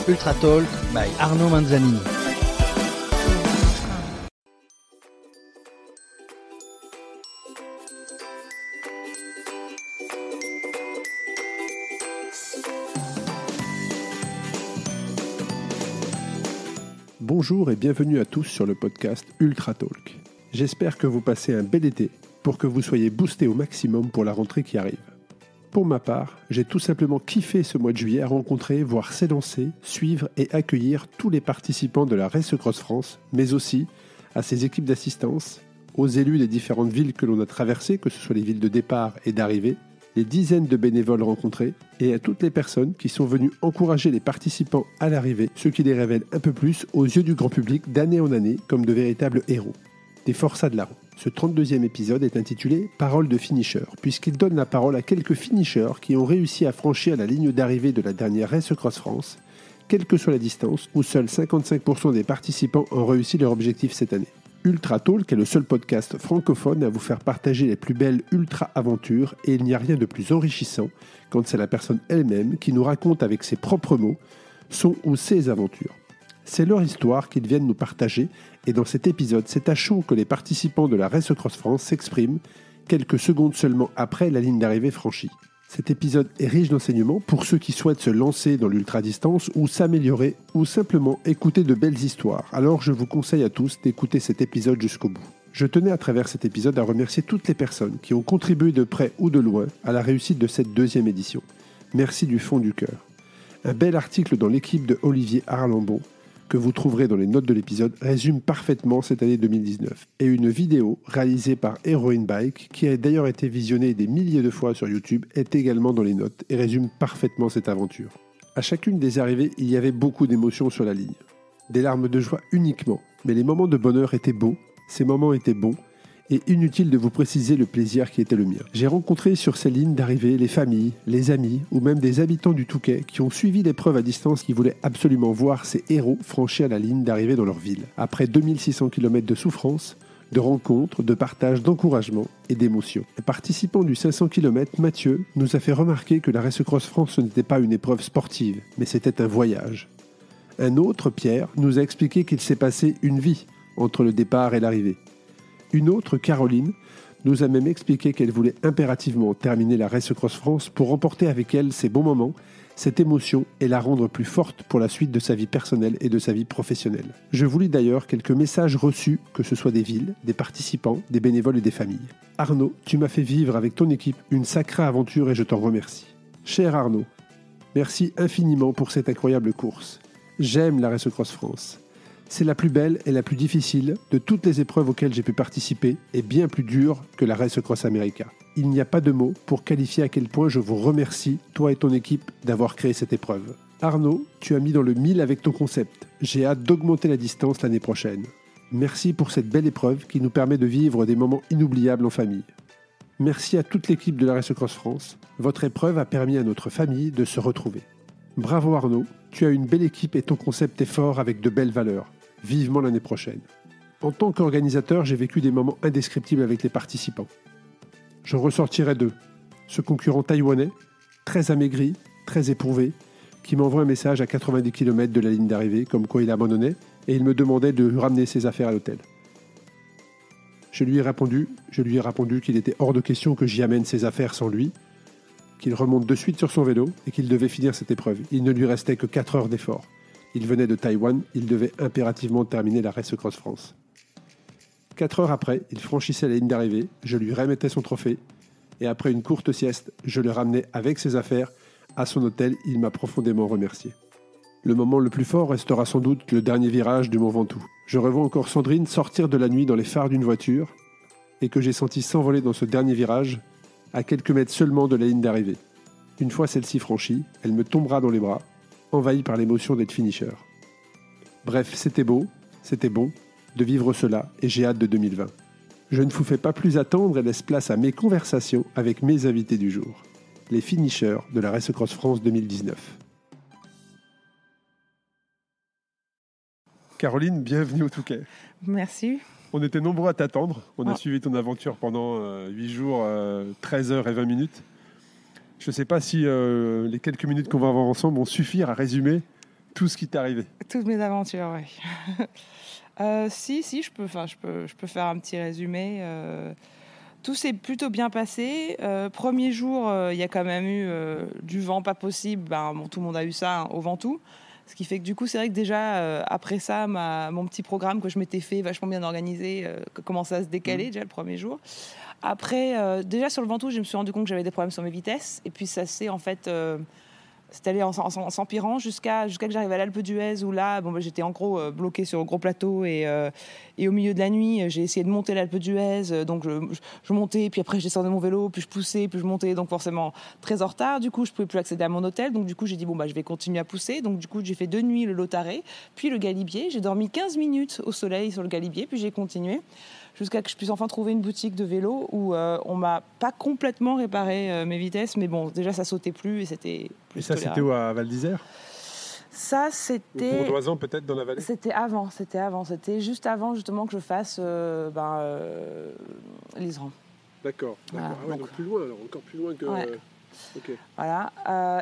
Ultra Talk by Arnaud Manzanini. Bonjour et bienvenue à tous sur le podcast Ultra Talk. J'espère que vous passez un bel été pour que vous soyez boostés au maximum pour la rentrée qui arrive. Pour ma part, j'ai tout simplement kiffé ce mois de juillet à rencontrer, voire s'élancer, suivre et accueillir tous les participants de la Race Cross France, mais aussi à ses équipes d'assistance, aux élus des différentes villes que l'on a traversées, que ce soit les villes de départ et d'arrivée, les dizaines de bénévoles rencontrés et à toutes les personnes qui sont venues encourager les participants à l'arrivée, ce qui les révèle un peu plus aux yeux du grand public d'année en année comme de véritables héros. Des forçats de la roue. Ce 32e épisode est intitulé « Parole de finisher » puisqu'il donne la parole à quelques finishers qui ont réussi à franchir la ligne d'arrivée de la dernière Race Cross France, quelle que soit la distance, où seuls 55% des participants ont réussi leur objectif cette année. Ultra Talk est le seul podcast francophone à vous faire partager les plus belles ultra-aventures et il n'y a rien de plus enrichissant quand c'est la personne elle-même qui nous raconte avec ses propres mots son ou ses aventures. C'est leur histoire qu'ils viennent nous partager et dans cet épisode, c'est à chaud que les participants de la Race Cross France s'expriment quelques secondes seulement après la ligne d'arrivée franchie. Cet épisode est riche d'enseignements pour ceux qui souhaitent se lancer dans l'ultra-distance ou s'améliorer ou simplement écouter de belles histoires. Alors je vous conseille à tous d'écouter cet épisode jusqu'au bout. Je tenais à travers cet épisode à remercier toutes les personnes qui ont contribué de près ou de loin à la réussite de cette deuxième édition. Merci du fond du cœur. Un bel article dans l'équipe de Olivier Arlambon que vous trouverez dans les notes de l'épisode, résume parfaitement cette année 2019. Et une vidéo réalisée par Heroine Bike, qui a d'ailleurs été visionnée des milliers de fois sur YouTube, est également dans les notes et résume parfaitement cette aventure. À chacune des arrivées, il y avait beaucoup d'émotions sur la ligne. Des larmes de joie uniquement, mais les moments de bonheur étaient beaux, ces moments étaient bons, et inutile de vous préciser le plaisir qui était le mien. J'ai rencontré sur ces lignes d'arrivée les familles, les amis ou même des habitants du Touquet qui ont suivi l'épreuve à distance qui voulaient absolument voir ces héros franchir la ligne d'arrivée dans leur ville. Après 2600 km de souffrance, de rencontres, de partage, d'encouragement et d'émotions. Un participant du 500 km, Mathieu, nous a fait remarquer que la Race Cross France ce n'était pas une épreuve sportive, mais c'était un voyage. Un autre, Pierre, nous a expliqué qu'il s'est passé une vie entre le départ et l'arrivée. Une autre, Caroline, nous a même expliqué qu'elle voulait impérativement terminer la Race Cross France pour remporter avec elle ces bons moments, cette émotion et la rendre plus forte pour la suite de sa vie personnelle et de sa vie professionnelle. Je vous lis d'ailleurs quelques messages reçus, que ce soit des villes, des participants, des bénévoles et des familles. Arnaud, tu m'as fait vivre avec ton équipe une sacrée aventure et je t'en remercie. Cher Arnaud, merci infiniment pour cette incroyable course. J'aime la Race Cross France. C'est la plus belle et la plus difficile de toutes les épreuves auxquelles j'ai pu participer et bien plus dure que la Race Cross America. Il n'y a pas de mots pour qualifier à quel point je vous remercie, toi et ton équipe, d'avoir créé cette épreuve. Arnaud, tu as mis dans le mille avec ton concept. J'ai hâte d'augmenter la distance l'année prochaine. Merci pour cette belle épreuve qui nous permet de vivre des moments inoubliables en famille. Merci à toute l'équipe de la Race Cross France. Votre épreuve a permis à notre famille de se retrouver. Bravo Arnaud, tu as une belle équipe et ton concept est fort avec de belles valeurs. Vivement l'année prochaine. En tant qu'organisateur, j'ai vécu des moments indescriptibles avec les participants. J'en ressortirai deux. Ce concurrent taïwanais, très amaigri, très éprouvé, qui m'envoie un message à 90 km de la ligne d'arrivée, comme quoi il abandonnait, et il me demandait de ramener ses affaires à l'hôtel. Je lui ai répondu qu'il était hors de question que j'y amène ses affaires sans lui, qu'il remonte de suite sur son vélo et qu'il devait finir cette épreuve. Il ne lui restait que 4 heures d'effort. Il venait de Taïwan, il devait impérativement terminer la Race Cross France. 4 heures après, il franchissait la ligne d'arrivée, je lui remettais son trophée, et après une courte sieste, je le ramenais avec ses affaires à son hôtel, il m'a profondément remercié. Le moment le plus fort restera sans doute le dernier virage du Mont Ventoux. Je revois encore Sandrine sortir de la nuit dans les phares d'une voiture, et que j'ai senti s'envoler dans ce dernier virage, à quelques mètres seulement de la ligne d'arrivée. Une fois celle-ci franchie, elle me tombera dans les bras, envahi par l'émotion d'être finisher. Bref, c'était beau, c'était bon de vivre cela et j'ai hâte de 2020. Je ne vous fais pas plus attendre et laisse place à mes conversations avec mes invités du jour, les finishers de la Race Cross France 2019. Caroline, bienvenue au Touquet. Merci. On était nombreux à t'attendre. On a suivi ton aventure pendant 8 jours, 13 heures et 20 minutes. Je ne sais pas si les quelques minutes qu'on va avoir ensemble vont suffire à résumer tout ce qui t'est arrivé. Toutes mes aventures, oui. Si, je peux faire un petit résumé. Tout s'est plutôt bien passé. Premier jour, il y a quand même eu du vent pas possible. Tout le monde a eu ça au Ventoux. Ce qui fait que du coup, c'est vrai que déjà, après ça, mon petit programme que je m'étais fait, vachement bien organisé, commençait à se décaler déjà le premier jour. Après, déjà sur le Ventoux, je me suis rendu compte que j'avais des problèmes sur mes vitesses. Et puis ça s'est en fait... c'est allé en s'empirant jusqu'à que j'arrive à l'Alpe d'Huez où là, j'étais en gros bloquée sur le gros plateau et au milieu de la nuit, j'ai essayé de monter l'Alpe d'Huez. Donc je montais, puis après je descendais mon vélo, puis je poussais, puis je montais. Donc forcément très en retard. Du coup, je pouvais plus accéder à mon hôtel. Donc du coup, j'ai dit je vais continuer à pousser. Donc du coup, j'ai fait 2 nuits le Lautaret, puis le Galibier. J'ai dormi 15 minutes au soleil sur le Galibier, puis j'ai continué jusqu'à que je puisse enfin trouver une boutique de vélo où on m'a pas complètement réparé mes vitesses, mais bon, déjà ça sautait plus et c'était plus Et ça, tolérable. c'était où, à Val d'Isère? Ça, c'était... Ou Bourdoisan, peut-être, dans la vallée? C'était avant. C'était juste avant, justement, que je fasse l'Iseran. D'accord. Voilà, Ah ouais, donc plus loin, alors, encore plus loin que... Ouais. Ok. Voilà.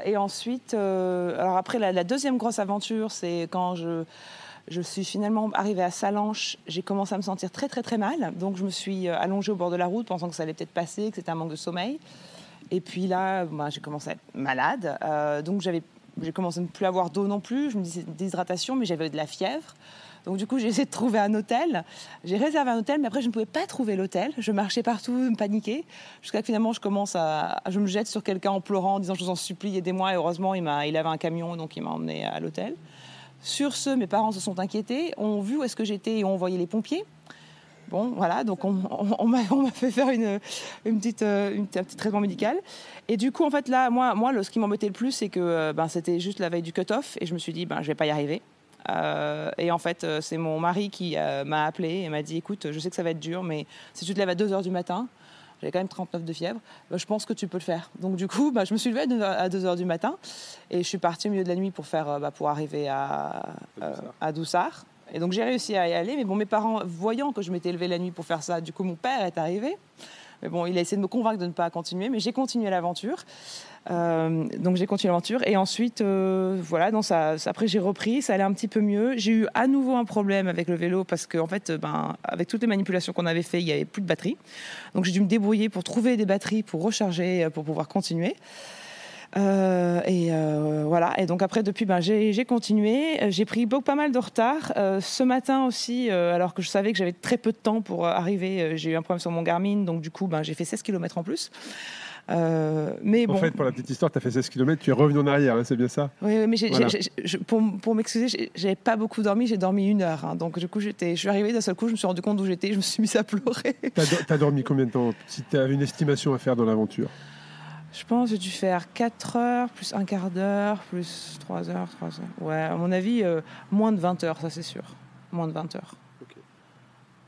Et ensuite, alors après, la deuxième grosse aventure, c'est quand je suis finalement arrivée à Salanches. J'ai commencé à me sentir très, très, très mal. Donc, je me suis allongée au bord de la route, pensant que ça allait peut-être passer, que c'était un manque de sommeil. Et puis là, j'ai commencé à être malade. Donc, j'ai commencé à ne plus avoir d'eau non plus. Je me disais déshydratation, mais j'avais de la fièvre. Donc, du coup, j'ai essayé de trouver un hôtel. J'ai réservé un hôtel, mais après, je ne pouvais pas trouver l'hôtel. Je marchais partout, me paniquais. Jusqu'à que finalement, je me jette sur quelqu'un en pleurant, en disant « Je vous en supplie, aidez-moi ». Et heureusement, il avait un camion, donc il m'a emmené à l'hôtel. Sur ce, mes parents se sont inquiétés, ont vu où est-ce que j'étais et ont envoyé les pompiers. Bon, voilà, donc on m'a fait faire un petit traitement médical. Et du coup, en fait, là, moi ce qui m'embêtait le plus, c'est que c'était juste la veille du cut-off. Et je me suis dit, je vais pas y arriver. Et en fait, c'est mon mari qui m'a appelé et m'a dit, écoute, je sais que ça va être dur, mais si tu te lèves à 2h du matin, j'avais quand même 39 de fièvre, je pense que tu peux le faire. Donc du coup, je me suis levée à 2h du matin et je suis partie au milieu de la nuit pour arriver à Doussard. Et donc j'ai réussi à y aller, mais bon, mes parents, voyant que je m'étais levée la nuit pour faire ça, du coup mon père est arrivé. Mais bon, il a essayé de me convaincre de ne pas continuer, mais j'ai continué l'aventure. Donc j'ai continué l'aventure et ensuite, après j'ai repris, ça allait un petit peu mieux. J'ai eu à nouveau un problème avec le vélo parce qu'en fait, avec toutes les manipulations qu'on avait fait, il n'y avait plus de batterie. Donc j'ai dû me débrouiller pour trouver des batteries pour recharger, pour pouvoir continuer. Voilà. Et donc après, depuis, j'ai continué. J'ai pris pas mal de retard. Ce matin aussi, alors que je savais que j'avais très peu de temps pour arriver, j'ai eu un problème sur mon Garmin. Donc du coup, j'ai fait 16 km en plus. Mais bon. En fait, pour la petite histoire, tu as fait 16 km, tu es revenu en arrière, hein, c'est bien ça? Oui, mais voilà. Pour m'excuser, j'avais pas beaucoup dormi, j'ai dormi 1 heure. Hein, donc du coup, je suis arrivée d'un seul coup, je me suis rendu compte d'où j'étais, je me suis mise à pleurer. T'as dormi combien de temps? Si tu as une estimation à faire dans l'aventure? Je pense que j'ai dû faire 4 heures, plus un quart d'heure, plus 3 heures. Ouais, à mon avis, moins de 20 heures, ça c'est sûr. Moins de 20 heures. Ok.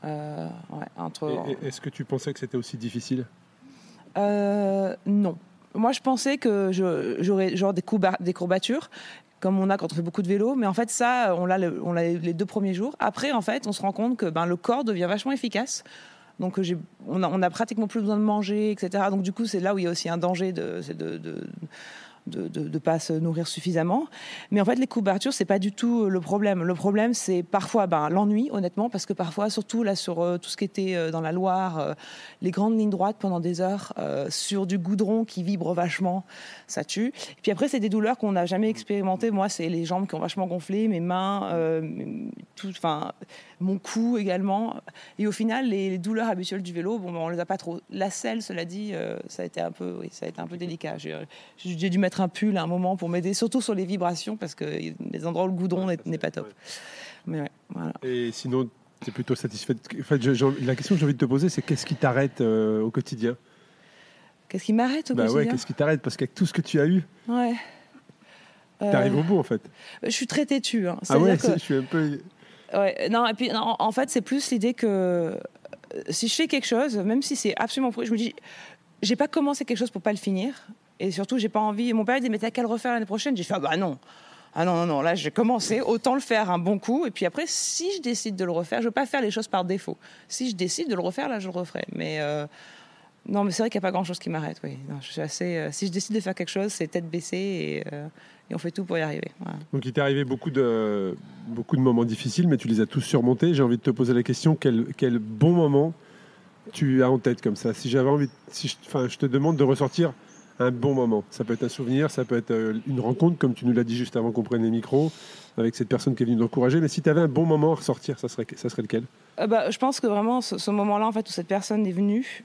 Ouais, Est-ce que tu pensais que c'était aussi difficile? Non. Moi, je pensais que j'aurais genre des courbatures, comme on a quand on fait beaucoup de vélo. Mais en fait, ça, on l'a les 2 premiers jours. Après, en fait, on se rend compte que le corps devient vachement efficace. Donc, on a pratiquement plus besoin de manger, etc. Donc, du coup, c'est là où il y a aussi un danger de pas se nourrir suffisamment. Mais en fait, les courbatures, c'est pas du tout le problème. Le problème, c'est parfois l'ennui, honnêtement, parce que parfois, surtout là sur tout ce qui était dans la Loire, les grandes lignes droites pendant des heures, sur du goudron qui vibre vachement, ça tue. Et puis après, c'est des douleurs qu'on n'a jamais expérimentées. Moi, c'est les jambes qui ont vachement gonflé, mes mains, mon cou également. Et au final, les douleurs habituelles du vélo, on les a pas trop. La selle, cela dit, ça a été un peu délicat. J'ai dû mettre un pull à un moment pour m'aider, surtout sur les vibrations, parce que les endroits où le goudron n'est pas top. Ouais. Mais ouais, voilà. Et sinon, tu es plutôt satisfaite? En fait, la question que j'ai envie de te poser, c'est qu'est-ce qui t'arrête au quotidien? Qu'est-ce qui m'arrête au quotidien? Ouais, qu'est-ce qui t'arrête? Parce qu'avec tout ce que tu as eu, ouais. T'arrives au bout, en fait. Je suis très têtue. Hein. Ah ouais, je suis un peu... Ouais, non, et puis en fait, c'est plus l'idée que si je fais quelque chose, même si c'est absolument... Je me dis, j'ai pas commencé quelque chose pour pas le finir. Et surtout, j'ai pas envie... Mon père dit, mais t'as qu'à le refaire l'année prochaine. J'ai fait, non. Ah non, là, j'ai commencé, autant le faire un bon coup. Et puis après, si je décide de le refaire, je veux pas faire les choses par défaut. Si je décide de le refaire, là, je le referai. Mais Non, mais c'est vrai qu'il n'y a pas grand-chose qui m'arrête, oui. Non, je suis assez, si je décide de faire quelque chose, c'est tête baissée et on fait tout pour y arriver. Voilà. Donc il t'est arrivé beaucoup de moments difficiles, mais tu les as tous surmontés. J'ai envie de te poser la question, quel bon moment tu as en tête comme ça? Si je te demande de ressortir un bon moment, ça peut être un souvenir, ça peut être une rencontre, comme tu nous l'as dit juste avant qu'on prenne les micros, avec cette personne qui est venue nous encourager. Mais si tu avais un bon moment à ressortir, ça serait lequel? Je pense que vraiment ce moment-là, en fait, où cette personne est venue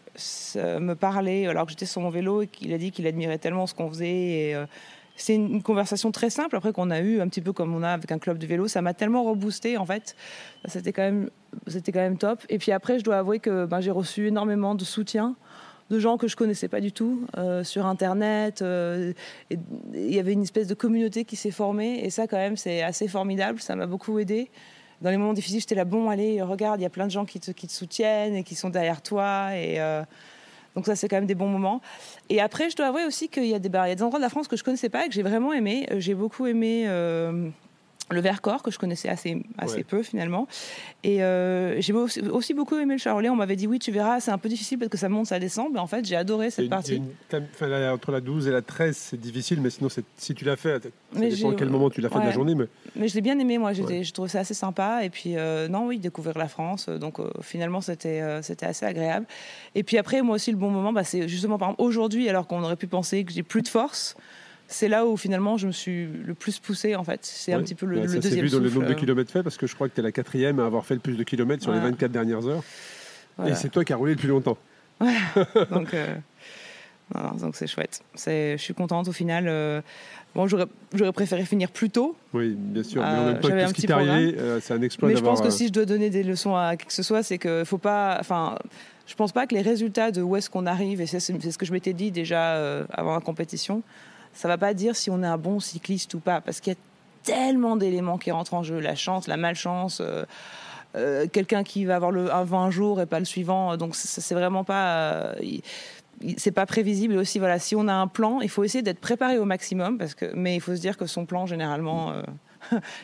me parler alors que j'étais sur mon vélo et qu'il a dit qu'il admirait tellement ce qu'on faisait. Et, c'est une conversation très simple après qu'on a eu un petit peu comme on a avec un club de vélo. Ça m'a tellement reboosté en fait. C'était quand même top. Et puis après, je dois avouer que j'ai reçu énormément de soutien de gens que je connaissais pas du tout sur Internet. Il y avait une espèce de communauté qui s'est formée et ça quand même c'est assez formidable. Ça m'a beaucoup aidé. Dans les moments difficiles, j'étais là, bon, allez, regarde, il y a plein de gens qui te soutiennent et qui sont derrière toi. Et donc ça, c'est quand même des bons moments. Et après, je dois avouer aussi qu'il y a des endroits de la France que je ne connaissais pas et que j'ai vraiment aimé. J'ai beaucoup aimé le Vercors, que je connaissais assez peu finalement. Et j'ai aussi beaucoup aimé le Charolais. On m'avait dit, oui, tu verras, c'est un peu difficile parce que ça monte, ça descend. Mais en fait, j'ai adoré cette partie. Entre la 12 et la 13, c'est difficile, mais sinon, si tu l'as fait, ça dépend à quel moment tu l'as fait de la journée. Mais je l'ai bien aimé, moi. Je trouvais ça assez sympa. Et puis, découvrir la France. Donc, finalement, c'était assez agréable. Et puis après, moi aussi, le bon moment, c'est justement, par exemple, aujourd'hui, alors qu'on aurait pu penser que j'ai plus de force, c'est là où finalement je me suis le plus poussé en fait. C'est un petit peu le deuxième souffle. Ça s'est vu dans le nombre de kilomètres faits parce que je crois que tu es la 4e à avoir fait le plus de kilomètres sur les 24 dernières heures. Voilà. Et c'est toi qui as roulé le plus longtemps. Voilà. Donc c'est chouette. Je suis contente au final. J'aurais préféré finir plus tôt. Oui, bien sûr. Mais en même temps, tout ce qui t'est arrivé, c'est un exploit d'avoir... Mais je pense que si je dois donner des leçons à qui que ce soit, c'est qu'il ne faut pas... je ne pense pas que les résultats de où est-ce qu'on arrive, et c'est ce que je m'étais dit déjà avant la compétition, ça ne va pas dire si on est un bon cycliste ou pas, parce qu'il y a tellement d'éléments qui rentrent en jeu, la chance, la malchance, quelqu'un qui va avoir un vent un jour et pas le suivant, donc c'est vraiment pas... c'est pas prévisible. Et aussi, voilà, si on a un plan, il faut essayer d'être préparé au maximum, mais il faut se dire que son plan, généralement,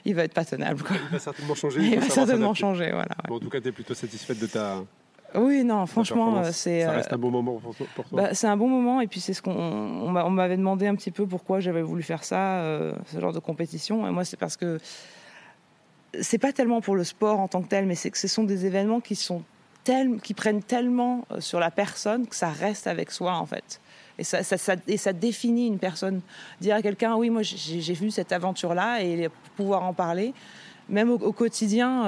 il va être pas tenable, quoi. Il va certainement changer. Il va certainement changer, voilà. Ouais. Bon, en tout cas, tu es plutôt satisfaite de ta... Oui, non, franchement, ça reste un bon moment pour toi. C'est un bon moment, et puis c'est ce on m'avait demandé un petit peu pourquoi j'avais voulu faire ça, ce genre de compétition. Et moi, c'est parce que c'est pas tellement pour le sport en tant que tel, mais c'est que ce sont des événements qui prennent tellement sur la personne que ça reste avec soi, en fait. Et ça définit une personne. Dire à quelqu'un, oui, moi, j'ai vu cette aventure-là, et pouvoir en parler... Même au quotidien,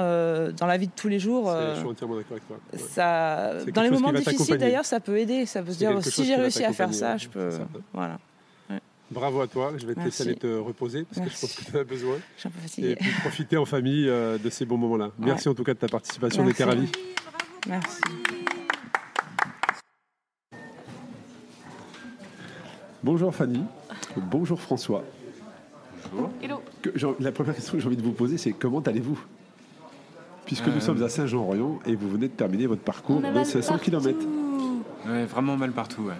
dans la vie de tous les jours. Je suis entièrement d'accord avec toi. Ouais. Dans les moments difficiles, d'ailleurs, ça peut aider. Ça peut se dire, si j'ai réussi à faire ça, je peux... Voilà. Ouais. Bravo à toi. Je vais te laisser aller te reposer, parce que je pense que tu en as besoin. Je suis un peu fatiguée. Et puis profiter en famille de ces bons moments-là. Merci en tout cas de ta participation. On était ravis. Merci. Bonjour Fanny. Bonjour François. Hello. La première question que j'ai envie de vous poser, c'est comment allez-vous ? Puisque nous sommes à Saint-Jean-Royan et vous venez de terminer votre parcours de 500 km. Ouais, vraiment mal partout, ouais.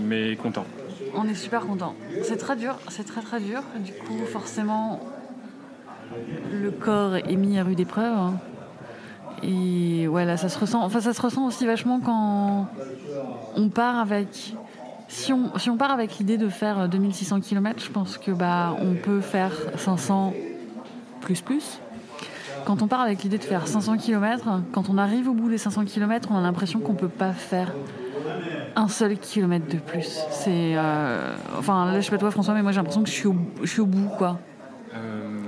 Mais content. On est super content. C'est très dur, c'est très très dur. Du coup, forcément, le corps est mis à rude épreuve. Et voilà, ça se ressent. Enfin, ça se ressent aussi vachement quand on part avec. Si on part avec l'idée de faire 2600 km, je pense que on peut faire 500 plus. Quand on part avec l'idée de faire 500 km, quand on arrive au bout des 500 km, on a l'impression qu'on ne peut pas faire un seul kilomètre de plus. C'est, là, je sais pas toi François, mais moi j'ai l'impression que je suis au bout, quoi.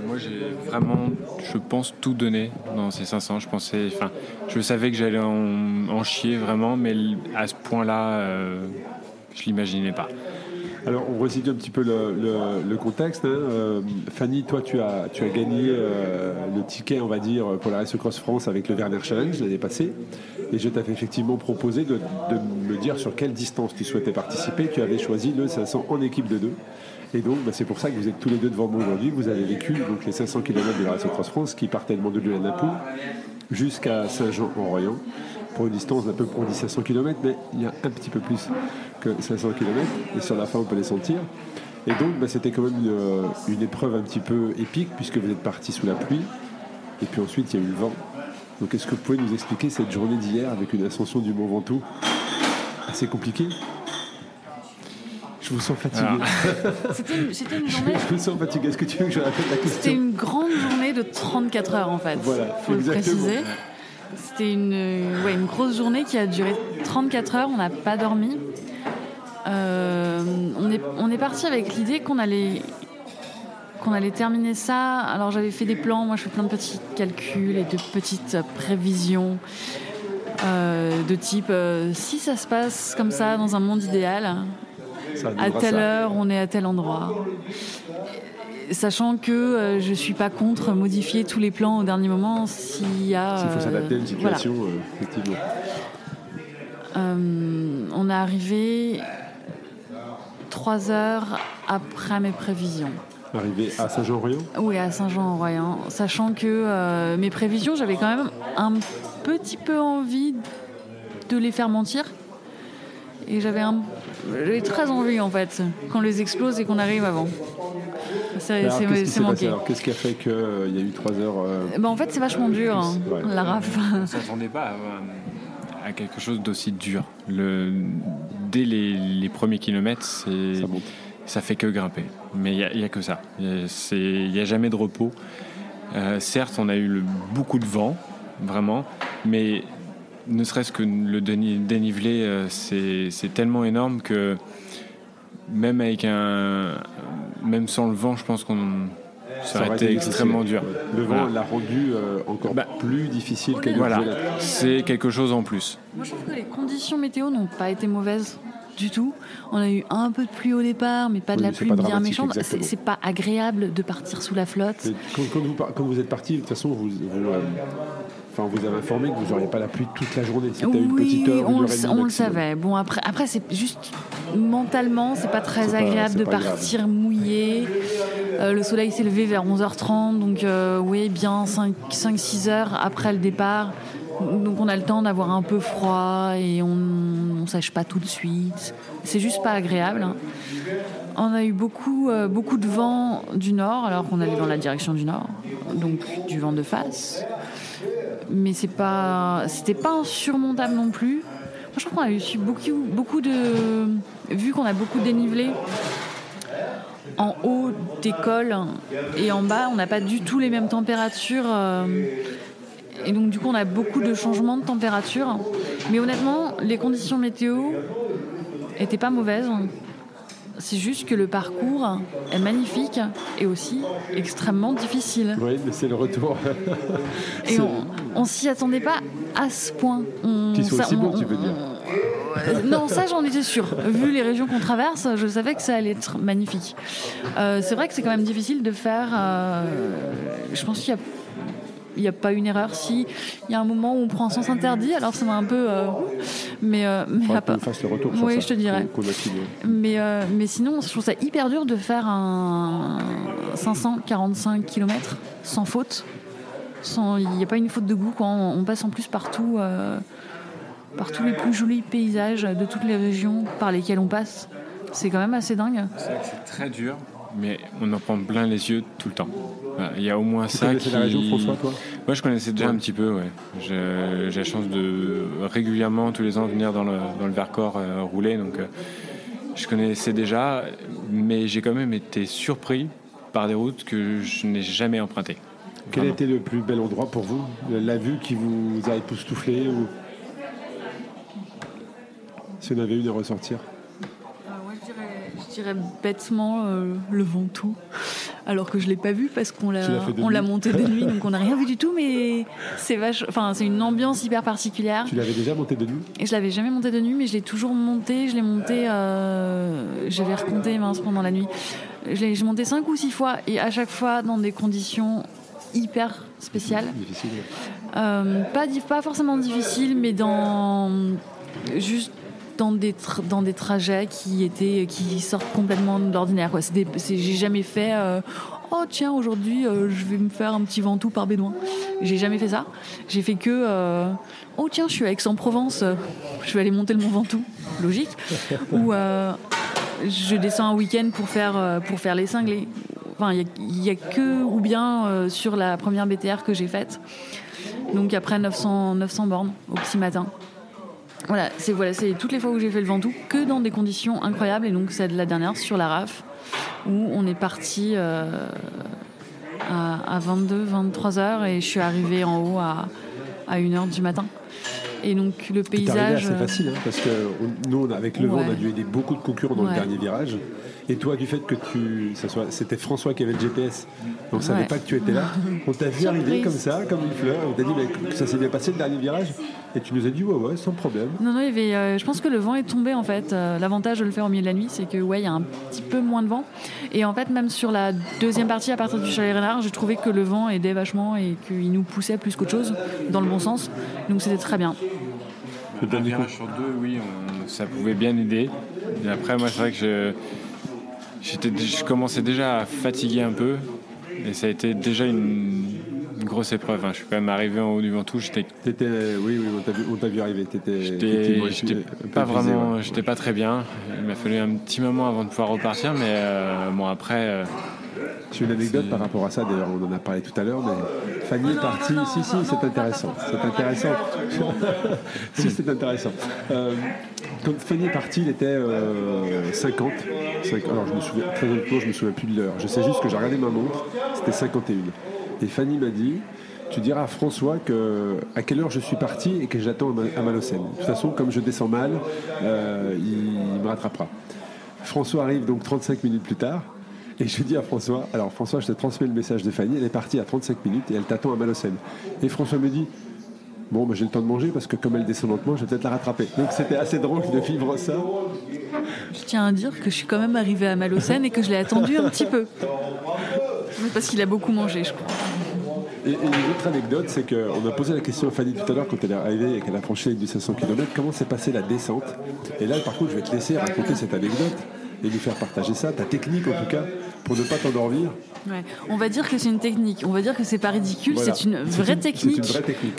Moi j'ai vraiment, je pense, tout donné dans ces 500. Je savais que j'allais en chier vraiment, mais à ce point-là... je l'imaginais pas. Alors, on resitue un petit peu le contexte. Fanny, toi, tu as gagné le ticket, on va dire, pour la Race Cross France avec le Werner Challenge l'année passée. Et je t'avais effectivement proposé de me dire sur quelle distance tu souhaitais participer. Tu avais choisi le 500 en équipe de 2. Et donc, c'est pour ça que vous êtes tous les deux devant moi aujourd'hui. Vous avez vécu donc, les 500 km de la Race Cross France qui partaient de Mandelieu-la-Napoule jusqu'à Saint-Jean-en-Royan. Pour une distance d'un peu, on dit 500 km, mais il y a un petit peu plus que 500 km, et sur la fin on peut les sentir. Et donc c'était quand même une épreuve un petit peu épique, puisque vous êtes partis sous la pluie, et puis ensuite il y a eu le vent, Donc est-ce que vous pouvez nous expliquer cette journée d'hier avec une ascension du Mont Ventoux assez compliquée? Je vous sens fatigué. C'était une journée... Je vous sens fatigué. Est-ce que tu veux que je répète la question? C'était une grande journée de 34 heures en fait. Voilà, faut le exactement. préciser. C'était une grosse journée qui a duré 34 heures. On n'a pas dormi. On est parti avec l'idée qu'on allait terminer ça. Alors j'avais fait des plans. Moi, je fais plein de petits calculs et de petites prévisions de type si ça se passe comme ça dans un monde idéal. À telle heure, on est à tel endroit. Sachant que je ne suis pas contre modifier tous les plans au dernier moment s'il y a... S'il faut s'adapter à une situation, voilà. effectivement. On est arrivé 3 heures après mes prévisions. Arrivé à Saint-Jean-en-Royan? Oui, à Saint-Jean-en-Royan. Sachant que mes prévisions, j'avais quand même un petit peu envie de les faire mentir. Et j'avais très envie, en fait, qu'on les explose et qu'on arrive avant. C'est manqué. Alors, qu'est-ce qui a fait qu'il y a eu 3 heures En fait, c'est vachement dur, hein, ouais. la raf. On ne s'attendait pas à quelque chose d'aussi dur. Dès les premiers kilomètres, ça fait que grimper. Mais il n'y a que ça. Il n'y a jamais de repos. Certes, on a eu beaucoup de vent, vraiment, mais... Ne serait-ce que le dénivelé, c'est tellement énorme que même sans le vent, je pense ça aurait été extrêmement dur. Le vent l'a rendu encore plus difficile qu'elle voilà, c'est quelque chose en plus. Moi, je trouve que les conditions météo n'ont pas été mauvaises du tout. On a eu un peu de pluie au départ, mais pas de la pluie bien méchante. C'est pas agréable de partir sous la flotte. Quand vous êtes parti, de toute façon, vous avez informé que vous n'auriez pas la pluie toute la journée. C'était une petite heure, on le savait. Bon, après c'est juste mentalement, c'est pas très agréable de partir mouillé. Le soleil s'est levé vers 11h30, donc bien 5-6 heures après le départ. Donc on a le temps d'avoir un peu froid et on sèche pas tout de suite. C'est juste pas agréable. On a eu beaucoup de vent du nord, alors qu'on allait dans la direction du nord, donc du vent de face. Mais c'était pas insurmontable non plus. Moi, je trouve qu'on a eu beaucoup de... Vu qu'on a beaucoup dénivelé en haut des cols et en bas, on n'a pas du tout les mêmes températures. Et donc, du coup, on a beaucoup de changements de température. Mais honnêtement, les conditions météo n'étaient pas mauvaises. C'est juste que le parcours est magnifique et aussi extrêmement difficile. Oui, mais c'est le retour. Et on s'y attendait pas à ce point. Qu'il soit aussi bon, tu veux dire. Non, ça j'en étais sûre. Vu les régions qu'on traverse, je savais que ça allait être magnifique. C'est vrai que c'est quand même difficile de faire... je pense qu'il n'y a pas une erreur. Si il y a un moment où on prend un sens interdit, alors ça m'a un peu... mais qu'on fasse le retour sur oui, ça, je te dirais. Mais sinon, je trouve ça hyper dur de faire un 545 km sans faute. Il n'y a pas une faute de goût, quoi. On passe en plus par tous les plus jolis paysages de toutes les régions par lesquelles on passe. C'est quand même assez dingue. C'est vrai que c'est très dur, mais on en prend plein les yeux tout le temps. Il y a au moins ça qui... Tu connaissais la région, François, toi ? Moi, je connaissais déjà un petit peu, ouais. J'ai la chance de régulièrement, tous les ans, venir dans le Vercors rouler, donc je connaissais déjà, mais j'ai quand même été surpris par des routes que je n'ai jamais empruntées. Quel a été le plus bel endroit pour vous ? La vue qui vous a époustouflé ou... Si on avait une à ressortir. Moi, je dirais bêtement le Ventoux, alors que je ne l'ai pas vu parce qu'on l'a monté de nuit, donc on n'a rien vu du tout, mais c'est une ambiance hyper particulière. Tu l'avais déjà monté de nuit ? Et je ne l'avais jamais monté de nuit, mais je l'ai toujours monté. Je l'ai monté, j'avais recompté pendant la nuit. J'ai monté 5 ou 6 fois, et à chaque fois dans des conditions hyper spéciales. Difficile. Pas forcément difficile, mais juste dans des trajets qui sortent complètement de l'ordinaire, quoi. J'ai jamais fait oh tiens, aujourd'hui je vais me faire un petit Ventoux par Bédouin. J'ai jamais fait ça. J'ai fait que oh tiens, je suis à Aix-en-Provence, je vais aller monter le Mont Ventoux, logique. Ou je descends un week-end pour faire les cinglés. Enfin, il y a que ou bien sur la première BTR que j'ai faite. Donc après 900 bornes au petit matin. Voilà, c'est toutes les fois où j'ai fait le Ventoux, que dans des conditions incroyables. Et donc c'est de la dernière sur la RAF, où on est parti à 22-23 heures et je suis arrivée en haut à 1h du matin. Et donc le paysage... C'est facile, hein, parce que nous, avec le vent, on a dû aider beaucoup de concurrents dans le dernier virage. Et toi, du fait que c'était François qui avait le GPS, donc on ne savait pas que tu étais là, on t'a vu arriver comme ça, comme une fleur, on t'a dit mais ça s'est bien passé le dernier virage, et tu nous as dit ouais, sans problème. Non, il y avait, je pense que le vent est tombé en fait. L'avantage de le faire au milieu de la nuit, c'est que il y a un petit peu moins de vent. Et en fait, même sur la deuxième partie, à partir du Chalet Reynard, j'ai trouvé que le vent aidait vachement et qu'il nous poussait plus qu'autre chose, dans le bon sens. Donc c'était très bien. Un virage sur deux, oui, ça pouvait bien aider. Et après, moi, c'est vrai que je commençais déjà à fatiguer un peu. Et ça a été déjà une grosse épreuve. Je suis quand même arrivé en haut du Ventoux. Oui, on t'a vu arriver. J'étais pas très bien. Il m'a fallu un petit moment avant de pouvoir repartir. Mais bon, après... J'ai une anecdote par rapport à ça, d'ailleurs on en a parlé tout à l'heure, mais Fanny est partie. Si, c'est intéressant. C'est intéressant. Quand Fanny est partie, il était 50. Alors je me souviens, très honnêtement, je me souviens plus de l'heure. Je sais juste que j'ai regardé ma montre, c'était 51. Et Fanny m'a dit, tu diras à François à quelle heure je suis parti et que j'attends à Malocène. De toute façon, comme je descends mal, il me rattrapera. François arrive donc 35 minutes plus tard. Et je dis à François, alors François, je te transmets le message de Fanny, elle est partie à 35 minutes et elle t'attend à Malocène. Et François me dit, bon, j'ai le temps de manger parce que comme elle descend lentement, je vais peut-être la rattraper. Donc c'était assez drôle de vivre ça. Je tiens à dire que je suis quand même arrivée à Malocène et que je l'ai attendu un petit peu. Parce qu'il a beaucoup mangé, je crois. Et une autre anecdote, c'est qu'on a posé la question à Fanny tout à l'heure quand elle est arrivée et qu'elle a franchi du 500 km, comment s'est passée la descente. Et là, par contre, je vais te laisser raconter cette anecdote et nous faire partager ça, ta technique en tout cas, pour ne pas t'endormir. Ouais. On va dire que c'est une technique, on va dire que c'est pas ridicule, voilà. C'est une vraie technique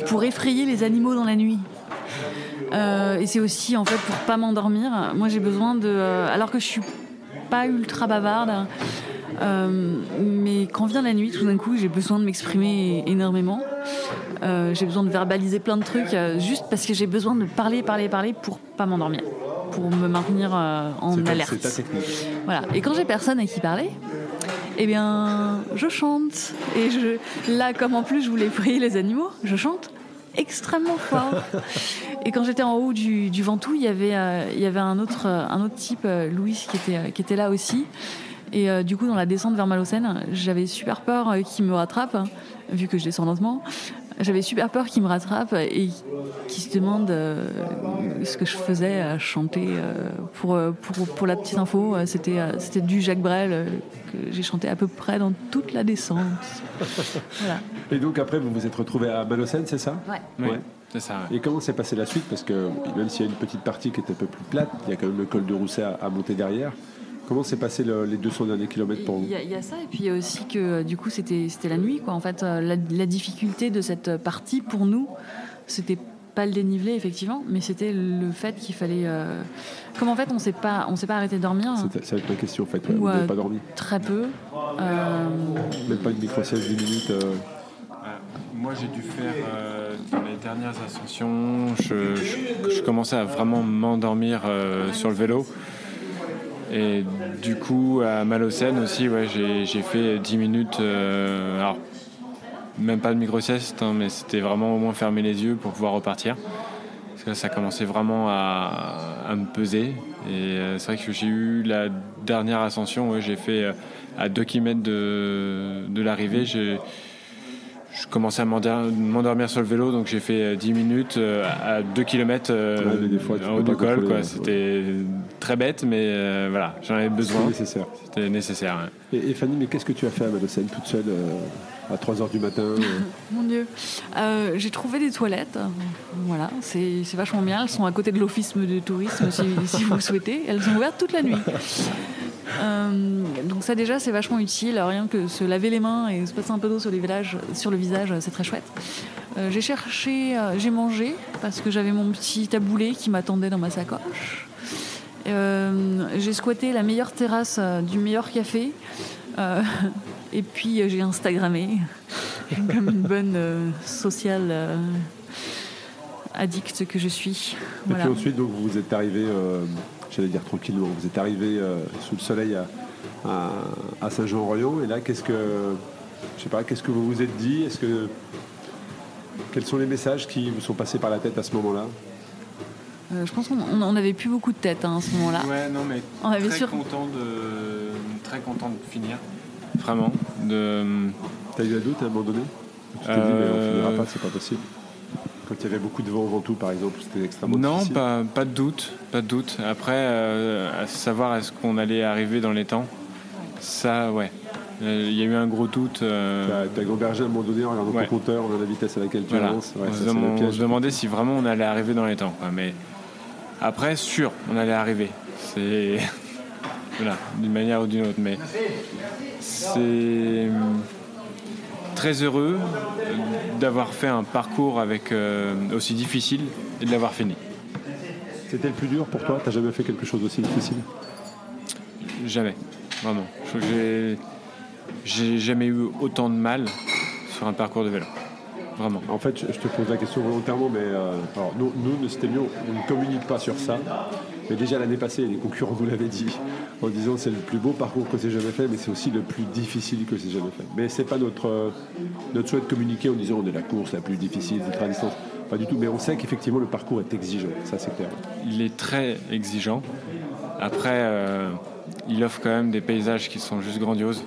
pour effrayer les animaux dans la nuit. Et c'est aussi en fait pour pas m'endormir. Moi j'ai besoin alors que je suis pas ultra bavarde, mais quand vient la nuit, tout d'un coup j'ai besoin de m'exprimer énormément. J'ai besoin de verbaliser plein de trucs, juste parce que j'ai besoin de parler pour pas m'endormir, pour me maintenir en alerte. C'est ta technique. Voilà. Et quand j'ai personne à qui parler, eh bien, je chante. Et là, comme en plus je voulais effrayer les animaux, je chante extrêmement fort. Et quand j'étais en haut du Ventoux, il y avait un autre type, Louis, qui était là aussi. Et du coup, dans la descente vers Malocène, j'avais super peur qu'il me rattrape, vu que je descends lentement. J'avais super peur qu'il me rattrape et qu'il se demande ce que je faisais à chanter. Pour la petite info, c'était du Jacques Brel que j'ai chanté à peu près dans toute la descente. Voilà. Et donc après, vous vous êtes retrouvés à Malocène, c'est ça ? Ouais. Oui, c'est ça. Ouais. Et comment s'est passée la suite ? Parce que même s'il y a une petite partie qui était un peu plus plate, il y a quand même le col de Rousset à monter derrière. Comment s'est passé les 200 derniers kilomètres pour vous ? Il y a ça, et puis il y a aussi que du coup c'était la nuit, quoi. En fait, la difficulté de cette partie pour nous, c'était pas le dénivelé effectivement, mais c'était le fait qu'il fallait. Comme en fait on s'est pas arrêté de dormir. Ça va être ma question en fait. Vous n'avez pas dormi ? Très peu. Même pas une micro-sieste 10 minutes. Moi j'ai dû faire dans les dernières ascensions, je commençais à vraiment m'endormir sur le vélo. Et du coup, à Malocène aussi, j'ai fait 10 minutes, alors même pas de micro-sieste, mais c'était vraiment au moins fermer les yeux pour pouvoir repartir. Parce que là, ça commençait vraiment à me peser. Et c'est vrai que j'ai eu la dernière ascension, j'ai fait à 2 km de l'arrivée, je commençais à m'endormir sur le vélo, donc j'ai fait 10 minutes à 2 km en haut du col. C'était très bête, mais voilà, j'en avais besoin. C'était nécessaire. Ouais. Et Fanny, mais qu'est-ce que tu as fait à Malocène toute seule à 3h du matin Mon Dieu. J'ai trouvé des toilettes. Voilà, c'est vachement bien. Elles sont à côté de l'office de tourisme si vous le souhaitez. Elles sont ouvertes toute la nuit. Donc ça déjà c'est vachement utile, rien que se laver les mains et se passer un peu d'eau sur le visage, c'est très chouette. J'ai mangé parce que j'avais mon petit taboulé qui m'attendait dans ma sacoche. J'ai squatté la meilleure terrasse du meilleur café et puis j'ai Instagrammé comme une bonne sociale addicte que je suis. Voilà. Et puis ensuite, donc, vous êtes arrivé, j'allais dire tranquillement, vous êtes arrivé sous le soleil à Saint-Jean-Royan. Et là, qu'est-ce que vous vous êtes dit? Quels sont les messages qui vous sont passés par la tête à ce moment-là? Je pense qu'on n'avait plus beaucoup de tête à ce moment-là. Ouais, non, mais On avait très content de finir. Vraiment. T'as eu un doute à un moment donné? Tu t'es dit, mais on finira pas, c'est pas possible. Quand il y avait beaucoup de vent au Ventoux, par exemple, c'était extrêmement difficile. Non, pas de doute. Après, à savoir est-ce qu'on allait arriver dans les temps, ça, ouais. Il y a eu un gros doute. T'as gambergé à un moment donné en regardant ton compteur, en la vitesse à laquelle tu avances. Ouais, on se demandait si vraiment on allait arriver dans les temps, quoi. Mais après, sûr, on allait arriver. C'est voilà, d'une manière ou d'une autre. Mais c'est très heureux d'avoir fait un parcours aussi difficile et de l'avoir fini. C'était le plus dur pour toi? T'as jamais fait quelque chose d'aussi difficile? Jamais, vraiment. J'ai jamais eu autant de mal sur un parcours de vélo. Vraiment. En fait, je te pose la question volontairement, mais alors nous, c'était mieux, on ne communique pas sur ça. Mais déjà l'année passée, les concurrents nous l'avaient dit, en disant c'est le plus beau parcours que j'ai jamais fait, mais c'est aussi le plus difficile que j'ai jamais fait. Mais c'est pas notre souhait de communiquer en disant on est la course la plus difficile, ultra distance. Pas du tout, mais on sait qu'effectivement le parcours est exigeant, ça c'est clair. Il est très exigeant. Après, il offre quand même des paysages qui sont juste grandioses.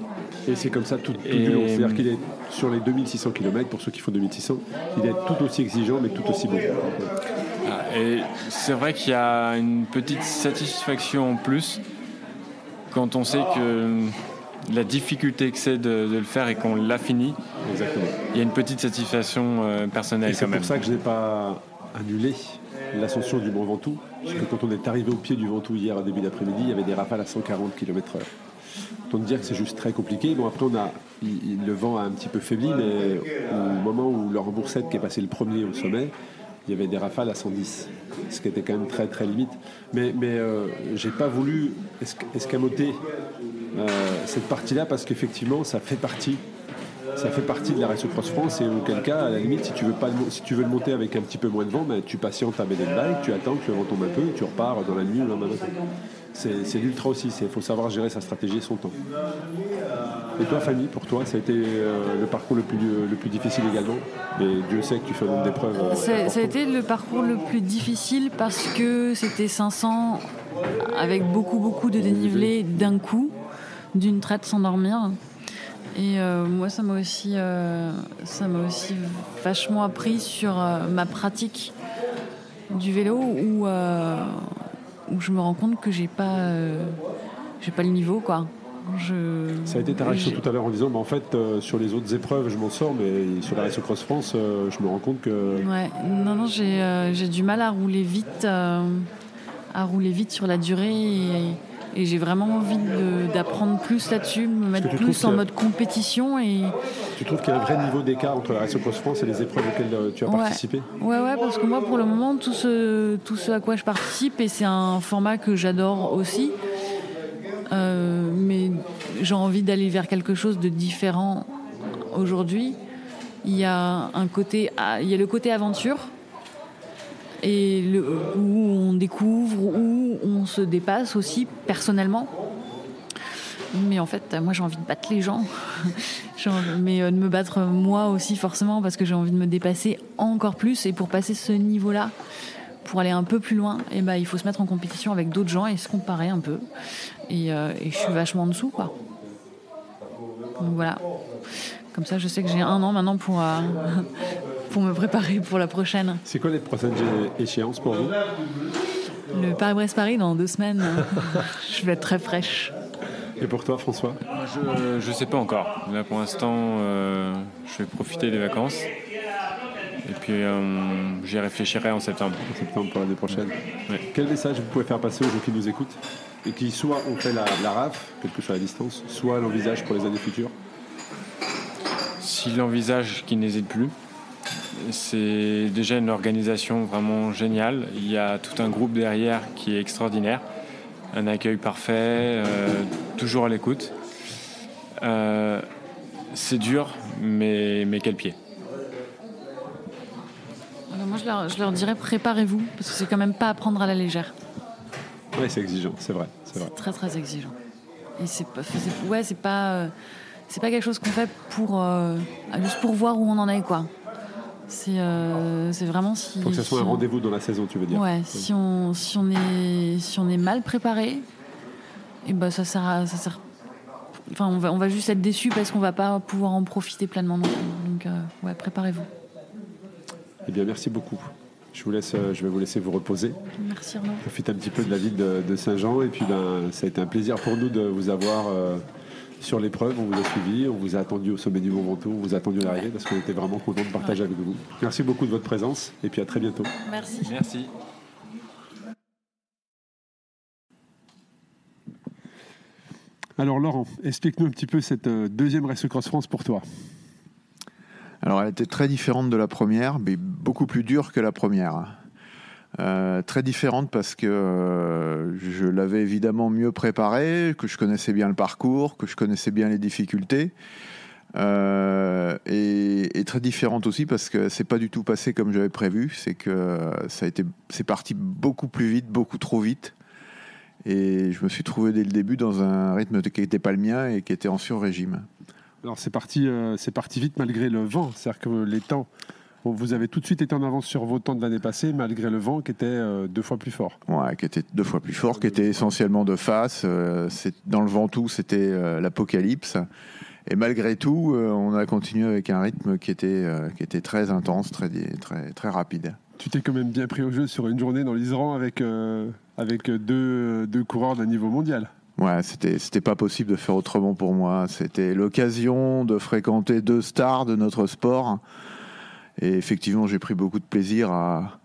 Et c'est comme ça tout du long. C'est-à-dire qu'il est sur les 2600 km, pour ceux qui font 2600, il est tout aussi exigeant, mais tout aussi beau. Et c'est vrai qu'il y a une petite satisfaction en plus quand on sait que la difficulté que c'est de le faire et qu'on l'a fini. Exactement. Il y a une petite satisfaction personnelle quand même. C'est pour ça que je n'ai pas annulé l'ascension du Mont Ventoux, parce que quand on est arrivé au pied du Ventoux hier au début d'après-midi, il y avait des rafales à 140 km/h. Autant dire que c'est juste très compliqué. Bon, après, le vent a un petit peu faibli, mais au moment où Laurent Boursette, qui est passé le premier au sommet, il y avait des rafales à 110, ce qui était quand même très très limite. Mais j'ai pas voulu escamoter cette partie-là, parce qu'effectivement, ça fait partie de la Race Cross France, et auquel cas, à la limite, si tu veux le monter avec un petit peu moins de vent, ben, tu patientes à BD Bike, tu attends que le vent tombe un peu, et tu repars dans la nuit ou le lendemain matin. C'est l'ultra aussi, il faut savoir gérer sa stratégie et son temps. Et toi, Fanny, pour toi, ça a été le parcours le plus difficile également. Mais Dieu sait que tu fais un nombre d'épreuves. Ça a été le parcours le plus difficile parce que c'était 500 avec beaucoup de dénivelé d'un coup, d'une traite sans dormir. Et moi, ça m'a aussi vachement appris sur ma pratique du vélo où je me rends compte que j'ai pas le niveau, quoi. Ça a été ta réaction tout à l'heure en disant en fait sur les autres épreuves je m'en sors, mais sur la Race Cross France je me rends compte que... Ouais, non, j'ai du mal à rouler vite sur la durée, et j'ai vraiment envie d'apprendre plus là-dessus, me mettre plus en mode compétition. Et tu trouves qu'il y a un vrai niveau d'écart entre la Race Cross France et les épreuves auxquelles tu as participé? Ouais, parce que moi, pour le moment, tout ce à quoi je participe, et c'est un format que j'adore aussi, mais j'ai envie d'aller vers quelque chose de différent aujourd'hui. Il y a le côté aventure, et où on découvre, où on se dépasse aussi personnellement. Mais en fait, moi j'ai envie de battre les gens, mais de me battre moi aussi forcément, parce que j'ai envie de me dépasser encore plus. Et pour passer ce niveau-là, pour aller un peu plus loin, il faut se mettre en compétition avec d'autres gens et se comparer un peu. Et je suis vachement en dessous, quoi. Donc voilà. Comme ça, je sais que j'ai 1 an maintenant pour me préparer pour la prochaine. C'est quoi les prochaines échéances pour vous? Le Paris-Brest-Paris dans 2 semaines. Je vais être très fraîche. Et pour toi, François? Je sais pas encore. Là, pour l'instant, je vais profiter des vacances. Et puis, j'y réfléchirai en septembre. En septembre pour l'année prochaine. Ouais. Quel message vous pouvez faire passer aux gens qui nous écoutent et qui soit ont fait la RAF, quelle que soit la distance, soit l'envisagent pour les années futures? S'ils l'envisagent, qu'ils n'hésitent plus. C'est déjà une organisation vraiment géniale. Il y a tout un groupe derrière qui est extraordinaire. Un accueil parfait, toujours à l'écoute. C'est dur, mais quel pied. Alors moi, je leur dirais préparez-vous, parce que c'est quand même pas à prendre à la légère. Oui, c'est exigeant, c'est vrai. C'est très très exigeant. Et c'est pas quelque chose qu'on fait pour juste pour voir où on en est, quoi. C'est vraiment si. Faut que ça soit un rendez-vous dans la saison, tu veux dire. Ouais, si on est mal préparé, et ben ça sert. Enfin, on va juste être déçu parce qu'on va pas pouvoir en profiter pleinement non plus. Donc préparez-vous. Eh bien, merci beaucoup. Je vais vous laisser vous reposer. Merci Arnaud. Profitez un petit peu de la ville de Saint-Jean. Et puis, ça a été un plaisir pour nous de vous avoir sur l'épreuve. On vous a suivi, on vous a attendu au sommet du Mont Ventoux, on vous a attendu à l'arrivée parce qu'on était vraiment contents de partager avec vous. Merci beaucoup de votre présence et puis à très bientôt. Merci. Merci. Alors Laurent, explique-nous un petit peu cette deuxième Race Cross France pour toi. Alors elle était très différente de la première, mais beaucoup plus dure que la première. Très différente parce que je l'avais évidemment mieux préparée, que je connaissais bien le parcours, que je connaissais bien les difficultés. Et très différente aussi parce que c'est pas du tout passé comme j'avais prévu. C'est que c'est parti beaucoup plus vite, beaucoup trop vite. Et je me suis trouvé dès le début dans un rythme qui n'était pas le mien et qui était en sur-régime. Alors c'est parti vite malgré le vent, c'est-à-dire que les temps, vous avez tout de suite été en avance sur vos temps de l'année passée malgré le vent qui était 2 fois plus fort. Ouais, qui était 2 fois plus fort, qui était essentiellement de face. Dans le Ventoux, c'était l'apocalypse. Et malgré tout, on a continué avec un rythme qui était très intense, très, très, très rapide. Tu t'es quand même bien pris au jeu sur une journée dans l'Iseran avec deux coureurs d'un niveau mondial. Ouais, c'était pas possible de faire autrement pour moi. C'était l'occasion de fréquenter 2 stars de notre sport. Et effectivement, j'ai pris beaucoup de plaisir à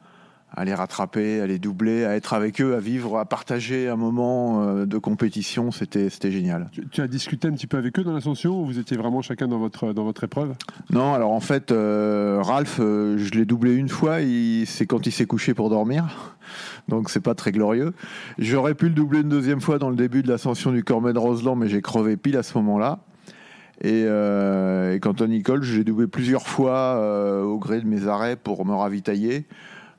les rattraper, à les doubler, à être avec eux, à vivre, à partager un moment de compétition. C'était génial. Tu as discuté un petit peu avec eux dans l'ascension ou vous étiez vraiment chacun dans votre épreuve ? Non, alors en fait, Ralph, je l'ai doublé une fois, c'est quand il s'est couché pour dormir. Donc c'est pas très glorieux. J'aurais pu le doubler une deuxième fois dans le début de l'ascension du Cormet de Roseland, mais j'ai crevé pile à ce moment-là. Et quant à Nicole, je l'ai doublé plusieurs fois au gré de mes arrêts pour me ravitailler.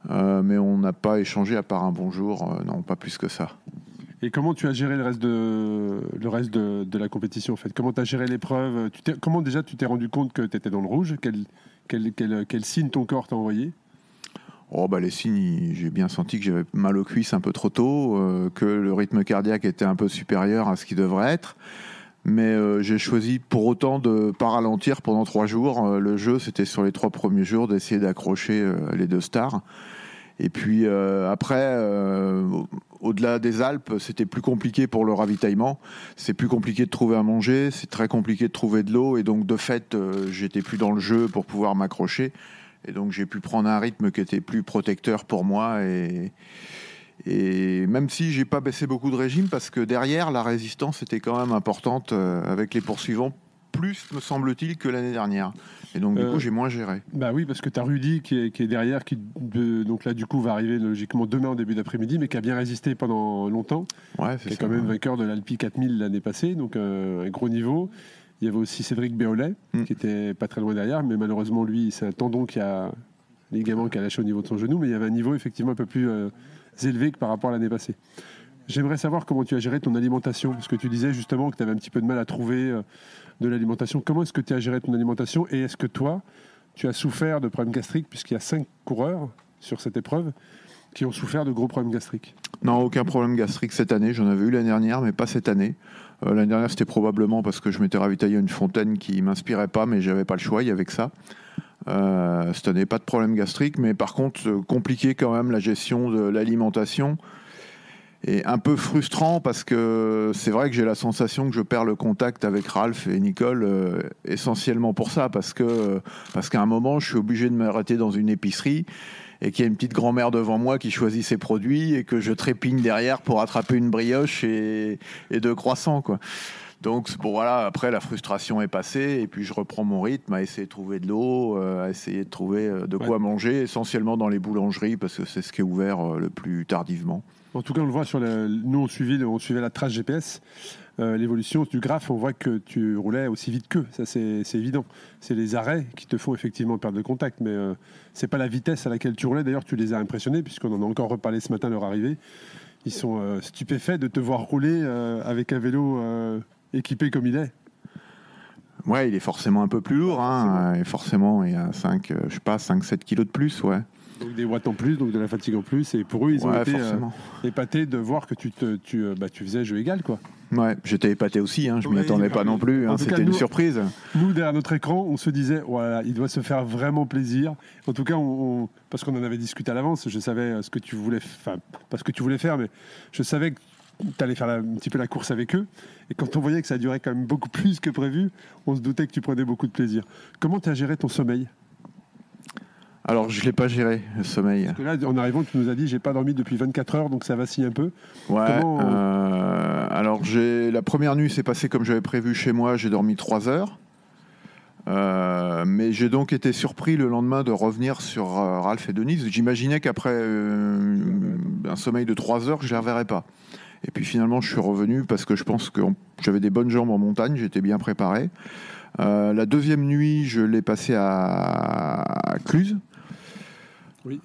Mais on n'a pas échangé à part un bonjour, non, pas plus que ça. Et comment tu as géré le reste de la compétition en fait ? Comment tu as géré l'épreuve ? Comment déjà tu t'es rendu compte que tu étais dans le rouge ? Quel signe ton corps t'a envoyé ? Les signes, j'ai bien senti que j'avais mal aux cuisses un peu trop tôt, que le rythme cardiaque était un peu supérieur à ce qu'il devrait être. Mais j'ai choisi pour autant de ne pas ralentir pendant 3 jours. Le jeu, c'était sur les 3 premiers jours d'essayer d'accrocher les 2 stars. Et puis après, au-delà des Alpes, c'était plus compliqué pour le ravitaillement. C'est plus compliqué de trouver à manger, c'est très compliqué de trouver de l'eau. Et donc, de fait, j'étais plus dans le jeu pour pouvoir m'accrocher. Et donc, j'ai pu prendre un rythme qui était plus protecteur pour moi. Et même si j'ai pas baissé beaucoup de régime, parce que derrière, la résistance était quand même importante avec les poursuivants, plus, me semble-t-il, que l'année dernière. Et donc, du coup, j'ai moins géré. Bah oui, parce que tu as Rudy qui est derrière, donc là, du coup, va arriver logiquement demain en début d'après-midi, mais qui a bien résisté pendant longtemps. Ouais, qui est quand même vainqueur de l'Alpi 4000 l'année passée, donc un gros niveau. Il y avait aussi Cédric Béolet, qui était pas très loin derrière, mais malheureusement, lui, c'est un tendon ligament qui a lâché au niveau de son genou, mais il y avait un niveau effectivement un peu plus élevé que par rapport à l'année passée. J'aimerais savoir comment tu as géré ton alimentation, parce que tu disais justement que tu avais un petit peu de mal à trouver de l'alimentation. Comment est-ce que tu as géré ton alimentation et est-ce que toi, tu as souffert de problèmes gastriques, puisqu'il y a 5 coureurs sur cette épreuve qui ont souffert de gros problèmes gastriques? Non, aucun problème gastrique cette année. J'en avais eu l'année dernière, mais pas cette année. L'année dernière, c'était probablement parce que je m'étais ravitaillé à une fontaine qui ne m'inspirait pas, mais j'avais pas le choix, il y avait que ça. Cette année, pas de problème gastrique, mais par contre, compliqué quand même la gestion de l'alimentation. Et un peu frustrant parce que c'est vrai que j'ai la sensation que je perds le contact avec Ralph et Nicole essentiellement pour ça, parce qu'à un moment, je suis obligé de m'arrêter dans une épicerie et qu'il y a une petite grand-mère devant moi qui choisit ses produits et que je trépigne derrière pour attraper une brioche et 2 croissants, quoi. Donc bon, voilà, après la frustration est passée et puis je reprends mon rythme à essayer de trouver de l'eau, à essayer de trouver de quoi manger, essentiellement dans les boulangeries parce que c'est ce qui est ouvert le plus tardivement. En tout cas, on le voit nous, on suivait la trace GPS. L'évolution du graphe, on voit que tu roulais aussi vite qu'eux, ça c'est évident. C'est les arrêts qui te font effectivement perdre de contact, mais c'est pas la vitesse à laquelle tu roulais. D'ailleurs, tu les as impressionnés, puisqu'on en a encore reparlé ce matin à leur arrivée. Ils sont stupéfaits de te voir rouler avec un vélo équipé comme il est. Ouais, il est forcément un peu plus lourd, hein, et forcément il y a 5-7 kilos de plus, ouais. Donc des watts en plus, donc de la fatigue en plus, et pour eux, ils ont été épatés de voir que tu faisais jeu égal, quoi. Ouais, j'étais épaté aussi, hein, je m'y attendais pas non plus, hein, c'était une surprise. Nous, derrière notre écran, on se disait, voilà, il doit se faire vraiment plaisir. En tout cas, parce qu'on en avait discuté à l'avance, je savais ce que tu voulais, enfin, pas ce que tu voulais faire, mais je savais que tu allais faire un petit peu la course avec eux. Et quand on voyait que ça durait quand même beaucoup plus que prévu, on se doutait que tu prenais beaucoup de plaisir. Comment tu as géré ton sommeil ? Alors, je ne l'ai pas géré, le sommeil. Parce que là, en arrivant, tu nous as dit, j'ai pas dormi depuis 24 heures, donc ça vacille un peu. Ouais, alors la première nuit s'est passée comme j'avais prévu chez moi, j'ai dormi 3 heures. Mais j'ai donc été surpris le lendemain de revenir sur Ralph et Denise. J'imaginais qu'après un sommeil de 3 heures, je ne les reverrais pas. Et puis finalement, je suis revenu parce que je pense que j'avais des bonnes jambes en montagne, j'étais bien préparé. La deuxième nuit, je l'ai passée à Cluse. Oui.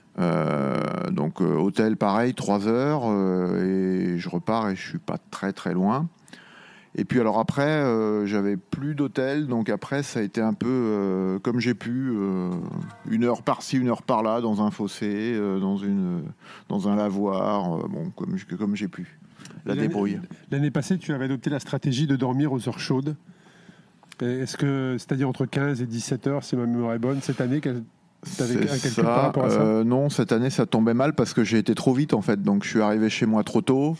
Donc hôtel pareil, 3 heures, et je repars et je suis pas très très loin. Et puis alors après, j'avais plus d'hôtel, donc après ça a été un peu comme j'ai pu, 1 heure par-ci, 1 heure par-là, dans un fossé, dans un lavoir, comme j'ai pu. La débrouille. L'année passée, tu avais adopté la stratégie de dormir aux heures chaudes. C'est-à-dire entre 15 et 17 heures, si ma mémoire est bonne, cette année, t'avais un calcul par rapport à ça ? Non, cette année, ça tombait mal parce que j'ai été trop vite, en fait. Donc, je suis arrivé chez moi trop tôt.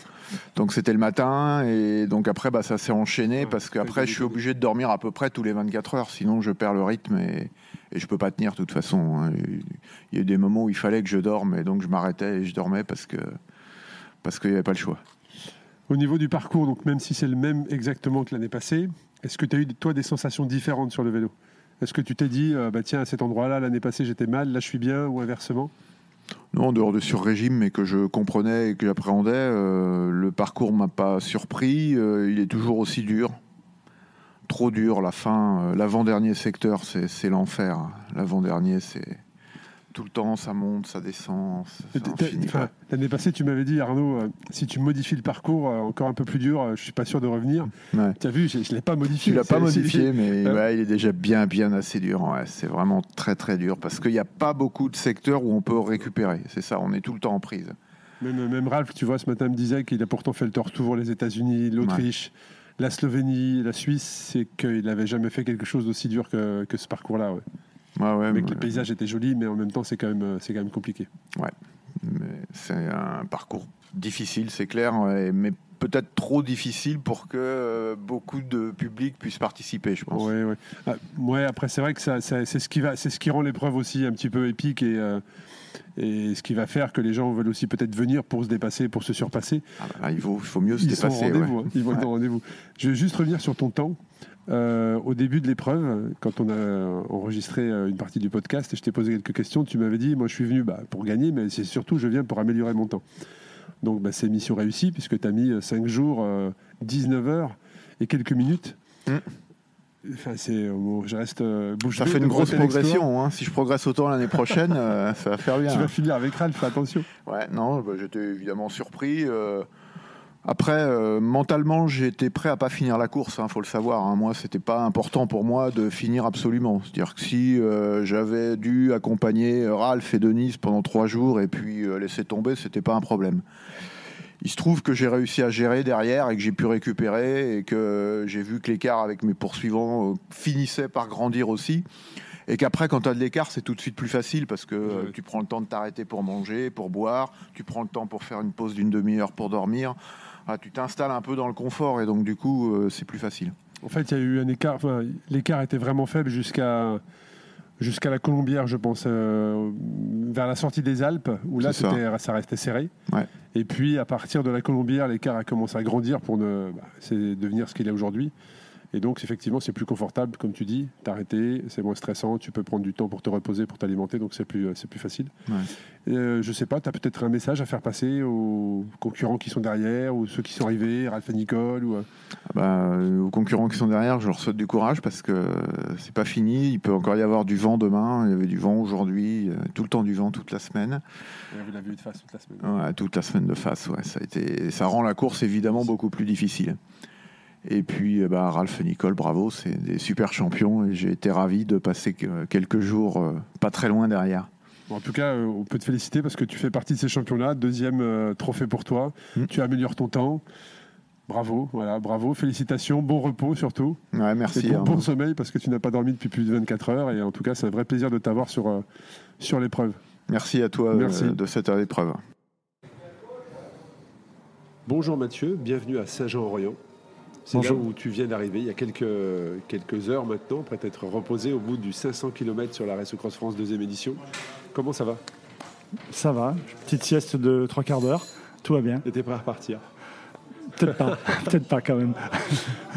Donc, c'était le matin. Et donc, après, ça s'est enchaîné parce qu'après, je suis obligé de dormir à peu près tous les 24 heures. Sinon, je perds le rythme et je ne peux pas tenir de toute façon. Hein. Il y a eu des moments où il fallait que je dorme. Et donc, je m'arrêtais et je dormais parce qu'il n'y avait pas le choix. Au niveau du parcours, donc même si c'est le même exactement que l'année passée, est-ce que tu as eu, toi, des sensations différentes sur le vélo ? Est-ce que tu t'es dit, tiens, à cet endroit-là, l'année passée, j'étais mal, là, je suis bien, ou inversement ? Non, en dehors de sur-régime, mais que je comprenais et que j'appréhendais, le parcours ne m'a pas surpris. Il est toujours aussi dur. Trop dur, la fin. L'avant-dernier secteur, c'est l'enfer. L'avant-dernier, c'est... Tout le temps, ça monte, ça descend. L'année passée, tu m'avais dit, Arnaud, si tu modifies le parcours encore un peu plus dur, je ne suis pas sûr de revenir. Ouais. Tu as vu, je ne l'ai pas modifié. Tu ne l'as pas modifié, mais il est déjà bien assez dur. Ouais, c'est vraiment très, très dur parce qu'il n'y a pas beaucoup de secteurs où on peut récupérer. C'est ça, on est tout le temps en prise. Même Ralph, tu vois, ce matin, me disait qu'il a pourtant fait le tour les États-Unis, l'Autriche, la Slovénie, la Suisse. C'est qu'il n'avait jamais fait quelque chose d'aussi dur que ce parcours-là. Ouais. Mais que les paysages étaient jolis, mais en même temps, c'est quand même compliqué. Ouais, mais c'est un parcours difficile, c'est clair, mais peut-être trop difficile pour que beaucoup de public puisse participer, je pense. Ouais, après, c'est vrai que c'est ce qui rend l'épreuve aussi un petit peu épique et ce qui va faire que les gens veulent aussi peut-être venir pour se dépasser, pour se surpasser. Il faut mieux se dépasser. Ils vont être au rendez-vous. Je vais juste revenir sur ton temps. Au début de l'épreuve, quand on a enregistré une partie du podcast et je t'ai posé quelques questions, tu m'avais dit, moi je suis venu pour gagner, mais c'est surtout je viens pour améliorer mon temps. Donc c'est mission réussie puisque tu as mis 5 jours, 19 heures et quelques minutes. Enfin, je reste bouche bée. Ça fait une grosse progression. Hein. Si je progresse autant l'année prochaine, ça va faire bien. Tu vas finir avec Ralph, fais attention. Ouais, non, j'étais évidemment surpris. Après, mentalement, j'étais prêt à pas finir la course, faut le savoir. Hein. Moi, c'était pas important pour moi de finir absolument. C'est-à-dire que si j'avais dû accompagner Ralph et Denise pendant 3 jours et puis laisser tomber, c'était pas un problème. Il se trouve que j'ai réussi à gérer derrière et que j'ai pu récupérer et que j'ai vu que l'écart avec mes poursuivants finissait par grandir aussi. Et qu'après, quand tu as de l'écart, c'est tout de suite plus facile parce que tu prends le temps de t'arrêter pour manger, pour boire, tu prends le temps pour faire une pause d'1 demi-heure pour dormir. Tu t'installes un peu dans le confort et donc du coup, c'est plus facile. En fait, il y a eu un écart. L'écart était vraiment faible jusqu'à la Colombière, je pense, vers la sortie des Alpes, où là, ça restait serré. Ouais. Et puis, à partir de la Colombière, l'écart a commencé à grandir pour c'est devenir ce qu'il est aujourd'hui. Et donc, effectivement, c'est plus confortable, comme tu dis, t'arrêter, c'est moins stressant, tu peux prendre du temps pour te reposer, pour t'alimenter, donc c'est plus facile. Ouais. Je sais pas, tu as peut-être un message à faire passer aux concurrents qui sont derrière, ou ceux qui sont arrivés, Ralph et Nicole ou... Aux concurrents qui sont derrière, je leur souhaite du courage parce que c'est pas fini. Il peut encore y avoir du vent demain. Il y avait du vent aujourd'hui, tout le temps du vent toute la semaine. Vous l'avez vu de face toute la semaine. Ouais, toute la semaine de face. Ouais, ça rend la course évidemment beaucoup plus difficile. Et puis Ralph et Nicole, bravo, c'est des super champions et j'ai été ravi de passer quelques jours pas très loin derrière. Bon, en tout cas, on peut te féliciter parce que tu fais partie de ces champions-là. 2e trophée pour toi. Tu améliores ton temps. Bravo, bravo, félicitations, bon repos surtout. Ouais, merci. Et bon sommeil parce que tu n'as pas dormi depuis plus de 24 heures et en tout cas, c'est un vrai plaisir de t'avoir sur l'épreuve. Merci à toi de cette épreuve. Bonjour Mathieu, bienvenue à Saint-Jean-Orient. C'est là où tu viens d'arriver il y a quelques heures maintenant, prêt à être reposé au bout du 500 km sur la Race Cross France 2e édition. Comment ça va ? Ça va, petite sieste de 3 quarts d'heure, tout va bien. Et t'es prêt à repartir ? Peut-être pas quand même.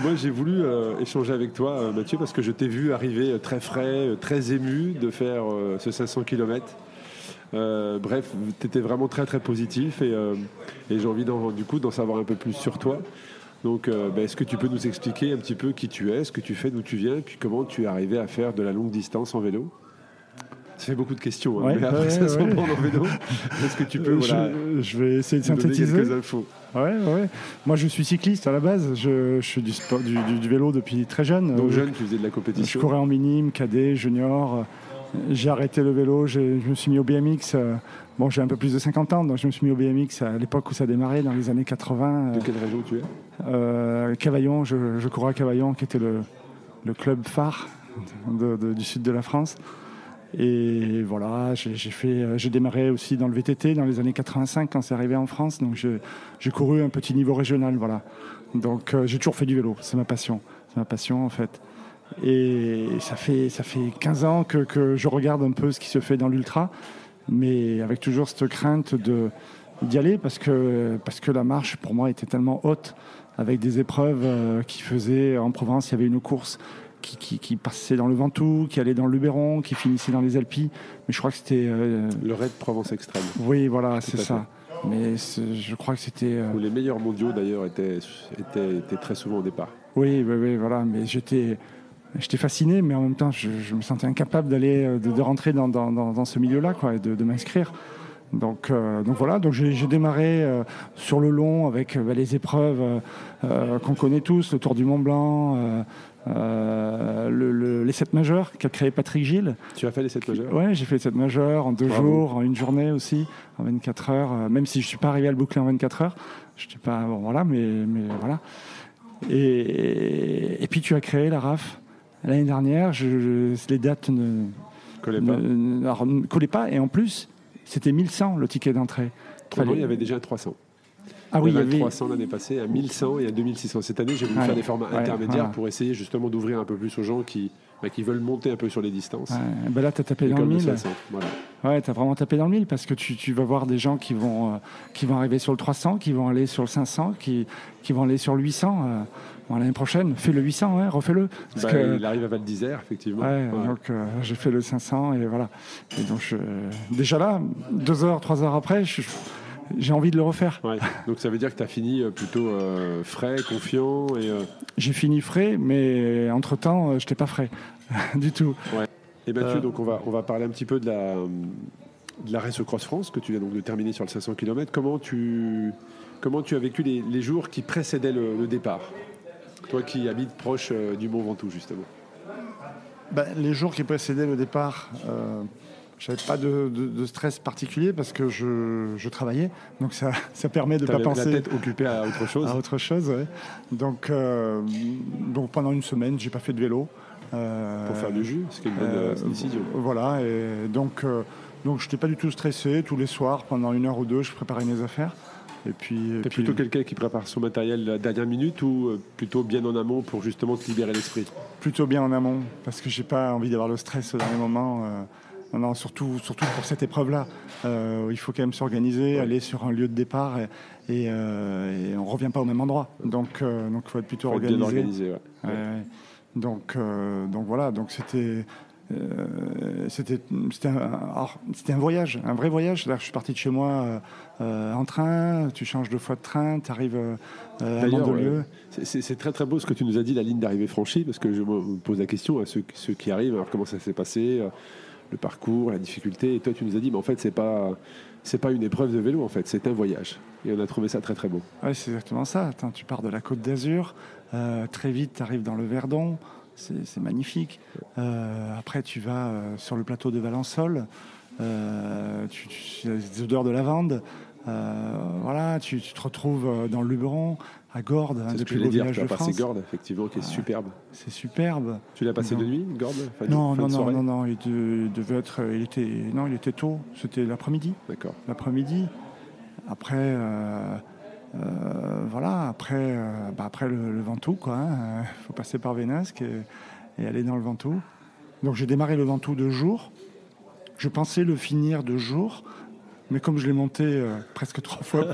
Moi j'ai voulu échanger avec toi Mathieu parce que je t'ai vu arriver très frais, très ému de faire ce 500 km. Bref, tu étais vraiment très très positif et j'ai envie d'en savoir un peu plus sur toi. Donc est-ce que tu peux nous expliquer un petit peu qui tu es, ce que tu fais, d'où tu viens et puis comment tu es arrivé à faire de la longue distance en vélo ? Ça fait beaucoup de questions, mais après 500 bornes en vélo, est-ce que tu peux je vais essayer de synthétiser synthétiser. Quelques infos. Ouais. Moi, je suis cycliste à la base. Je fais du sport, du vélo depuis très jeune. Donc jeune, tu faisais de la compétition. Je courais en minime, cadet, junior. J'ai arrêté le vélo. Je me suis mis au BMX. J'ai un peu plus de 50 ans, donc je me suis mis au BMX à l'époque où ça démarrait, dans les années 80. De quelle région tu es ? Cavaillon. Je courais à Cavaillon, qui était le club phare du sud de la France. Et voilà, j'ai démarré aussi dans le VTT dans les années 85 quand c'est arrivé en France. Donc j'ai couru un petit niveau régional, voilà. Donc j'ai toujours fait du vélo, c'est ma passion en fait. Et ça fait 15 ans que je regarde un peu ce qui se fait dans l'ultra, mais avec toujours cette crainte d'y aller parce que la marche pour moi était tellement haute, avec des épreuves qui faisaient en Provence, il y avait une course qui passait dans le Ventoux, qui allait dans le Luberon, qui finissait dans les Alpes. Mais je crois que c'était... le Raid Provence Extrême. Oui, voilà, c'est ça. Mais je crois que c'était... Où les meilleurs mondiaux, d'ailleurs, étaient très souvent au départ. Oui, voilà. Mais j'étais fasciné, mais en même temps, je me sentais incapable de rentrer dans ce milieu-là, quoi, et de m'inscrire. Donc voilà, donc j'ai démarré sur le long avec les épreuves qu'on connaît tous, le Tour du Mont Blanc, les 7 majeurs qu'a créé Patrick Gilles. Tu as fait les 7 majeurs ? Oui, j'ai fait les 7 majeurs en 2 jours, en 1 journée aussi, en 24 heures, même si je ne suis pas arrivé à le boucler en 24 heures. Je ne sais pas, mais voilà. Et puis tu as créé la RAF l'année dernière, les dates ne collaient pas, et en plus, c'était 1100 le ticket d'entrée. Il y avait déjà un 300. Ah oui, il y avait 300 l'année passée, à 1100 et à 2600. Cette année, j'ai voulu faire des formats intermédiaires pour essayer justement d'ouvrir un peu plus aux gens qui veulent monter un peu sur les distances. Là, tu as tapé dans le 1000. Ouais, tu as vraiment tapé dans le 1000 parce que tu vas voir des gens qui vont arriver sur le 300, qui vont aller sur le 500, qui vont aller sur le 800. L'année prochaine, fais le 800, refais-le. Il arrive à Val d'Isère, effectivement. Donc j'ai fait le 500 et voilà. Et donc déjà là, 2 heures, 3 heures après, j'ai envie de le refaire. Donc ça veut dire que tu as fini plutôt frais, confiant J'ai fini frais, mais entre-temps, je n'étais pas frais du tout. Et Mathieu, donc on va parler un petit peu de la Race Cross France, que tu viens donc de terminer sur le 500 km. Comment tu as vécu les jours qui précédaient le départ ? Toi qui habites proche du Mont Ventoux, justement. Les jours qui précédaient le départ... je n'avais pas de stress particulier parce que je travaillais, donc ça permet de ne pas penser... la tête occupée à autre chose. À autre chose, oui. Donc pendant une semaine, je n'ai pas fait de vélo. Pour faire du jus, ce qui est une bonne décision. Voilà, et donc je n'étais pas du tout stressé. Tous les soirs, pendant 1 heure ou 2, je préparais mes affaires. T'es plutôt quelqu'un qui prépare son matériel à la dernière minute ou plutôt bien en amont pour justement te libérer l'esprit ? Plutôt bien en amont, parce que j'ai pas envie d'avoir le stress au dernier moment. Non, surtout pour cette épreuve-là. Il faut quand même s'organiser, aller sur un lieu de départ et on ne revient pas au même endroit. Donc il faut être plutôt organisé. Bien organisé, ouais. Donc voilà, donc c'était un voyage, un vrai voyage. C'est-à-dire que je suis parti de chez moi en train, tu changes 2 fois de train, tu arrives à Mandelieu. C'est très très beau ce que tu nous as dit, la ligne d'arrivée franchie, parce que je me pose la question à ceux qui arrivent, alors comment ça s'est passé, le parcours, la difficulté, et toi tu nous as dit, mais en fait c'est pas une épreuve de vélo, en fait, c'est un voyage. Et on a trouvé ça très très beau. Oui, c'est exactement ça. Attends, tu pars de la Côte d'Azur, très vite tu arrives dans le Verdon, c'est magnifique. Après tu vas sur le plateau de Valençol, tu as des odeurs de lavande. Voilà, tu te retrouves dans le Luberon, à Gordes, un des plus beaux villages de France. Tu as passé Gordes, effectivement, qui est superbe. C'est superbe. Tu l'as passé de nuit, Gordes? Non, il était tôt, c'était l'après-midi. D'accord. L'après-midi. Après, voilà, après le Ventoux, quoi. Faut passer par Vénasque et aller dans le Ventoux. Donc j'ai démarré le Ventoux de jour. Je pensais le finir de jour. Mais comme je l'ai monté presque 3 fois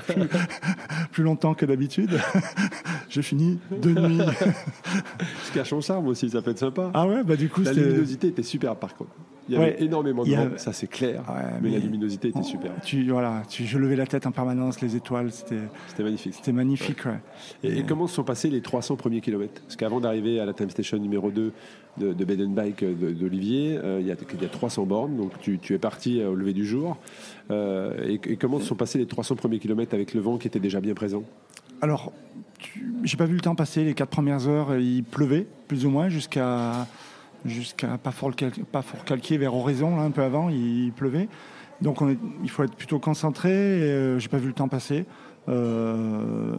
plus longtemps que d'habitude, j'ai fini de nuit. Ce qui a son charme aussi, ça peut être sympa. Ah ouais, bah du coup, la luminosité était superbe par contre. Il y avait énormément de vent, ça c'est clair, mais la luminosité était superbe. Je levais la tête en permanence, les étoiles, c'était magnifique. C'était magnifique, ouais. Et comment se sont passés les 300 premiers kilomètres? Parce qu'avant d'arriver à la time station numéro 2 de Bed & Bike d'Olivier, il y a 300 bornes, donc tu es parti au lever du jour. Et comment se sont passés les 300 premiers kilomètres avec le vent qui était déjà bien présent? Alors, j'ai pas vu le temps passer, les 4 premières heures, il pleuvait, plus ou moins, jusqu'à Pas-Fort-Calquier, vers Oraison, là, un peu avant, il pleuvait. Donc il faut être plutôt concentré, j'ai pas vu le temps passer. Le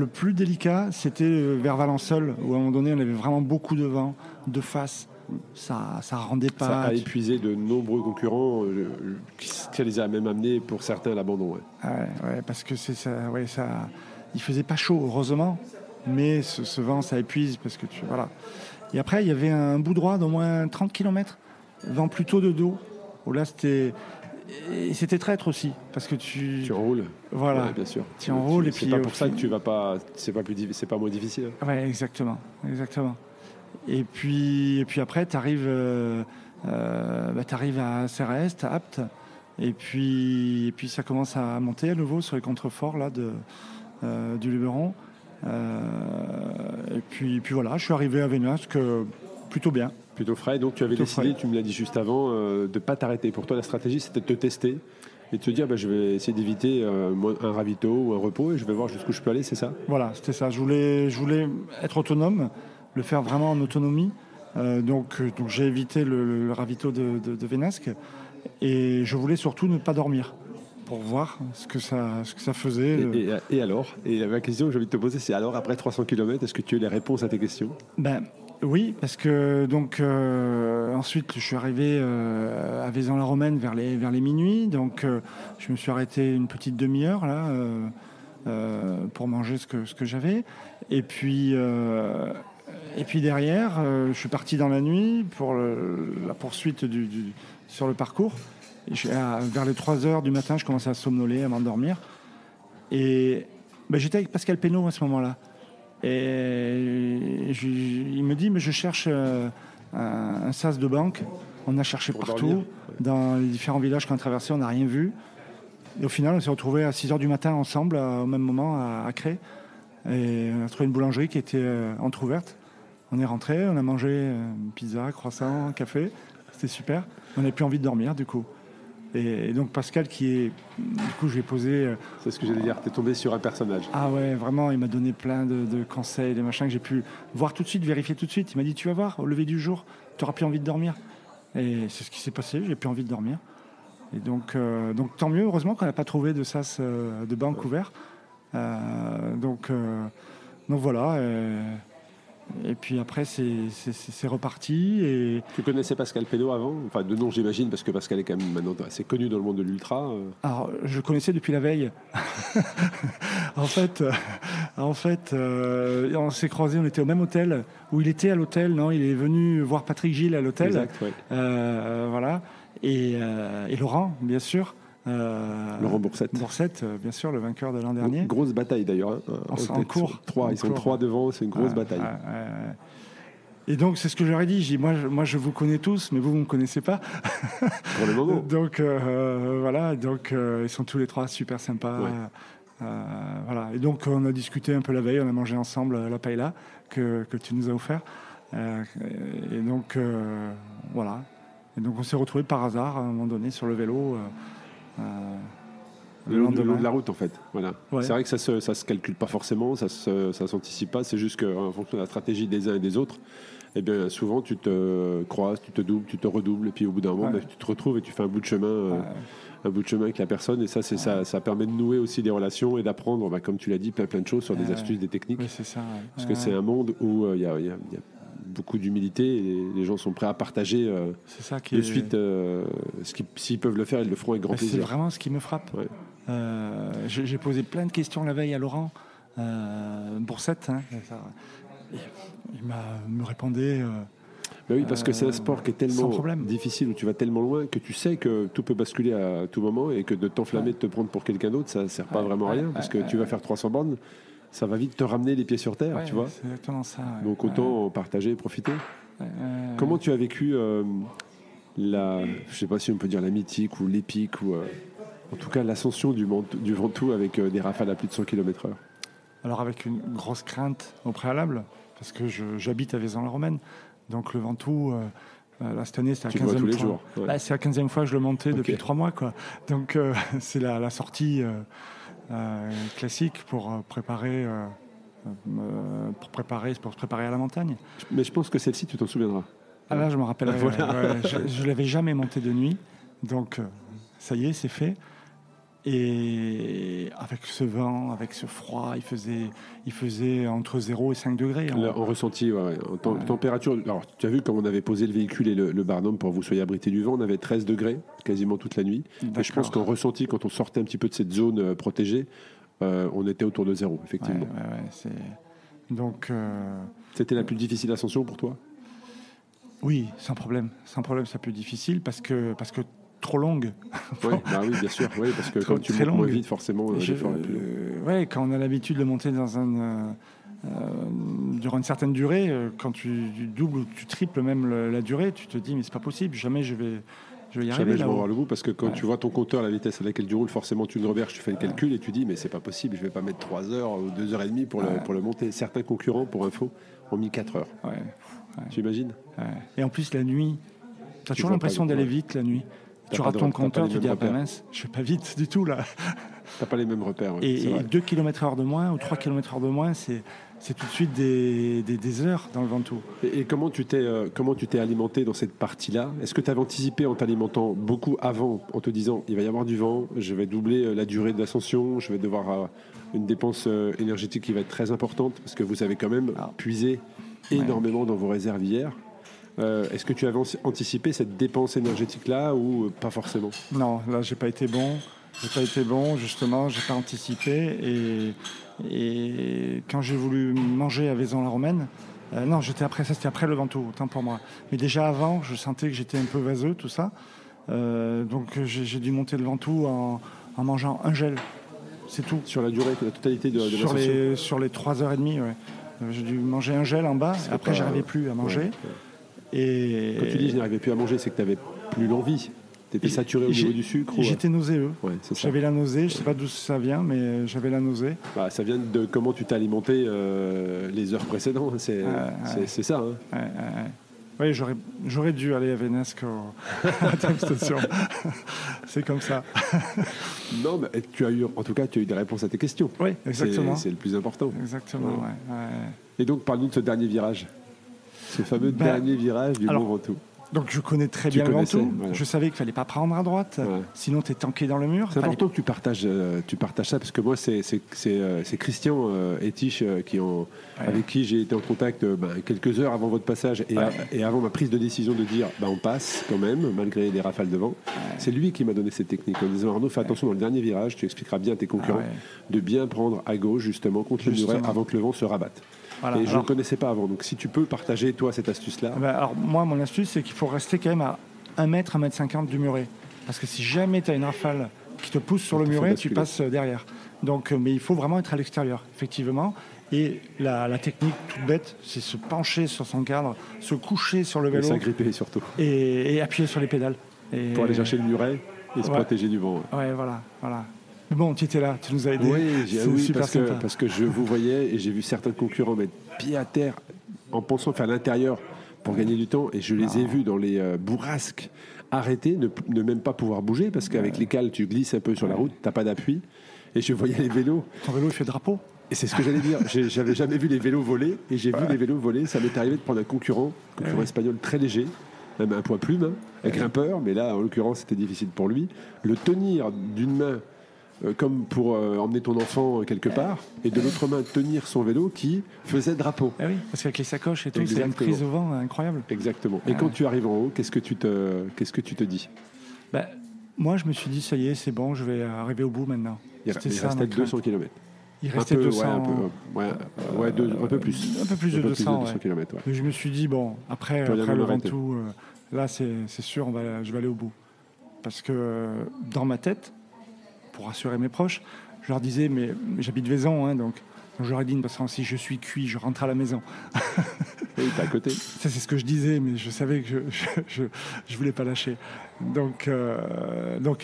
plus délicat, c'était vers Valençol, où à un moment donné, on avait vraiment beaucoup de vent, de face. Ça rendait pas. Ça a épuisé de nombreux concurrents, qui les a même amenés pour certains à l'abandon. Ouais, parce que il faisait pas chaud, heureusement, mais ce vent, ça épuise parce que voilà. Et après, il y avait un bout droit d'au moins 30 km, vent plutôt de dos. Où là, c'était traître aussi, parce que tu enroules. Voilà, ouais, bien sûr. Tu enroules et puis. C'est pas pour ça que tu vas pas. C'est pas moins difficile. Ouais, exactement. Et puis après, tu arrives à Céreste, à Apt, et puis ça commence à monter à nouveau sur les contreforts là du Luberon. Et puis voilà, je suis arrivé à Vénasque plutôt bien. Plutôt frais. Donc tu avais décidé, tu me l'as dit juste avant, de ne pas t'arrêter. Pour toi, la stratégie, c'était de te tester et de te dire, je vais essayer d'éviter un ravito ou un repos et je vais voir jusqu'où je peux aller, c'est ça? Voilà, c'était ça. Je voulais être autonome, le faire vraiment en autonomie. Donc j'ai évité le ravito de Vénasque et je voulais surtout ne pas dormir pour voir ce que ça faisait. Et alors? Et ma question que j'ai envie de te poser, c'est alors, après 300 km, est-ce que tu as les réponses à tes questions? Oui, parce que ensuite je suis arrivé à Vaison-la-Romaine vers les minuit, donc je me suis arrêté une petite demi-heure là pour manger ce que j'avais, et puis derrière je suis parti dans la nuit pour la poursuite sur le parcours. Vers les 3h du matin, je commençais à somnoler, à m'endormir, et j'étais avec Pascal Pénaud à ce moment-là. Et il me dit, mais je cherche un sas de banque. On a cherché partout, dans les différents villages qu'on a traversés, on n'a rien vu. Et au final, on s'est retrouvés à 6h du matin ensemble, au même moment, à Cré. Et on a trouvé une boulangerie qui était entrouverte. On est rentré, on a mangé pizza, croissant, café. C'était super. On n'avait plus envie de dormir, du coup. Et donc Pascal, du coup, je lui ai posé... C'est ce que j'allais dire, tu es tombé sur un personnage. Ah ouais, vraiment, il m'a donné plein de conseils, des machins que j'ai pu voir tout de suite, vérifier tout de suite. Il m'a dit, tu vas voir, au lever du jour, tu n'auras plus envie de dormir. Et c'est ce qui s'est passé, j'ai plus envie de dormir. Et donc tant mieux, heureusement qu'on n'a pas trouvé de sas de banque ouvert. Donc voilà... Et puis après, c'est reparti. Et... Tu connaissais Pascal Pénaud avant? Enfin, de nom, j'imagine, parce que Pascal est quand même maintenant assez connu dans le monde de l'ultra. Alors, je le connaissais depuis la veille. En fait, En fait, on s'est croisés, on était au même hôtel, où il était à l'hôtel, non, il est venu voir Patrick Gilles à l'hôtel. Exact, ouais. Voilà. Et Laurent, bien sûr. Laurent Boursette. Boursette, bien sûr, le vainqueur de l'an dernier. Grosse bataille d'ailleurs. En cours. Ils sont 3 devant, c'est une grosse bataille. Et donc, c'est ce que j'aurais dit. J'ai dit, moi, je vous connais tous, mais vous ne me connaissez pas. Pour le moment. Donc, voilà. Donc, ils sont tous les 3 super sympas. Ouais. Voilà. Et donc, on a discuté un peu la veille. On a mangé ensemble la paella que tu nous as offert. Et donc, voilà. Et donc, on s'est retrouvés par hasard, à un moment donné, sur le vélo. Le long de la route, en fait. Voilà. Ouais. C'est vrai que ça se calcule pas forcément, ça s'anticipe pas. C'est juste qu'en fonction de la stratégie des uns et des autres, eh bien, souvent, tu te croises, tu te doubles, tu te redoubles, et puis au bout d'un moment, tu te retrouves et tu fais un bout de chemin. Un bout de chemin avec la personne, et ça, ça permet de nouer aussi des relations et d'apprendre, comme tu l'as dit, plein de choses sur des astuces, des techniques. Oui, c'est ça. Parce que c'est un monde où il y a beaucoup d'humilité et les gens sont prêts à partager c'est ça de suite. S'ils peuvent le faire, ils le feront avec grand plaisir. C'est vraiment ce qui me frappe. Ouais. J'ai posé plein de questions la veille à Laurent Boursette. Il me répondait. Oui, parce que c'est un sport qui est tellement difficile, où tu vas tellement loin que tu sais que tout peut basculer à tout moment et que de t'enflammer, de te prendre pour quelqu'un d'autre, ça ne sert pas vraiment à rien, parce que tu vas faire 300 bornes, ça va vite te ramener les pieds sur terre, tu vois. C'est exactement ça. Donc autant partager, profiter. Comment tu as vécu je ne sais pas si on peut dire la mythique ou l'épique, ou en tout cas l'ascension du Ventoux avec des rafales à plus de 100 km/h? Alors avec une grosse crainte au préalable, parce que j'habite à Vaison-la-Romaine. Donc le Ventoux, là, cette année, c'est la 15e tous les fois. jours. Ouais. C'est la 15e fois que je le montais depuis 3 mois. Quoi. Donc c'est la sortie classique pour se préparer à la montagne. Mais je pense que celle-ci, tu t'en souviendras. Ah là, je me rappellerai. Voilà. Je ne l'avais jamais montée de nuit. Donc ça y est, c'est fait. Et avec ce vent, avec ce froid, il faisait entre 0 et 5 degrés. Là, on ressentit, en température. Alors, tu as vu, comme on avait posé le véhicule et le barnum pour que vous soyez abrités du vent, on avait 13 degrés quasiment toute la nuit. Et je pense qu'en ressenti, quand on sortait un petit peu de cette zone protégée, on était autour de 0, effectivement. Donc, c'était la plus difficile ascension pour toi? Oui, sans problème. Sans problème, c'est plus difficile parce que trop longue. Oui, bien sûr. Oui, parce que quand tu montes moins vite, forcément, quand on a l'habitude de monter dans durant une certaine durée, quand tu doubles ou tu triples même la durée, tu te dis mais c'est pas possible, jamais je vais y arriver. Jamais je vais avoir le bout, parce que quand tu vois ton compteur, la vitesse à laquelle tu roules, forcément tu le reverses, tu fais le calcul et tu dis mais c'est pas possible, je vais pas mettre 3 heures ou 2 heures et demie pour le monter. Certains concurrents, pour info, ont mis 4 heures. Tu imagines? Et en plus la nuit, tu as toujours l'impression d'aller vite la nuit. Tu rates ton compteur, tu dis ah ben mince, je vais pas vite du tout là. T'as pas les mêmes repères. Et 2 km/h de moins ou 3 km/h de moins, c'est tout de suite des heures dans le Ventoux. Et comment tu t'es alimenté dans cette partie-là? Est-ce que tu avais anticipé en t'alimentant beaucoup avant, en te disant il va y avoir du vent, je vais doubler la durée de l'ascension, je vais devoir une dépense énergétique qui va être très importante, parce que vous avez quand même puisé énormément dans vos réserves hier. Est-ce que tu avais anticipé cette dépense énergétique-là ou pas forcément? Non, là, j'ai pas été bon. Justement, j'ai pas anticipé. Et quand j'ai voulu manger à Vaison-la-Romaine, c'était après le Ventoux, autant pour moi. Mais déjà avant, je sentais que j'étais un peu vaseux, tout ça. Donc j'ai dû monter le Ventoux en mangeant un gel. C'est tout. Sur la durée, la totalité de l'ascension? Sur les 3h30, j'ai dû manger un gel en bas. Après, j'arrivais plus à manger. Et quand tu dis je n'arrivais plus à manger, c'est que tu n'avais plus l'envie. Tu étais saturé au niveau du sucre? J'étais nauséeux. C'est ça. J'avais la nausée, je ne sais pas d'où ça vient, mais j'avais la nausée. Ça vient de comment tu t'es alimenté les heures précédentes. C'est ça. Oui, j'aurais dû aller à Vénesque à ta station. C'est comme ça. Non, mais tu as eu des réponses à tes questions. Oui, exactement. C'est le plus important. Exactement, Et donc, parle-nous de ce dernier virage. Ce fameux dernier virage du Mont Ventoux. Donc je connais très Tu bien le connaissais, Ventoux. voilà. Je savais qu'il fallait pas prendre à droite, Ouais. sinon tu es tanké dans le mur. C'est important que tu partages ça, parce que moi, c'est Christian Etich avec qui j'ai été en contact quelques heures avant votre passage et avant ma prise de décision de dire on passe quand même, malgré les rafales de vent. C'est lui qui m'a donné cette technique en disant Arnaud, fais attention dans le dernier virage, tu expliqueras bien à tes concurrents de bien prendre à gauche, justement, contre le muret avant que le vent se rabatte. Voilà. Et je ne connaissais pas avant, donc si tu peux partager, toi, cette astuce-là. Alors moi, mon astuce, c'est qu'il faut rester quand même à 1 mètre, 1,50 m du muret. Parce que si jamais tu as une rafale qui te pousse sur le muret, tu passes derrière. Donc, mais il faut vraiment être à l'extérieur, effectivement. Et la technique toute bête, c'est se pencher sur son cadre, se coucher sur le vélo. Et s'agripper surtout. Et appuyer sur les pédales. Pour aller chercher le muret et se protéger du vent. Ouais, voilà. Mais bon, tu étais là, tu nous as aidés. Oui, parce que je vous voyais et j'ai vu certains concurrents mettre pied à terre en pensant faire l'intérieur pour gagner du temps. Et je les ai vus dans les bourrasques arrêter, ne même pas pouvoir bouger parce qu'avec les cales, tu glisses un peu sur la route, tu n'as pas d'appui. Et je voyais les vélos. Ton vélo, il fait drapeau. Et c'est ce que j'allais dire. J'avais jamais vu les vélos voler et j'ai vu les vélos voler. Ça m'est arrivé de prendre un concurrent espagnol très léger, même un poids plume, un grimpeur, mais là, en l'occurrence, c'était difficile pour lui. Le tenir d'une main comme pour emmener ton enfant quelque part, et de l'autre main tenir son vélo qui faisait drapeau. Ah oui, parce qu'avec les sacoches et tout, c'est une prise au vent incroyable. Exactement. Et quand tu arrives en haut, qu'est-ce que tu te dis? Moi, je me suis dit, ça y est, c'est bon, je vais arriver au bout maintenant. Il restait 200 km. Il restait 200. Un peu plus. Un peu plus de 200 km. Et je me suis dit, bon, après le Ventoux, là, c'est sûr, je vais aller au bout. Parce que dans ma tête, pour rassurer mes proches, je leur disais, mais j'habite Vaison, donc je leur ai dit, parce que si je suis cuit, je rentre à la maison. Oui, t'es à côté. Ça, c'est ce que je disais, mais je savais que je voulais pas lâcher. Donc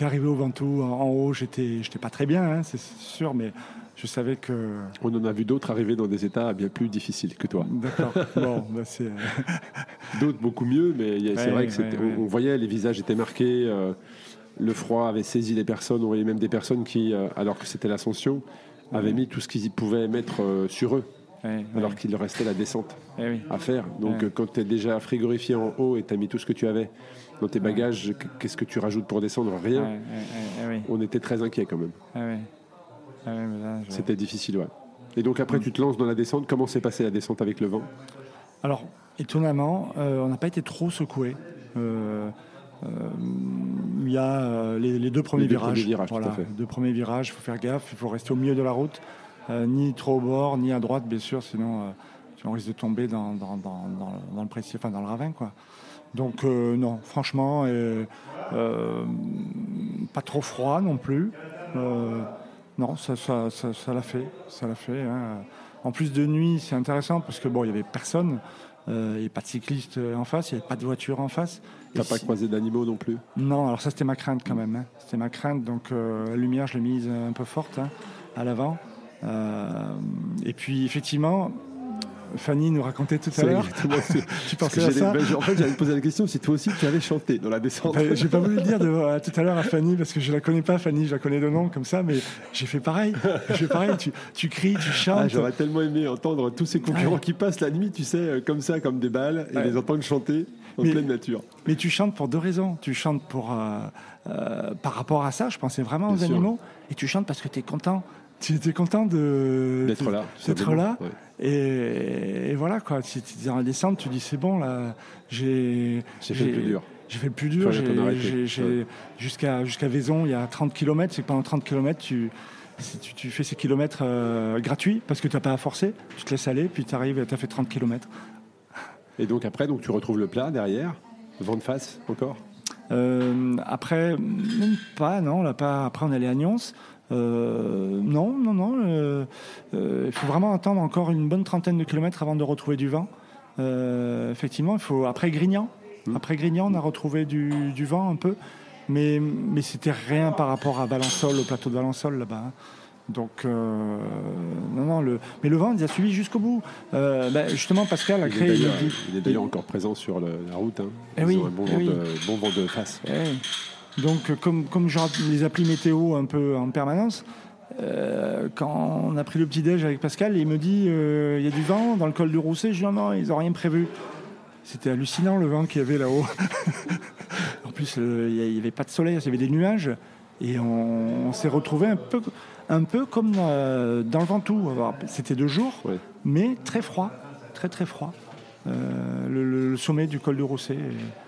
arrivé au Ventoux, en haut, j'étais pas très bien, c'est sûr, mais je savais que... On en a vu d'autres arriver dans des états bien plus difficiles que toi. D'accord. Bon, c'est... D'autres beaucoup mieux, mais c'est vrai que on voyait, les visages étaient marqués, le froid avait saisi les personnes, on voyait même des personnes qui, alors que c'était l'ascension, avaient mis tout ce qu'ils pouvaient mettre sur eux, alors qu'il leur restait la descente à faire. Donc quand tu es déjà frigorifié en haut et tu as mis tout ce que tu avais dans tes bagages, qu'est-ce que tu rajoutes pour descendre? Rien. On était très inquiets quand même. C'était difficile, Et donc après, tu te lances dans la descente. Comment s'est passée la descente avec le vent? Alors, étonnamment, on n'a pas été trop secoués. Il y a les deux premiers virages. Voilà, les deux premiers virages, il faut faire gaffe, il faut rester au milieu de la route, ni trop au bord, ni à droite, bien sûr, sinon on risque de tomber dans le précipice, enfin dans le ravin, quoi. Donc non, franchement, pas trop froid non plus. Non, ça l'a fait. En plus de nuit, c'est intéressant parce que bon, il y avait personne, il n'y avait pas de cycliste en face, il n'y avait pas de voiture en face. T'as pas croisé d'animaux non plus? Non, alors ça c'était ma crainte quand même. C'était ma crainte, donc la lumière je l'ai mise un peu forte à l'avant. Et puis effectivement, Fanny nous racontait tout à l'heure. Tu pensais à ça? En fait, j'allais te poser la question si toi aussi tu avais chanté dans la descente. J'ai pas voulu le dire tout à l'heure à Fanny parce que je la connais pas, Fanny, je la connais de nom comme ça, mais j'ai fait pareil. Tu cries, tu chantes. J'aurais tellement aimé entendre tous ces concurrents qui passent la nuit, tu sais, comme ça, comme des balles, et les entendre chanter en pleine nature. Mais tu chantes pour deux raisons. Tu chantes par rapport à ça, je pensais vraiment aux animaux, et tu chantes parce que tu es content. Tu étais content d'être là. Ouais. Et voilà, quoi. Si tu es dans la descente, tu dis c'est bon, là, j'ai fait le plus dur. J'ai fait le plus dur. Jusqu'à Vaison, il y a 30 km. C'est que pendant 30 km, tu fais ces kilomètres gratuits parce que tu n'as pas à forcer. Tu te laisses aller, puis tu arrives et tu as fait 30 km. Et donc après, tu retrouves le plat derrière, vent de face encore? Après, même pas, non. Là, pas. Après, on allait à Nyons. Non. Il faut vraiment attendre encore une bonne trentaine de kilomètres avant de retrouver du vent. Effectivement, il faut après Grignan. Après Grignan, on a retrouvé du vent un peu, mais c'était rien par rapport à Valençol, au plateau de Valençol là-bas. Donc non. Mais le vent, il a suivi jusqu'au bout. Justement, Pascal a créé. Il est d'ailleurs encore présent sur la route. Ils ont un bon vent de face. Donc, comme je les applis météo un peu en permanence, quand on a pris le petit-déj avec Pascal, il me dit il y a du vent dans le col du Rousset. Je dis non, ils n'ont rien prévu. c'était hallucinant le vent qu'il y avait là-haut. En plus, il n'y avait pas de soleil, il y avait des nuages. Et on s'est retrouvé un peu comme dans le Ventoux. Alors, c'était de jour, mais très froid, très très froid. Le sommet du col de Rousset.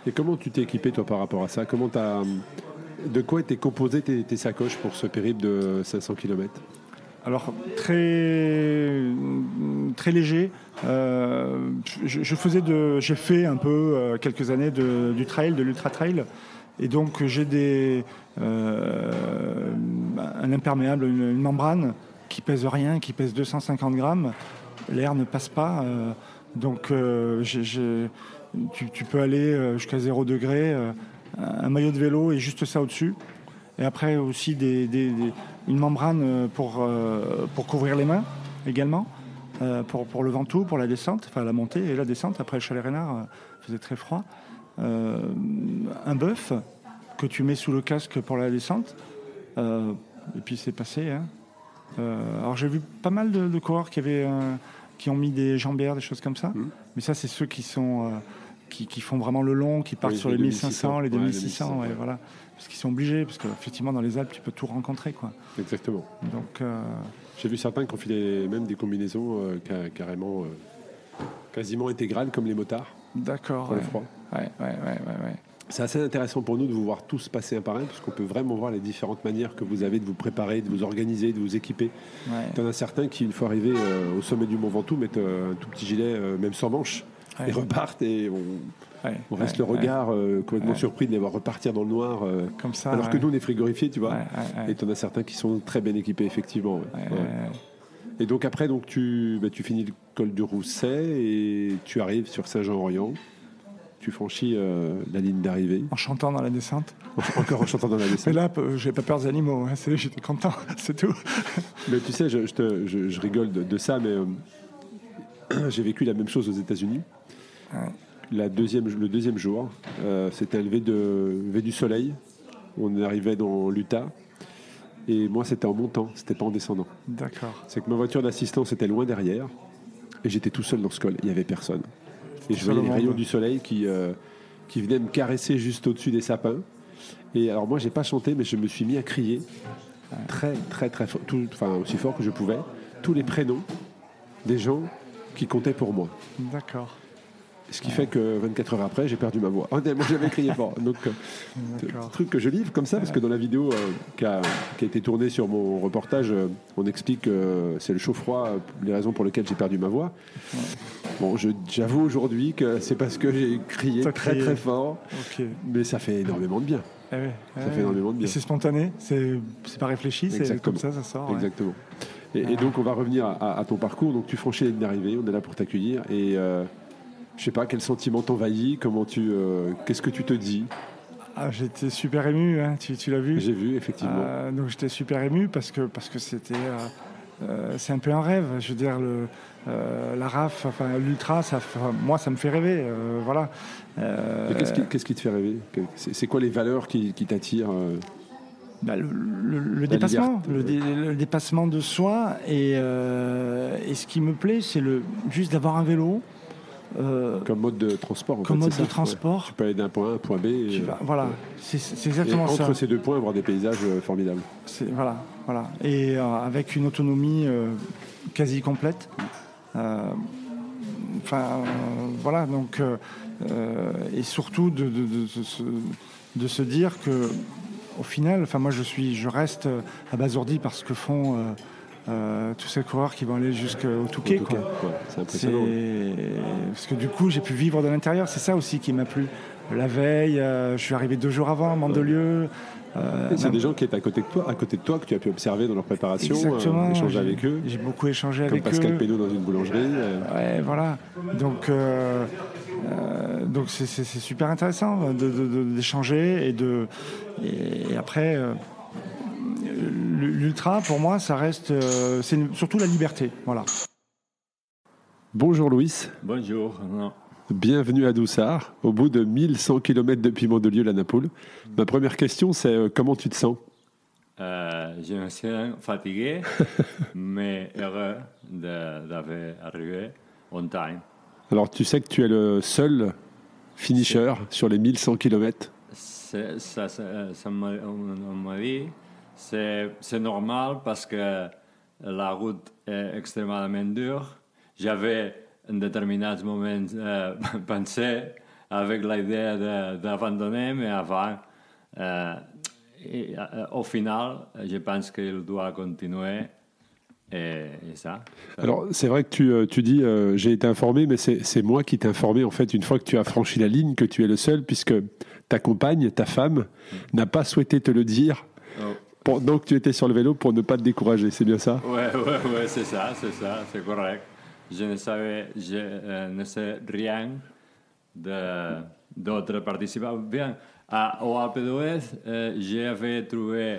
Et comment tu t'es équipé toi par rapport à ça? De quoi étaient composées tes sacoches pour ce périple de 500 km? Alors très léger. J'ai fait un peu quelques années du trail, de l'ultra trail, et donc j'ai un imperméable, une membrane qui pèse rien, qui pèse 250 grammes. L'air ne passe pas, donc tu peux aller jusqu'à 0 degré. Un maillot de vélo et juste ça au-dessus. Et après aussi une membrane pour couvrir les mains également, pour le Ventoux, pour la descente, enfin la montée et la descente. Après le Chalet-Reynard, faisait très froid. Un bœuf que tu mets sous le casque pour la descente. Et puis c'est passé. Hein. Alors j'ai vu pas mal de coureurs qui ont mis des jambières, des choses comme ça. Mais ça, c'est ceux qui sont... Qui font vraiment le long, qui partent sur les 1500, les 2600, voilà. Parce qu'ils sont obligés, parce qu'effectivement dans les Alpes tu peux tout rencontrer, quoi. Exactement. Donc j'ai vu certains qui ont filé même des combinaisons carrément quasiment intégrales comme les motards. D'accord. Pour le froid. Ouais. C'est assez intéressant pour nous de vous voir tous passer un par un, parce qu'on peut vraiment voir les différentes manières que vous avez de vous préparer, de vous organiser, de vous équiper. Il y en a certains qui, une fois arrivés au sommet du Mont Ventoux, mettent un tout petit gilet, même sans manches. Et repartent et on reste le regard complètement surpris de les voir repartir dans le noir comme ça, alors que nous on est frigorifiés, tu vois. Et tu en as certains qui sont très bien équipés, effectivement. Et donc après tu finis le col du Rousset et tu arrives sur Saint-Jean-Orient. Tu franchis la ligne d'arrivée. En chantant dans la descente. Encore en chantant dans la descente. Mais là, j'ai pas peur des animaux, hein, j'étais content, c'est tout. Mais tu sais, je rigole de ça, mais j'ai vécu la même chose aux États-Unis. Le deuxième jour, c'était un lever du soleil. On arrivait dans l'Utah. Et moi, c'était en montant, c'était pas en descendant. D'accord. C'est que ma voiture d'assistance était loin derrière. Et j'étais tout seul dans ce col. Il n'y avait personne. Et je voyais les rayons du soleil qui venaient me caresser juste au-dessus des sapins. Et alors, moi, j'ai pas chanté, mais je me suis mis à crier très, très, très fort, aussi fort que je pouvais, tous les prénoms des gens qui comptaient pour moi. D'accord. Ce qui fait que 24 heures après, j'ai perdu ma voix. Moi, j'avais crié fort. Donc, truc que je livre comme ça, parce que dans la vidéo qui a été tournée sur mon reportage, on explique que c'est le chaud-froid, les raisons pour lesquelles j'ai perdu ma voix. Bon, j'avoue aujourd'hui que c'est parce que j'ai crié très très fort, mais ça fait énormément de bien. Ça fait énormément de bien. Et c'est spontané, c'est pas réfléchi, c'est comme ça sort. Exactement. Et donc, on va revenir à ton parcours. Donc, tu franchis la ligne d'arrivée, on est là pour t'accueillir. Et je sais pas, quel sentiment t'envahit, qu'est-ce que tu te dis? J'étais super ému, hein, tu l'as vu? J'ai vu, effectivement. Donc j'étais super ému parce que c'était, c'est un peu un rêve. Je veux dire, la RAF, l'ultra, moi ça me fait rêver, voilà. Qu'est-ce qui te fait rêver? C'est quoi les valeurs qui t'attirent? Le dépassement, le dépassement de soi et ce qui me plaît, c'est juste d'avoir un vélo. Comme mode de transport. Transport. Tu peux aller d'un point A à un point B. Voilà, c'est exactement ça. Entre ces deux points, avoir des paysages formidables. Voilà. Et avec une autonomie quasi complète. Voilà, donc... et surtout de se dire que au final, moi je reste abasourdi par ce que font tous ces coureurs qui vont aller jusqu'au Touquet. C'est impressionnant. Parce que du coup, j'ai pu vivre de l'intérieur. C'est ça aussi qui m'a plu. La veille, je suis arrivé 2 jours avant, Mandelieu. C'est des gens qui étaient à côté de toi, que tu as pu observer dans leur préparation, échanger avec eux. J'ai beaucoup échangé avec eux. Comme Pascal Pénaud dans une boulangerie. Ouais, voilà. Donc c'est super intéressant d'échanger et après l'ultra pour moi ça reste c'est surtout la liberté, voilà. Bonjour Louis. Bonjour. Bienvenue à Doussard, au bout de 1100 km depuis Mandelieu la Napoule. Ma première question c'est comment tu te sens? Je me sens fatigué mais heureux d'avoir arrivé on time. Alors tu sais que tu es le seul finisher sur les 1100 km. On m'a dit, c'est normal parce que la route est extrêmement dure. J'avais en déterminés moments pensé avec l'idée d'abandonner, mais avant, au final, je pense qu'il doit continuer. Et ça. Alors, c'est vrai que tu dis j'ai été informé, mais c'est moi qui t'ai informé, en fait, une fois que tu as franchi la ligne, que tu es le seul, puisque ta compagne, ta femme, n'a pas souhaité te le dire pendant que tu étais sur le vélo pour ne pas te décourager. C'est bien ça? Ouais, c'est ça, c'est correct. Je ne sais rien d'autres participants. Bien, au Alpe d'Huez, j'avais trouvé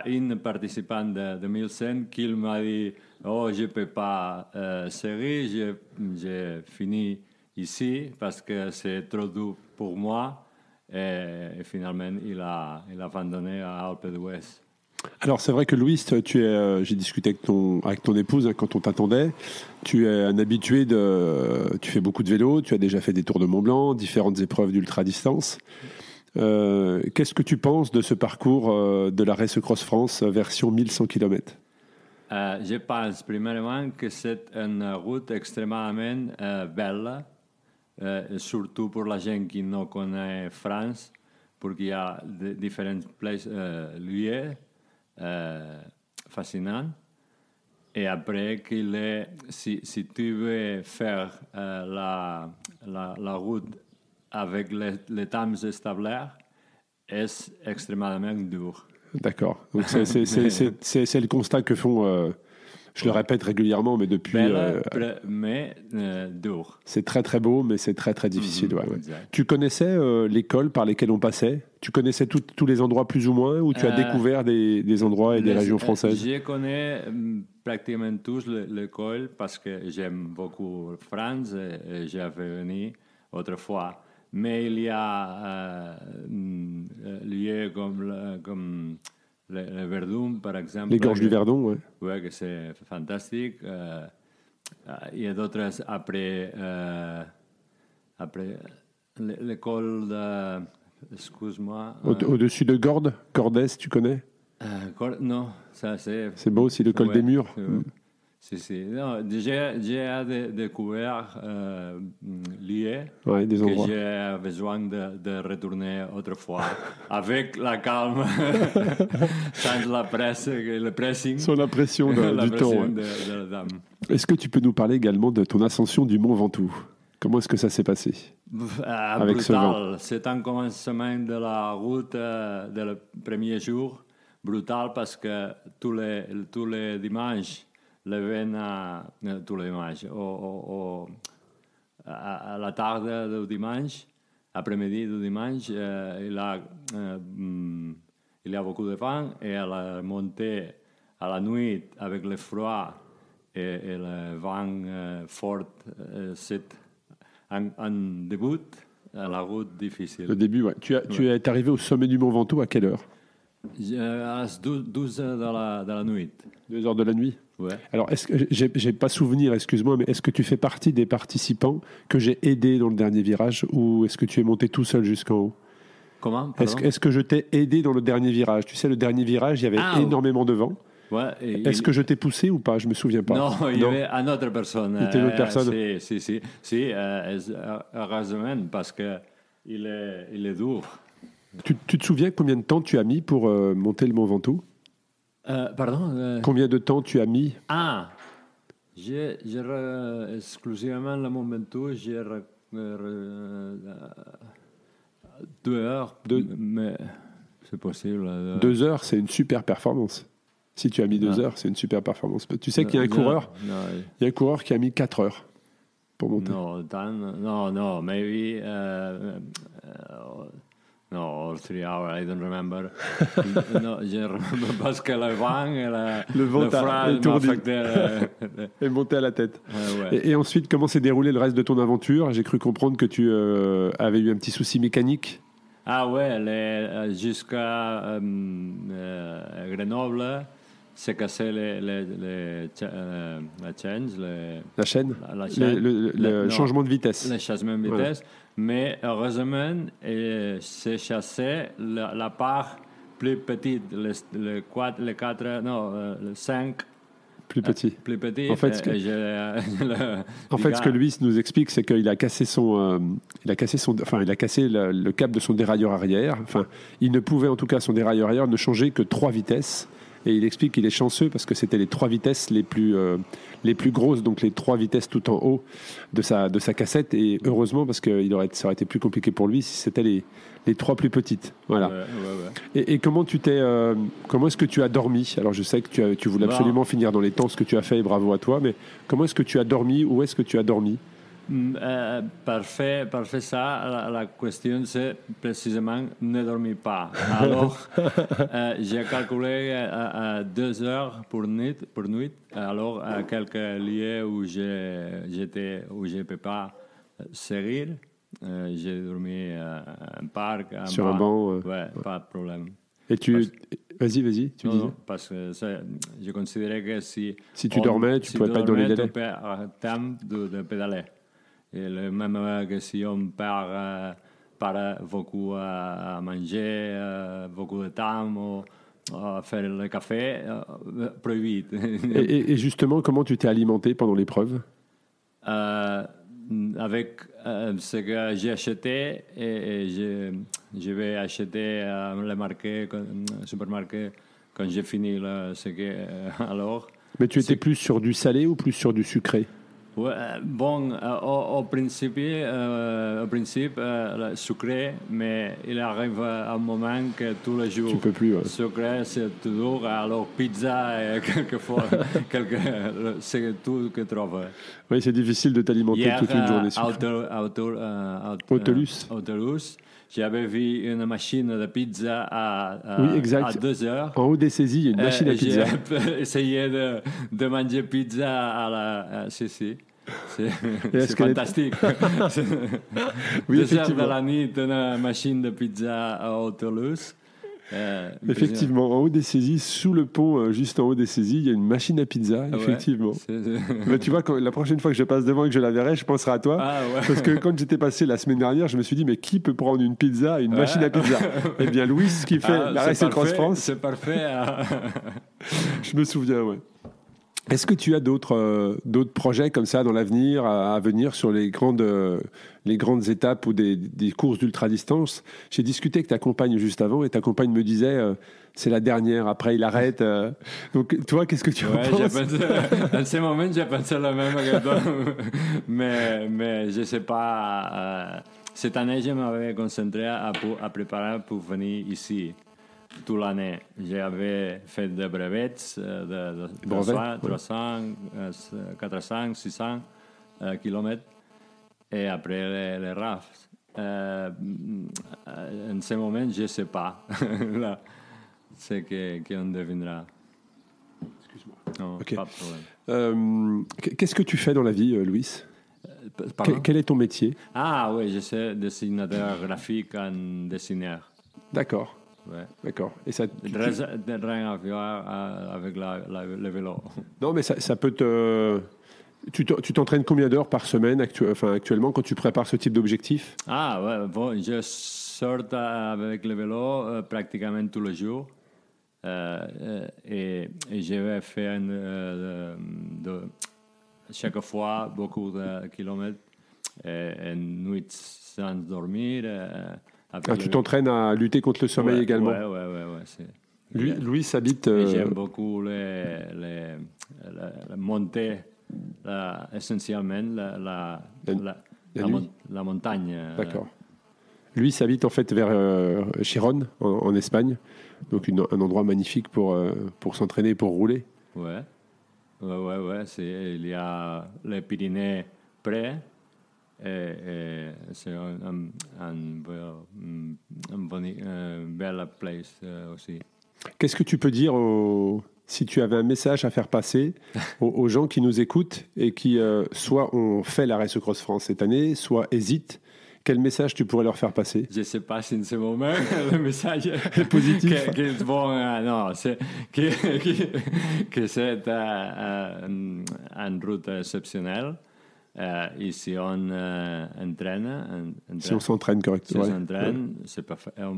une participante de 1100 qui m'a dit « Oh, je ne peux pas seguir, j'ai fini ici parce que c'est trop dur pour moi. » Et finalement, il a abandonné à Alpe d'Huez. Alors, c'est vrai que Louis, j'ai discuté avec ton épouse quand on t'attendait. Tu es un habitué tu fais beaucoup de vélo, tu as déjà fait des tours de Mont-Blanc, différentes épreuves d'ultra-distance. Qu'est-ce que tu penses de ce parcours de la Race Cross France version 1100 km? Je pense premièrement que c'est une route extrêmement belle, surtout pour la gens qui ne connaissent France, parce qu'il y a différents lieux fascinants. Et après, si tu veux faire la route avec les temps établis, est extrêmement dur. D'accord. Donc c'est le constat que font, je le répète régulièrement, mais depuis... mais dur. C'est très très beau, mais c'est très très difficile. Ouais. Tu connaissais l'école par lesquelles on passait? Tu connaissais tous les endroits plus ou moins, ou tu as découvert des endroits et des régions françaises? Je connais pratiquement tous l'école parce que j'aime beaucoup France et j'avais venu autrefois. Mais il y a lieux comme le Verdun, par exemple. Les gorges du Verdon, oui. Oui, que c'est fantastique. Il y a d'autres après l'école de... Excuse-moi. Au-dessus de Gordes, Cordès, tu connais? Non, ça c'est... C'est beau aussi, le col des Murs. Si. Non, j'ai découvert lieux des endroits que j'ai besoin de retourner autrefois avec la calme, sans la presse, le pressing. Sans la pression du temps. De la dame. Est-ce que tu peux nous parler également de ton ascension du Mont Ventoux? Comment est-ce que ça s'est passé avec brutal. Ce vent? C'est un commencement de la route le premier jour. Brutal parce que tous les dimanches, tous les dimanches, à la tarde du dimanche, après-midi du dimanche, il y a beaucoup de vent et à la montée, à la nuit, avec le froid et le vent fort, c'est un début à la route difficile. Le début, ouais. Tu es arrivé au sommet du Mont Ventoux à quelle heure? À 12 heures de la nuit. 2 heures de la nuit? Ouais. Alors, est-ce que j'ai pas souvenir, excuse-moi, mais est-ce que tu fais partie des participants que j'ai aidés dans le dernier virage, ou est-ce que tu es monté tout seul jusqu'en haut? Comment? Est-ce que je t'ai aidé dans le dernier virage? Tu sais, le dernier virage, il y avait énormément de vent. Ouais, est-ce que je t'ai poussé ou pas? Je me souviens pas. Non, il y avait une autre personne. Il était une autre personne. Si, heureusement, parce que il est dur. Tu te souviens combien de temps tu as mis pour monter le Mont Ventoux? Pardon? Combien de temps tu as mis? J'ai exclusivement le Mont Ventoux, j'ai 2 heures, mais c'est possible. 2 heures, c'est une super performance. Si tu as mis 2 heures, c'est une super performance. Tu sais qu'il y a un coureur, il y a un coureur qui a mis 4 heures pour monter. Non, maybe... No, 3 hours, I don't remember. No, je remember parce que le vent et le froid m'affectaient. Et monté à la tête. Ouais. Et ensuite, comment s'est déroulé le reste de ton aventure? J'ai cru comprendre que tu avais eu un petit souci mécanique. Ah ouais, jusqu'à Grenoble, c'est casser la chaîne, La chaîne, la chaîne, le changement de vitesse. Le changement de vitesse. Mais heureusement, c'est chassé la part plus petite, le 5 plus petit. Plus petit. En fait, ce que Luis nous explique, c'est qu'il a cassé il a cassé le câble de son dérailleur arrière. Enfin, il ne pouvait, en tout cas, son dérailleur arrière ne changer que 3 vitesses. Et il explique qu'il est chanceux parce que c'était les 3 vitesses les plus grosses, donc les 3 vitesses tout en haut de sa cassette. Et heureusement, parce que ça aurait été plus compliqué pour lui si c'était les 3 plus petites. Voilà. Ouais. Et comment est-ce que tu as dormi? Alors je sais que tu voulais absolument finir dans les temps ce que tu as fait, et bravo à toi, mais comment est-ce que tu as dormi? Où est-ce que tu as dormi? Parfait ça, la question c'est précisément ne dormir pas. Alors, j'ai calculé à 2 heures pour nuit. Alors, à quelques lieux où je ne peux pas serrer, j'ai dormi à un parc. Sur un banc. Ouais, pas de problème. Et vas-y, tu disais. Parce que je considérais que si tu dormais, tu ne pouvais pas être dans les délais. Tu perds le temps de pédaler. Et même que si on perd beaucoup à manger, beaucoup de temps, à faire le café, prohibible. Et justement, comment tu t'es alimenté pendant l'épreuve? Avec ce que j'ai acheté, et je vais acheter le supermarché quand j'ai fini alors. Mais tu étais plus sur du salé ou plus sur du sucré? Ouais, bon, au principe, le sucré, mais il arrive un moment que tous les jours, tu peux plus. Ouais. Sucré, c'est toujours, alors pizza, et quelquefois, c'est tout que tu trouves. Oui, c'est difficile de t'alimenter toute une journée. Autolus, j'avais vu une machine de pizza à 2 heures. En haut des saisies, il y a une machine à pizza. J'ai essayé de manger pizza à la... C'est fantastique. Oui, 2 heures de la nuit, une machine de pizza à Autolus. Effectivement, en haut des saisies, sous le pont, juste en haut des saisies, il y a une machine à pizza, effectivement. Mais tu vois, la prochaine fois que je passe devant et que je la verrai, je penserai à toi. Parce que quand j'étais passé la semaine dernière, je me suis dit, mais qui peut prendre une pizza, une machine à pizza? Eh bien, Louis, qui fait la Race Cross France. C'est parfait. Je me souviens, ouais. Est-ce que tu as d'autres projets comme ça dans l'avenir à venir sur les grandes étapes ou des courses d'ultra-distance? J'ai discuté avec ta compagne juste avant et ta compagne me disait c'est la dernière, après il arrête. Donc toi, qu'est-ce que tu en penses? En ce moment, j'ai pensé la même que toi. mais je ne sais pas. Cette année, je m'avais concentré à préparer pour venir ici. Toute l'année, j'avais fait des brevets de 300, 400, 600 kilomètres et après les rafts. En ce moment, je ne sais pas ce qu'on deviendra. Excuse-moi. Non, okay. Pas de problème. Qu'est-ce que tu fais dans la vie, Louis? Quel est ton métier? Ah oui, je suis dessinateur graphique en dessineur. D'accord. Ouais. D'accord. Et ça, rien à voir avec le vélo. Non, mais ça peut te... Tu t'entraînes combien d'heures par semaine actuellement quand tu prépares ce type d'objectif? Ah, ouais, bon, je sors avec le vélo pratiquement tous les jours. Et je vais faire chaque fois beaucoup de kilomètres et nuit sans dormir. Tu t'entraînes à lutter contre le sommeil également? Oui. Louis habite... J'aime beaucoup les montées, essentiellement la montagne. D'accord. Lui s'habite en fait vers Chiron, en Espagne, donc un endroit magnifique pour s'entraîner et pour rouler. Ouais. Il y a les Pyrénées près. Et c'est une belle place aussi. Qu'est-ce que tu peux dire si tu avais un message à faire passer aux gens qui nous écoutent et qui soit ont fait la Race Cross France cette année, soit hésitent Quel message tu pourrais leur faire passer? Je ne sais pas si en ce moment le message est positif. qu'ils vont, non, que c'est une route exceptionnelle. Et si on si on s'entraîne correctement, si on s'entraîne,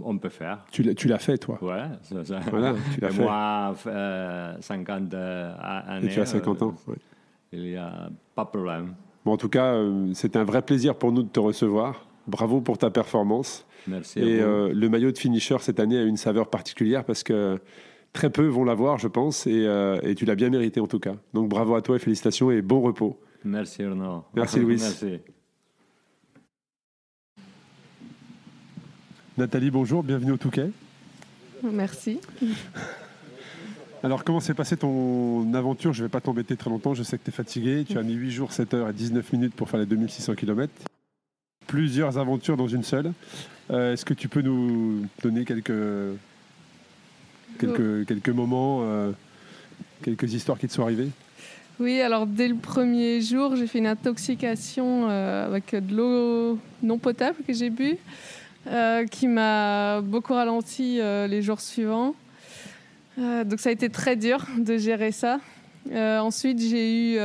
on peut faire. Tu l'as fait, toi? Ouais, c'est ça. Voilà, tu l'as fait. Moi, 50 années. Et tu as 50 ans. Ouais. Il n'y a pas de problème. Bon, en tout cas, c'était un vrai plaisir pour nous de te recevoir. Bravo pour ta performance. Merci. Et le maillot de finisher cette année a une saveur particulière parce que très peu vont l'avoir, je pense, et tu l'as bien mérité en tout cas. Donc bravo à toi et félicitations et bon repos. Merci Arnaud. Merci Louis. Merci. Nathalie, bonjour, bienvenue au Touquet. Merci. Alors, comment s'est passée ton aventure? Je ne vais pas t'embêter très longtemps, je sais que tu es fatigué. Tu as mis 8 jours, 7 heures et 19 minutes pour faire les 2600 km. Plusieurs aventures dans une seule. Est-ce que tu peux nous donner quelques moments, quelques histoires qui te sont arrivées? Oui, alors dès le premier jour, j'ai fait une intoxication avec de l'eau non potable que j'ai bu, qui m'a beaucoup ralenti les jours suivants. Donc ça a été très dur de gérer ça. Ensuite, j'ai eu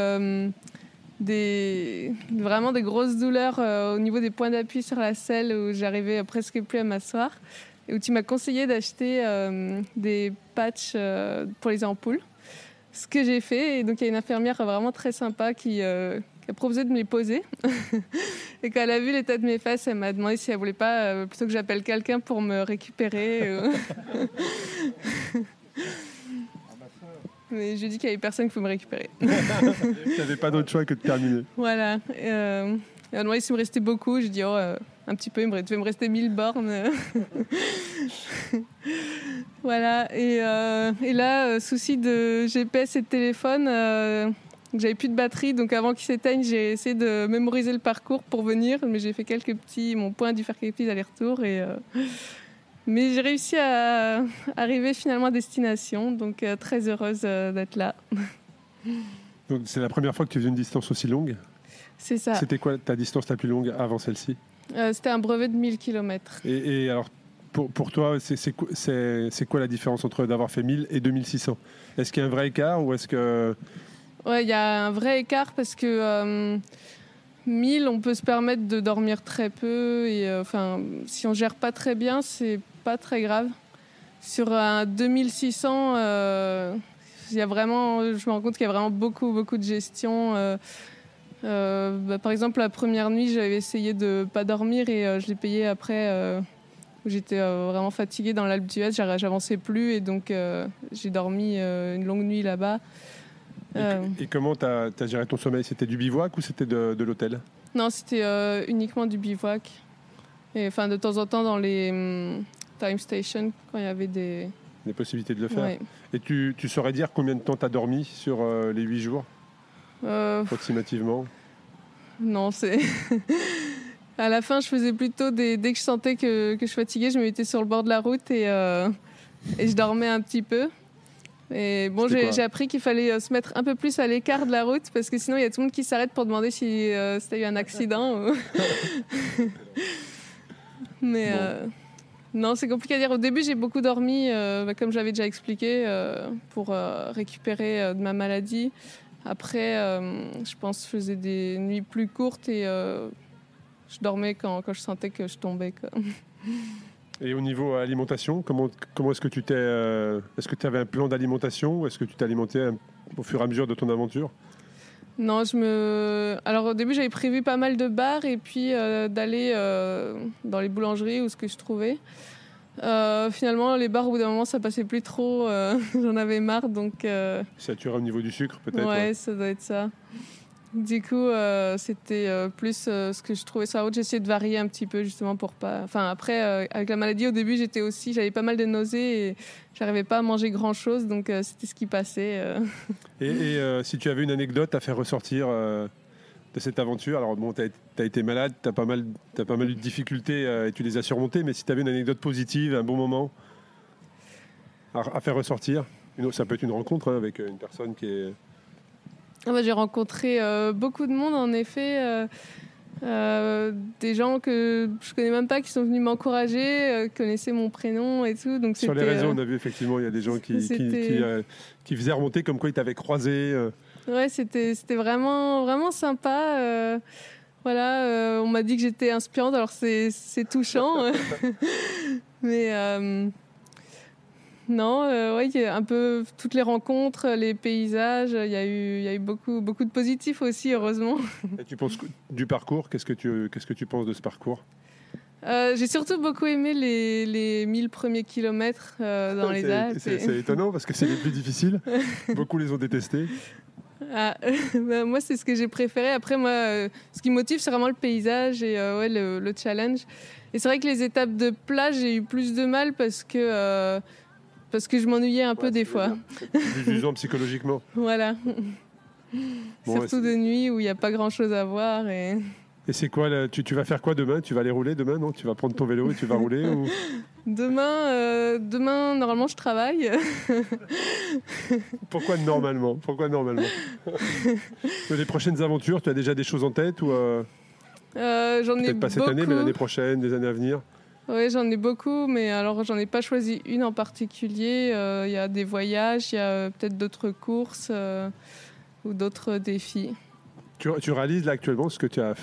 vraiment des grosses douleurs au niveau des points d'appui sur la selle où j'arrivais presque plus à m'asseoir et où tu m'as conseillé d'acheter des patchs pour les ampoules. Ce que j'ai fait, et donc il y a une infirmière vraiment très sympa qui a proposé de me les poser. Et quand elle a vu l'état de mes fesses, elle m'a demandé si elle voulait pas plutôt que j'appelle quelqu'un pour me récupérer. Mais je lui ai dit qu'il n'y avait personne qui pouvait me récupérer. Tu n'avais pas d'autre choix que de terminer. Voilà. Elle m'a demandé s'il me restait beaucoup. J'ai dit un petit peu, il devait me rester 1000 bornes. Voilà. Et là, souci de GPS et de téléphone, j'avais plus de batterie. Donc avant qu'il s'éteigne, j'ai essayé de mémoriser le parcours pour venir. Mais j'ai fait mon point a dû faire quelques petits allers-retours. Mais j'ai réussi à arriver finalement à destination. Donc très heureuse d'être là. Donc c'est la première fois que tu faisais une distance aussi longue? C'est ça. C'était quoi ta distance la plus longue avant celle-ci? C'était un brevet de 1000 km. Et alors, pour toi, c'est quoi la différence entre d'avoir fait 1000 et 2600? Est-ce qu'il y a un vrai écart ou est-ce que... Ouais, il y a un vrai écart parce que 1000, on peut se permettre de dormir très peu. Et si on gère pas très bien, c'est pas très grave. Sur un 2600, il y a vraiment, je me rends compte qu'il y a vraiment beaucoup de gestion. Par exemple, la première nuit, j'avais essayé de ne pas dormir et je l'ai payé après. J'étais vraiment fatiguée dans l'Alpe d'Huez, j'avançais plus et donc j'ai dormi une longue nuit là-bas. Et comment tu as géré ton sommeil? C'était du bivouac ou c'était de l'hôtel? Non, c'était uniquement du bivouac. Et de temps en temps dans les time stations, quand il y avait des possibilités de le faire. Ouais. Et tu saurais dire combien de temps tu as dormi sur les 8 jours approximativement? Non, c'est... À la fin, je faisais plutôt dès que je sentais que je fatiguais, je me mettais sur le bord de la route et je dormais un petit peu. Et bon, j'ai appris qu'il fallait se mettre un peu plus à l'écart de la route parce que sinon, il y a tout le monde qui s'arrête pour demander si t'as eu un accident. Mais non, c'est compliqué à dire. Au début, j'ai beaucoup dormi, comme j'avais déjà expliqué, pour récupérer de ma maladie. Après, je pense que je faisais des nuits plus courtes et je dormais quand je sentais que je tombais. Et au niveau alimentation, comment est-ce que est-ce que tu avais un plan d'alimentation ou est-ce que tu t'alimentais au fur et à mesure de ton aventure? Non, alors au début j'avais prévu pas mal de bars et puis d'aller dans les boulangeries ou ce que je trouvais. Finalement, les bars au bout d'un moment ça passait plus trop, j'en avais marre donc. Saturé au niveau du sucre peut-être. Ouais, ça doit être ça. Du coup, c'était plus ce que je trouvais sur la route. J'essayais de varier un petit peu justement pour pas. Enfin, après, avec la maladie, au début, j'avais pas mal de nausées et j'arrivais pas à manger grand-chose, donc c'était ce qui passait. Et si tu avais une anecdote à faire ressortir de cette aventure, alors bon, t'as été malade, t'as pas mal eu de difficultés et tu les as surmontées, mais si tu avais une anecdote positive, un bon moment à faire ressortir, ça peut être une rencontre avec une personne qui est... J'ai rencontré beaucoup de monde, en effet. Des gens que je connais même pas qui sont venus m'encourager, connaissaient mon prénom et tout. Donc Sur les réseaux, on a vu effectivement, il y a des gens qui faisaient remonter comme quoi ils t'avaient croisé. Ouais, c'était vraiment, vraiment sympa. Voilà, on m'a dit que j'étais inspirante, alors c'est touchant. Mais non, ouais, il y a un peu toutes les rencontres, les paysages, il y a eu beaucoup de positifs aussi, heureusement. Et tu penses du parcours, qu'est-ce que tu penses de ce parcours? J'ai surtout beaucoup aimé les 1000 premiers kilomètres dans les Alpes. C'est étonnant parce que c'est les plus difficiles. Beaucoup les ont détestés. Moi, c'est ce que j'ai préféré. Après, moi, ce qui me motive, c'est vraiment le paysage et ouais, le challenge. Et c'est vrai que les étapes de plage, j'ai eu plus de mal parce que je m'ennuyais un peu des fois. Plus usant psychologiquement. Voilà. Bon, surtout de nuit où il n'y a pas grand-chose à voir. Et c'est quoi, tu vas faire quoi demain? Tu vas aller rouler demain, non? Tu vas prendre ton vélo et tu vas rouler ou... Demain, normalement, je travaille. Pourquoi normalement? Les prochaines aventures, tu as déjà des choses en tête ou j'en ai peut-être pas cette beaucoup. année, mais l'année prochaine, des années à venir? Oui, j'en ai beaucoup, mais alors j'en ai pas choisi une en particulier. Il y a des voyages, il y a peut-être d'autres courses ou d'autres défis. Tu réalises là actuellement ce que tu as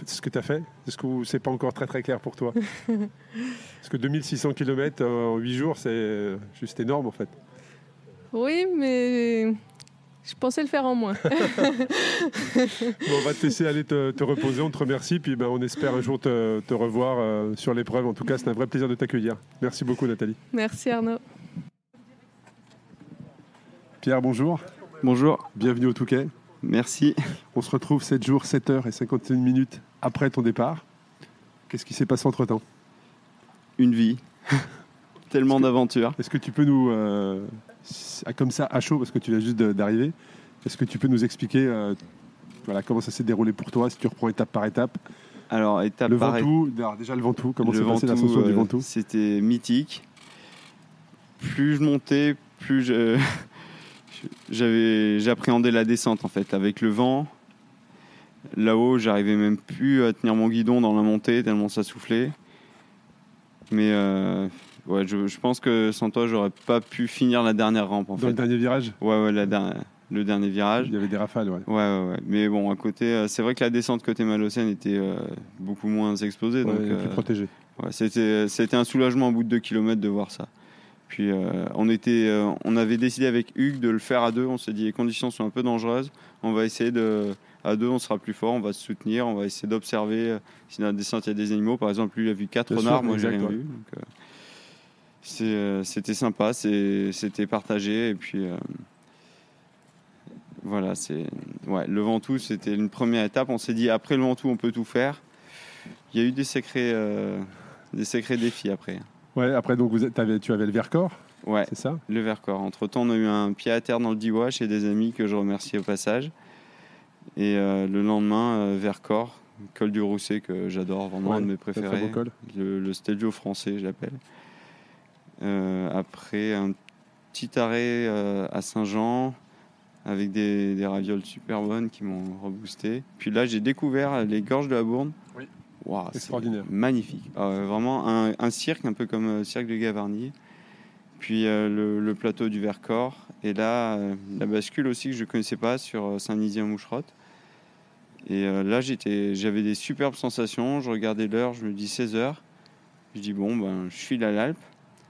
fait? Est-ce que c'est pas encore très très clair pour toi? Parce que 2600 km en 8 jours, c'est juste énorme en fait. Oui, mais je pensais le faire en moins. Bon, on va te laisser aller te reposer, on te remercie, puis on espère un jour te revoir sur l'épreuve. En tout cas, c'est un vrai plaisir de t'accueillir. Merci beaucoup Nathalie. Merci Arnaud. Pierre, bonjour. Bonjour. Bienvenue au Touquet. Merci. On se retrouve 7 jours, 7 heures et 51 minutes après ton départ. Qu'est-ce qui s'est passé entre-temps? Une vie. Tellement d'aventures. Est-ce que tu peux nous, comme ça, à chaud, parce que tu viens juste d'arriver, est-ce que tu peux nous expliquer comment ça s'est déroulé pour toi, si tu reprends étape par étape? Alors, étape le par étape. Déjà le Ventoux, comment s'est passé l'ascension du Ventoux? C'était mythique. Plus je montais, plus j'appréhendais la descente en fait. Avec le vent, là-haut, j'arrivais même plus à tenir mon guidon dans la montée, tellement ça soufflait. Mais ouais, je pense que sans toi, j'aurais pas pu finir la dernière rampe en fait. Dans le dernier virage? Ouais, le dernier virage. Il y avait des rafales, ouais. Ouais. Mais bon, à côté, c'est vrai que la descente côté Malocène était beaucoup moins exposée. Ouais, donc, plus protégée. Ouais, c'était un soulagement au bout de 2 km de voir ça. Puis on avait décidé avec Hugues de le faire à deux. On s'est dit les conditions sont un peu dangereuses. On va essayer à deux, on sera plus fort, on va se soutenir, on va essayer d'observer si dans la descente il y a des animaux. Par exemple, lui il a vu 4 renards, moi j'ai rien vu. Donc, c'était sympa, c'était partagé. Et puis voilà, le Ventoux, c'était une première étape. On s'est dit après le Ventoux, on peut tout faire. Il y a eu des sacrés défis après. Ouais, après donc tu avais le Vercors. Ouais, c'est ça. Le Vercors. Entre-temps, on a eu un pied à terre dans le Diois chez des amis que je remercie au passage. Et le lendemain, Vercors, col du Rousset que j'adore, vraiment un de mes préférés. Très beau col. Le Stelvio français, je l'appelle. Après, un petit arrêt à Saint-Jean avec des ravioles super bonnes qui m'ont reboosté. Puis là, j'ai découvert les gorges de la Bourne. Oui. Wow, extraordinaire. Magnifique. Vraiment un cirque, un peu comme le cirque de Gavarnie. Puis le plateau du Vercors. Et là, la bascule aussi que je ne connaissais pas sur Saint-Nizier-Moucherotte. Et là, j'avais des superbes sensations. Je regardais l'heure, je me dis 16h. Je dis je file à l'Alpe.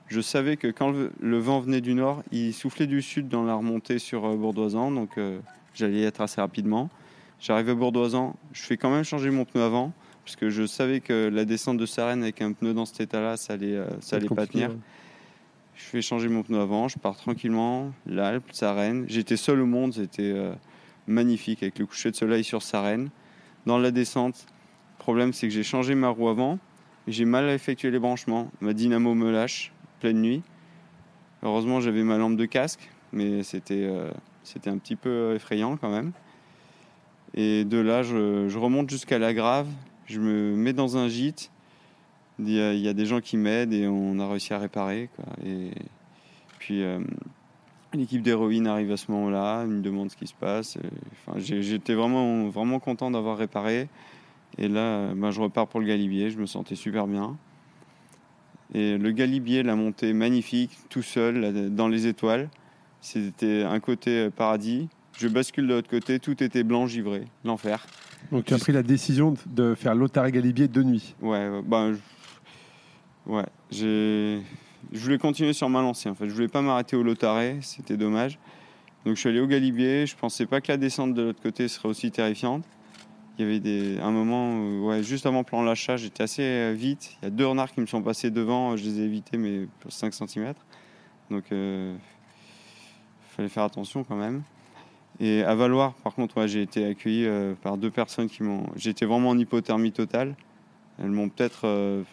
Je savais que quand le vent venait du nord, il soufflait du sud dans la remontée sur Bourdoisan. Donc j'allais y être assez rapidement. J'arrive à Bourdoisan, je fais quand même changer mon pneu avant. Parce que je savais que la descente de Sarenne avec un pneu dans cet état-là, ça allait pas tenir. Ouais. Je fais changer mon pneu avant, je pars tranquillement, l'Alpe, Sarenne. J'étais seul au monde, c'était magnifique avec le coucher de soleil sur Sarenne. Dans la descente, le problème c'est que j'ai changé ma roue avant, et j'ai mal effectué les branchements. Ma dynamo me lâche, pleine nuit. Heureusement j'avais ma lampe de casque, mais c'était un petit peu effrayant quand même. Et de là, je remonte jusqu'à la Grave. Je me mets dans un gîte, il y a des gens qui m'aident et on a réussi à réparer, quoi. Et puis l'équipe d'héroïne arrive à ce moment-là, ils me demandent ce qui se passe. J'étais vraiment, vraiment content d'avoir réparé. Et là, je repars pour le Galibier, je me sentais super bien. Et le Galibier, la montée magnifique, tout seul, là, dans les étoiles. C'était un côté paradis. Je bascule de l'autre côté, tout était blanc givré, l'enfer. Donc tu as pris la décision de faire Lautaro-Galibier de nuit. Je voulais continuer sur ma lancée. En fait. Je voulais pas m'arrêter au Lautaro, c'était dommage. Donc je suis allé au Galibier. Je pensais pas que la descente de l'autre côté serait aussi terrifiante. Il y avait un moment où, juste avant plan l'achat, j'étais assez vite. Il y a 2 renards qui me sont passés devant. Je les ai évités, mais pour 5 cm. Donc il fallait faire attention quand même. Et à Valloire, par contre, j'ai été accueilli par 2 personnes qui m'ont... J'étais vraiment en hypothermie totale. Elles m'ont peut-être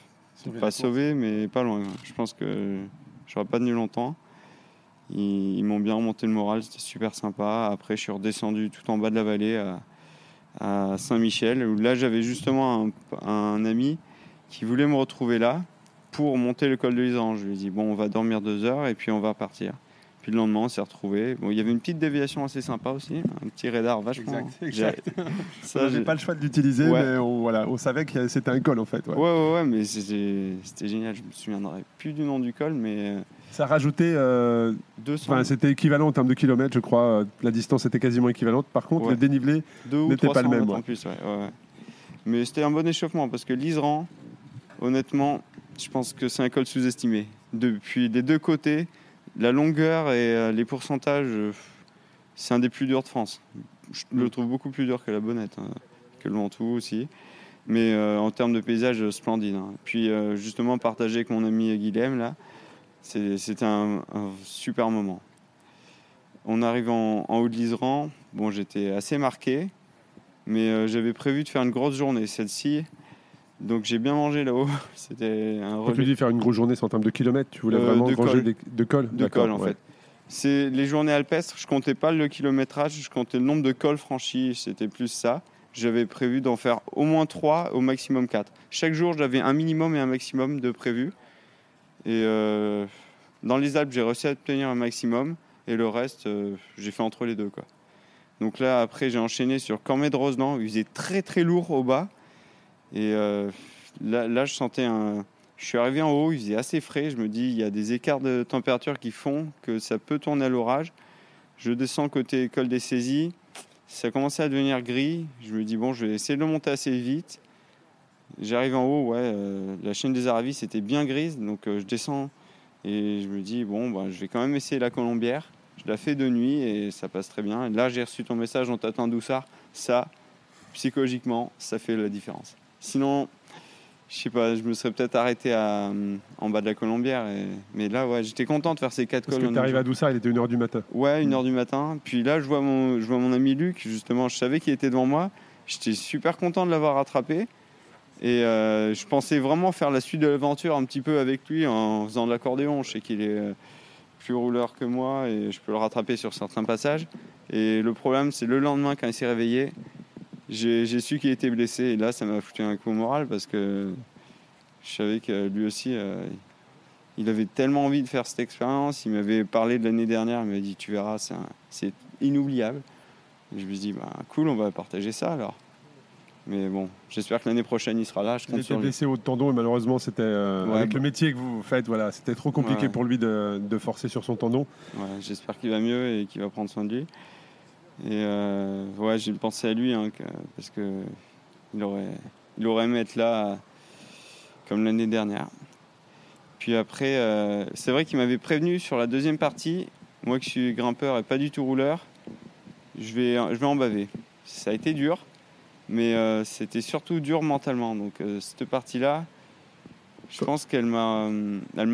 pas sauvé, mais pas loin. Je pense que j'aurais pas tenu longtemps. Ils m'ont bien remonté le moral, c'était super sympa. Après, je suis redescendu tout en bas de la vallée à Saint-Michel, où là, j'avais justement un ami qui voulait me retrouver là pour monter le col de l'Isran. Je lui ai dit, on va dormir 2 heures et puis on va partir. Puis le lendemain, on s'est retrouvés. Il y avait une petite déviation assez sympa aussi, un petit radar vachement... Exact. Ça, j'avais pas le choix de l'utiliser, mais on savait que c'était un col en fait. Ouais, mais c'était génial. Je me souviendrai plus du nom du col, mais... Ça rajoutait... 200. C'était équivalent en termes de kilomètres, je crois. La distance était quasiment équivalente. Par contre, le dénivelé n'était pas le même. En plus, Mais c'était un bon échauffement, parce que l'Isran, honnêtement, je pense que c'est un col sous-estimé. Depuis des 2 côtés... La longueur et les pourcentages, c'est un des plus durs de France. Je le trouve beaucoup plus dur que la Bonnette, que le Ventoux aussi. Mais en termes de paysage, splendide. Puis justement, partager avec mon ami Guilhem, là, c'était un super moment. On arrive en haut de l'Isran. J'étais assez marqué, mais j'avais prévu de faire une grosse journée. Celle-ci... Donc j'ai bien mangé là-haut. C'était un relais. Tu dis faire une grosse journée en termes de kilomètres, tu voulais vraiment ranger de cols. De cols en fait. C'est les journées alpestres, je comptais pas le kilométrage, je comptais le nombre de cols franchis, c'était plus ça. J'avais prévu d'en faire au moins 3, au maximum 4. Chaque jour, j'avais un minimum et un maximum de prévu. Et dans les Alpes, j'ai réussi à obtenir un maximum et le reste, j'ai fait entre les deux, quoi. Donc là, après, j'ai enchaîné sur Cormet-de-Roseland, où il faisait très très lourd au bas. Et là, je sentais Je suis arrivé en haut, il faisait assez frais. Je me dis, il y a des écarts de température qui font que ça peut tourner à l'orage. Je descends côté col des Saisies. Ça commençait à devenir gris. Je me dis, je vais essayer de le monter assez vite. J'arrive en haut, la chaîne des Aravis était bien grise. Donc je descends et je me dis, je vais quand même essayer la Colombière. Je la fais de nuit et ça passe très bien. Et là, j'ai reçu ton message, on t'attend Doussard. Ça, psychologiquement, ça fait la différence. Sinon, je sais pas, je me serais peut-être arrêté en bas de la Colombière. Mais là, j'étais content de faire ces 4 cols. Parce que tu arrives à Doussard, il était 1h du matin. Ouais, 1h du matin. Puis là, je vois mon ami Luc, justement, je savais qu'il était devant moi. J'étais super content de l'avoir rattrapé. Et je pensais vraiment faire la suite de l'aventure un petit peu avec lui en faisant de l'accordéon. Je sais qu'il est plus rouleur que moi et je peux le rattraper sur certains passages. Et le problème, c'est le lendemain, quand il s'est réveillé, j'ai su qu'il était blessé et là ça m'a foutu un coup au moral parce que je savais que lui aussi il avait tellement envie de faire cette expérience. Il m'avait parlé de l'année dernière, il m'a dit tu verras, c'est inoubliable. Et je me suis dit cool, on va partager ça alors. Mais j'espère que l'année prochaine il sera là. Il était blessé au tendon et malheureusement c'était avec le métier que vous faites, c'était trop compliqué pour lui de forcer sur son tendon. J'espère qu'il va mieux et qu'il va prendre soin de lui. Et j'ai pensé à lui parce que il aurait aimé être là comme l'année dernière. Puis après, c'est vrai qu'il m'avait prévenu sur la deuxième partie. Moi qui suis grimpeur et pas du tout rouleur, je vais en baver. Ça a été dur, mais c'était surtout dur mentalement. Donc cette partie-là, je pense qu'elle m'a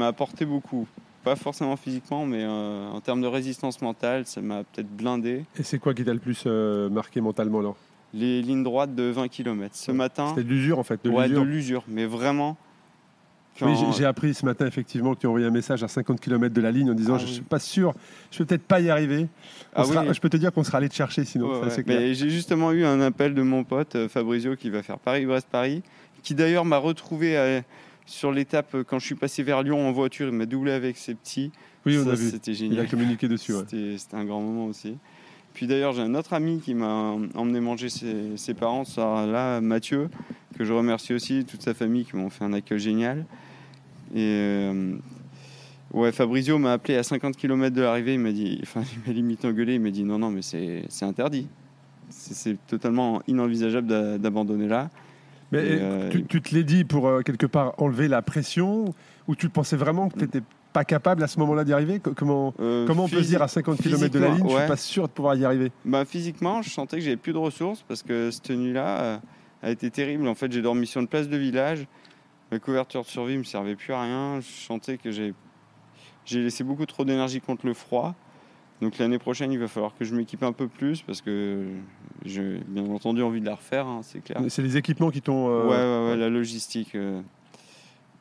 apporté beaucoup. Pas forcément physiquement, mais en termes de résistance mentale, ça m'a peut-être blindé. Et c'est quoi qui t'a le plus marqué mentalement alors ? Les lignes droites de 20 km. Ce matin... C'était de l'usure en fait. De l'usure, mais vraiment... Oui, j'ai appris ce matin effectivement que tu as envoyé un message à 50 km de la ligne en disant je ne suis pas sûr, je ne vais peut-être pas y arriver. Je peux te dire qu'on sera allé te chercher sinon. C'est clair. Mais j'ai justement eu un appel de mon pote Fabrizio qui va faire Paris-Brest-Paris, qui d'ailleurs m'a retrouvé... sur l'étape, quand je suis passé vers Lyon en voiture, il m'a doublé avec ses petits. Oui, on a vu. C'était génial. Il a communiqué dessus. C'était un grand moment aussi. Puis d'ailleurs, j'ai un autre ami qui m'a emmené manger ses parents ce soir-là, Mathieu, que je remercie aussi, toute sa famille qui m'ont fait un accueil génial. Et Fabrizio m'a appelé à 50 km de l'arrivée, il m'a limite engueulé, il m'a dit non, mais c'est interdit. C'est totalement inenvisageable d'abandonner là. Mais tu te l'es dit pour quelque part enlever la pression, ou tu pensais vraiment que tu n'étais pas capable à ce moment-là d'y arriver? Comment on peut se dire à 50 km de la ligne, je suis pas sûr de pouvoir y arriver? Physiquement, je sentais que j'avais plus de ressources parce que cette nuit-là a été terrible. En fait, j'ai dormi sur une place de village. Ma couverture de survie me servait plus à rien. Je sentais que j'ai laissé beaucoup trop d'énergie contre le froid. Donc l'année prochaine, il va falloir que je m'équipe un peu plus parce que j'ai bien entendu envie de la refaire, hein, c'est clair. C'est les équipements qui t'ont... Ouais, la logistique.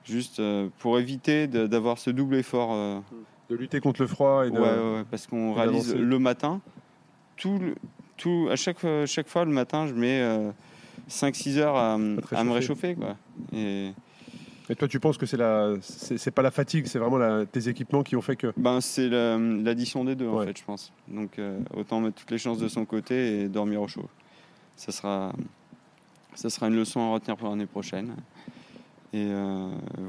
Juste pour éviter d'avoir ce double effort. De lutter contre le froid. Parce qu'on réalise le matin. À chaque fois, le matin, je mets 5-6 heures à me réchauffer, quoi. Et toi, tu penses que c'est pas la fatigue, c'est vraiment tes équipements qui ont fait que... C'est l'addition des deux, en fait, je pense. Donc, autant mettre toutes les chances de son côté et dormir au chaud. Ça sera une leçon à retenir pour l'année prochaine. Et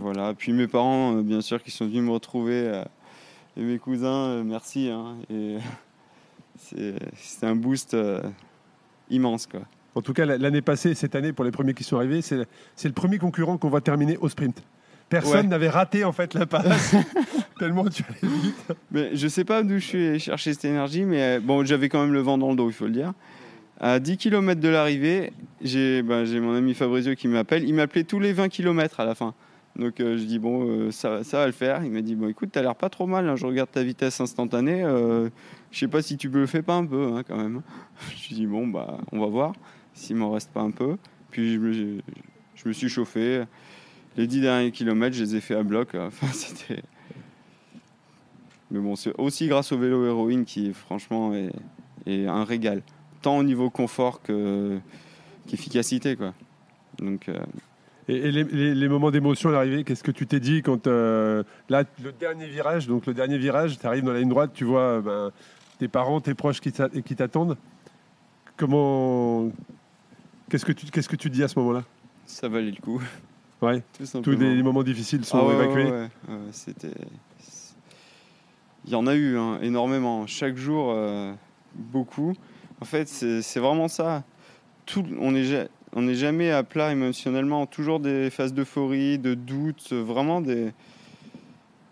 voilà. Puis mes parents, bien sûr, qui sont venus me retrouver, et mes cousins, merci. Hein, et c'est un boost immense, quoi. En tout cas, l'année passée, cette année, pour les premiers qui sont arrivés, c'est le premier concurrent qu'on va terminer au sprint. Personne n'avait raté en fait la passe, tellement tu allais vite. Mais je sais pas d'où je suis allé chercher cette énergie, mais j'avais quand même le vent dans le dos, il faut le dire. À 10 km de l'arrivée, j'ai mon ami Fabrizio qui m'appelle. Il m'appelait tous les 20 km à la fin. Donc je dis ça va le faire. Il m'a dit écoute, t'as l'air pas trop mal, hein. Je regarde ta vitesse instantanée. Je sais pas si tu le fais pas un peu, hein, quand même. Je dis on va voir s'il m'en reste pas un peu. Puis je me suis chauffé. Les 10 derniers kilomètres, je les ai fait à bloc. Enfin, c'était... Mais c'est aussi grâce au vélo Héroïne qui, franchement, est un régal. Tant au niveau confort qu'efficacité, quoi. Donc... Et les moments d'émotion à l'arrivée, qu'est-ce que tu t'es dit quand, là, le dernier virage, tu arrives dans la ligne droite, tu vois tes parents, tes proches qui t'attendent. Qu'est-ce que tu dis à ce moment-là? Ça valait le coup. Ouais. Tous les moments difficiles sont évacués. C'était... Il y en a eu énormément. Chaque jour, beaucoup. En fait, c'est vraiment ça. On n'est jamais à plat émotionnellement. Toujours des phases d'euphorie, de doute, vraiment des...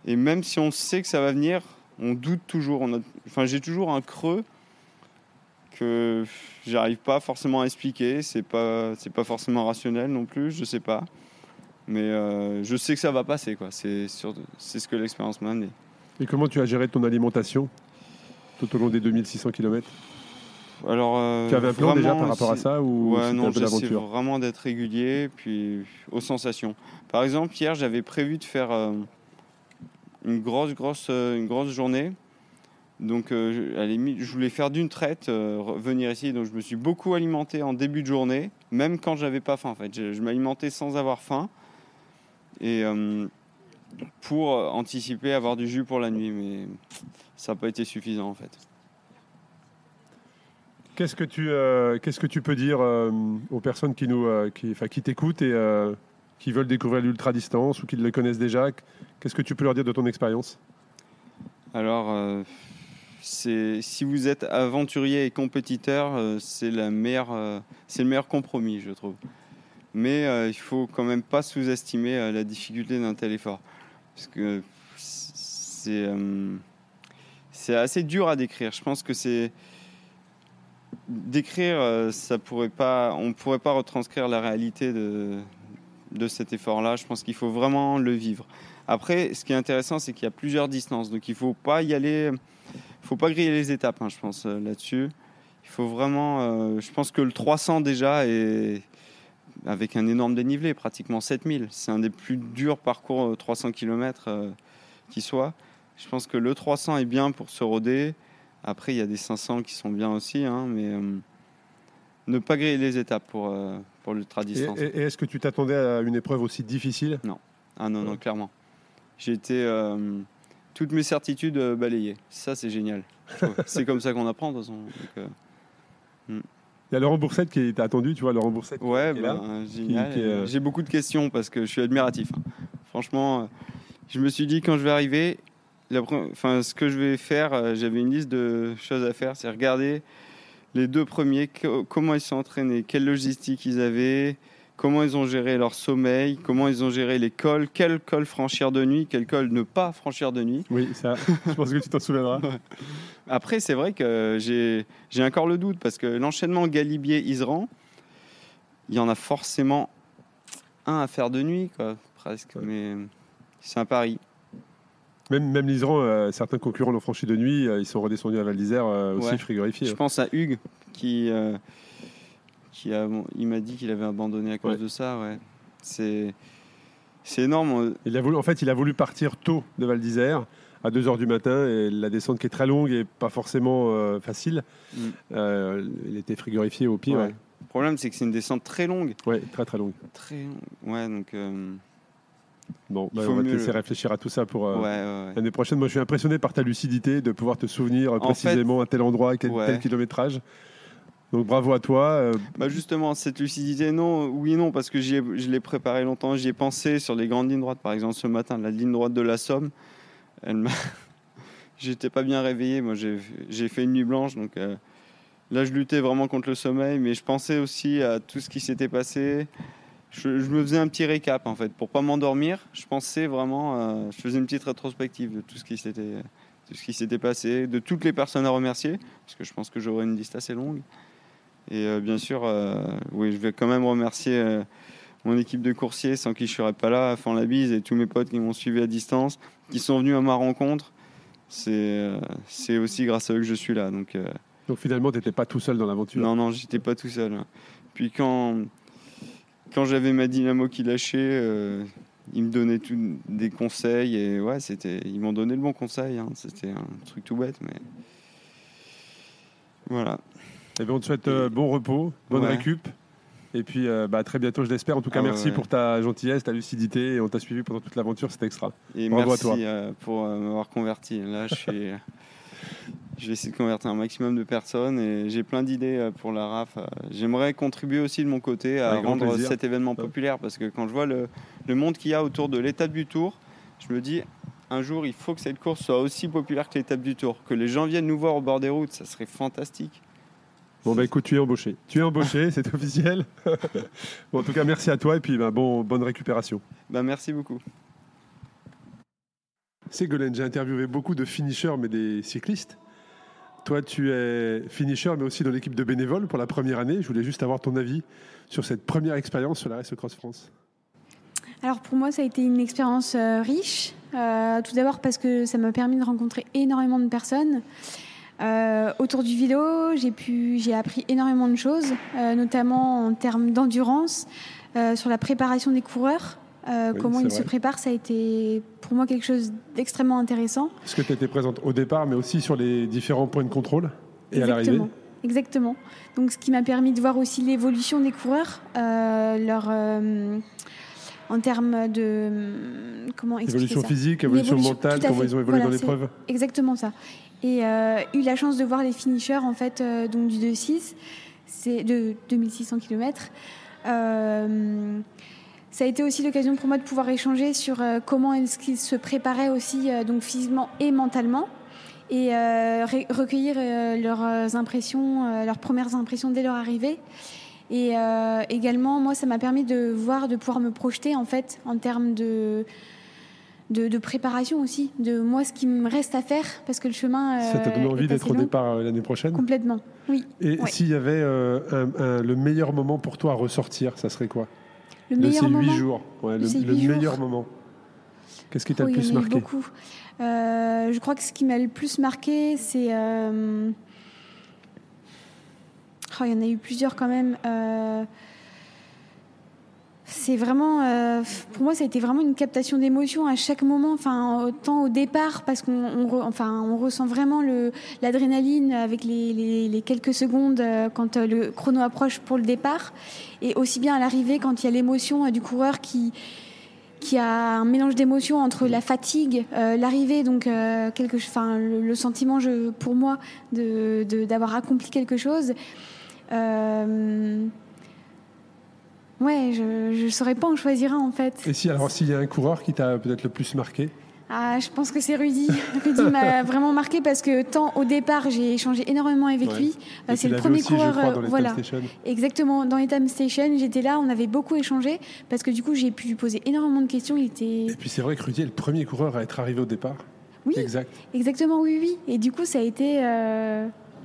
Et même si on sait que ça va venir, on doute toujours. J'ai toujours un creux que j'arrive pas forcément à expliquer. C'est pas forcément rationnel non plus, je sais pas. Mais je sais que ça va passer, quoi. C'est ce que l'expérience m'a amené. Et comment tu as géré ton alimentation tout au long des 2600 km? Alors, tu avais un plan déjà par rapport à ça ou non, j'essaie vraiment d'être régulier, puis aux sensations. Par exemple, hier, j'avais prévu de faire une grosse journée. Donc, à la limite, je voulais faire d'une traite, venir ici. Donc, je me suis beaucoup alimenté en début de journée, même quand j'avais pas faim. En fait, je m'alimentais sans avoir faim. Et pour anticiper avoir du jus pour la nuit, mais ça n'a pas été suffisant en fait. Qu'est-ce que tu peux dire aux personnes qui t'écoutent et qui veulent découvrir l'ultra-distance ou qui le connaissent déjà? Qu'est-ce que tu peux leur dire de ton expérience? Alors, si vous êtes aventurier et compétiteur, c'est le meilleur compromis, je trouve. Mais il ne faut quand même pas sous-estimer la difficulté d'un tel effort. Parce que c'est assez dur à décrire. Je pense que décrire, on ne pourrait pas retranscrire la réalité de cet effort-là. Je pense qu'il faut vraiment le vivre. Après, ce qui est intéressant, c'est qu'il y a plusieurs distances. Donc il ne faut pas y aller... Il ne faut pas griller les étapes, je pense, là-dessus. Il faut vraiment... je pense que le 300 déjà est... avec un énorme dénivelé, pratiquement 7000. C'est un des plus durs parcours 300 km qui soit. Je pense que le 300 est bien pour se roder. Après, il y a des 500 qui sont bien aussi, mais ne pas griller les étapes pour l'ultra-distance. Et est-ce que tu t'attendais à une épreuve aussi difficile? Non. Non, clairement. J'ai été toutes mes certitudes balayées. Ça, c'est génial. C'est comme ça qu'on apprend, de toute façon. Donc, Il y a Laurent Boursette qui est attendu, tu vois, Laurent Boursette. Ouais, qui est là, génial. J'ai beaucoup de questions parce que je suis admiratif. Franchement, je me suis dit, quand je vais arriver, ce que je vais faire, j'avais une liste de choses à faire, c'est regarder les 2 premiers, comment ils se sont entraînés, quelle logistique ils avaient, comment ils ont géré leur sommeil, comment ils ont géré les cols, quel col franchir de nuit, quel col ne pas franchir de nuit. Oui, ça, je pense que tu t'en souviendras. Ouais. Après, c'est vrai que j'ai encore le doute, parce que l'enchaînement Galibier-Iseran, il y en a forcément un à faire de nuit, quoi, presque, mais c'est un pari. Même l'Iseran, certains concurrents l'ont franchi de nuit, ils sont redescendus à Val d'Isère aussi frigorifiés. Je pense à Hugues il m'a dit qu'il avait abandonné à cause de ça. Ouais. C'est énorme. Il a voulu partir tôt de Val d'Isère à 2h du matin, et la descente qui est très longue et pas forcément facile. Il était frigorifié au pied. Ouais. Le problème, c'est que c'est une descente très longue. Ouais, très très longue. Très longue. Ouais, donc. Bon, on va te laisser réfléchir à tout ça pour l'année prochaine. Moi, je suis impressionné par ta lucidité de pouvoir te souvenir précisément à tel endroit, tel kilométrage. Donc bravo à toi. Justement, cette lucidité, oui et non, parce que je l'ai préparé longtemps, j'y ai pensé sur les grandes lignes droites. Par exemple, ce matin, la ligne droite de la Somme, j'étais pas bien réveillé. Moi, j'ai fait une nuit blanche, donc là, je luttais vraiment contre le sommeil, mais je pensais aussi à tout ce qui s'était passé. Je me faisais un petit récap, en fait, pour pas m'endormir. Je pensais vraiment, je faisais une petite rétrospective de tout ce qui s'était passé, de toutes les personnes à remercier, parce que je pense que j'aurai une liste assez longue. Et bien sûr, oui, je vais quand même remercier mon équipe de coursiers, sans qui je serais pas là, Fan la bise, et tous mes potes qui m'ont suivi à distance, qui sont venus à ma rencontre. C'est aussi grâce à eux que je suis là. Donc finalement, tu n'étais pas tout seul dans l'aventure. Non, j'étais pas tout seul. Puis quand j'avais ma dynamo qui lâchait, ils me donnaient des conseils, et ils m'ont donné le bon conseil. C'était un truc tout bête, mais voilà. Et bien, on te souhaite bon repos, bonne récup, et puis à très bientôt, je l'espère. En tout cas, merci pour ta gentillesse, ta lucidité, et on t'a suivi pendant toute l'aventure, c'était extra. Et bravo merci à toi. Pour m'avoir converti. Là, je vais essayer de convertir un maximum de personnes, et j'ai plein d'idées pour la RAF. J'aimerais contribuer aussi de mon côté à rendre cet événement populaire, parce que quand je vois le monde qu'il y a autour de l'étape du Tour, je me dis, un jour, il faut que cette course soit aussi populaire que l'étape du Tour, que les gens viennent nous voir au bord des routes, ça serait fantastique. Bon, écoute, tu es embauché. C'est officiel. Bon, en tout cas, merci à toi, et puis bonne récupération. Merci beaucoup. Ségolène, j'ai interviewé beaucoup de finishers, mais des cyclistes. Toi, tu es finisher, mais aussi dans l'équipe de bénévoles pour la première année. Je voulais juste avoir ton avis sur cette première expérience sur la Race Cross France. Alors pour moi, ça a été une expérience riche. Tout d'abord parce que ça m'a permis de rencontrer énormément de personnes. Autour du vélo, j'ai appris énormément de choses, notamment en termes d'endurance, sur la préparation des coureurs. Comment ils se préparent, ça a été pour moi quelque chose d'extrêmement intéressant. Est-ce que tu étais présente au départ, mais aussi sur les différents points de contrôle et à l'arrivée ? Exactement. Donc, ce qui m'a permis de voir aussi l'évolution des coureurs, en termes de comment expliquer évolution ça. physique, évolution mentale, comment ils ont évolué dans l'épreuve. Exactement ça. Et eu la chance de voir les finishers en fait, donc du 2-6, c'est de 2600 km. Ça a été aussi l'occasion pour moi de pouvoir échanger sur comment est-ce qu'ils se préparaient aussi donc physiquement et mentalement, et recueillir leurs impressions, leurs premières impressions dès leur arrivée. Et également, moi, ça m'a permis de pouvoir me projeter en fait en termes de préparation aussi, de moi ce qui me reste à faire, parce que le chemin ça t'a donné envie d'être au départ l'année prochaine? Complètement, oui. Et s'il y avait le meilleur moment pour toi à ressortir, ça serait quoi? Le meilleur moment, 8 jours, le meilleur moment. Qu'est-ce qui t'a le plus marqué? Il y en a eu beaucoup. Je crois que ce qui m'a le plus marqué, c'est... il y en a eu plusieurs quand même. C'est vraiment... pour moi, ça a été vraiment une captation d'émotions à chaque moment. Enfin, autant au départ, parce qu'on ressent vraiment l'adrénaline avec les quelques secondes quand le chrono approche pour le départ. Et aussi bien à l'arrivée, quand il y a l'émotion du coureur qui qui a un mélange d'émotions entre la fatigue, l'arrivée, donc le sentiment pour moi d'avoir accompli quelque chose. Ouais, je saurais pas en choisir un en fait. Et s'il y a un coureur qui t'a peut-être le plus marqué? Je pense que c'est Rudy. Rudy m'a vraiment marqué parce que tant au départ, j'ai échangé énormément avec lui. C'est le premier coureur. Voilà, exactement. Dans les Time Station, j'étais là, on avait beaucoup échangé parce que du coup, j'ai pu lui poser énormément de questions. Et puis c'est vrai que Rudy est le premier coureur à être arrivé au départ. Oui, exactement, oui. Et du coup, ça a été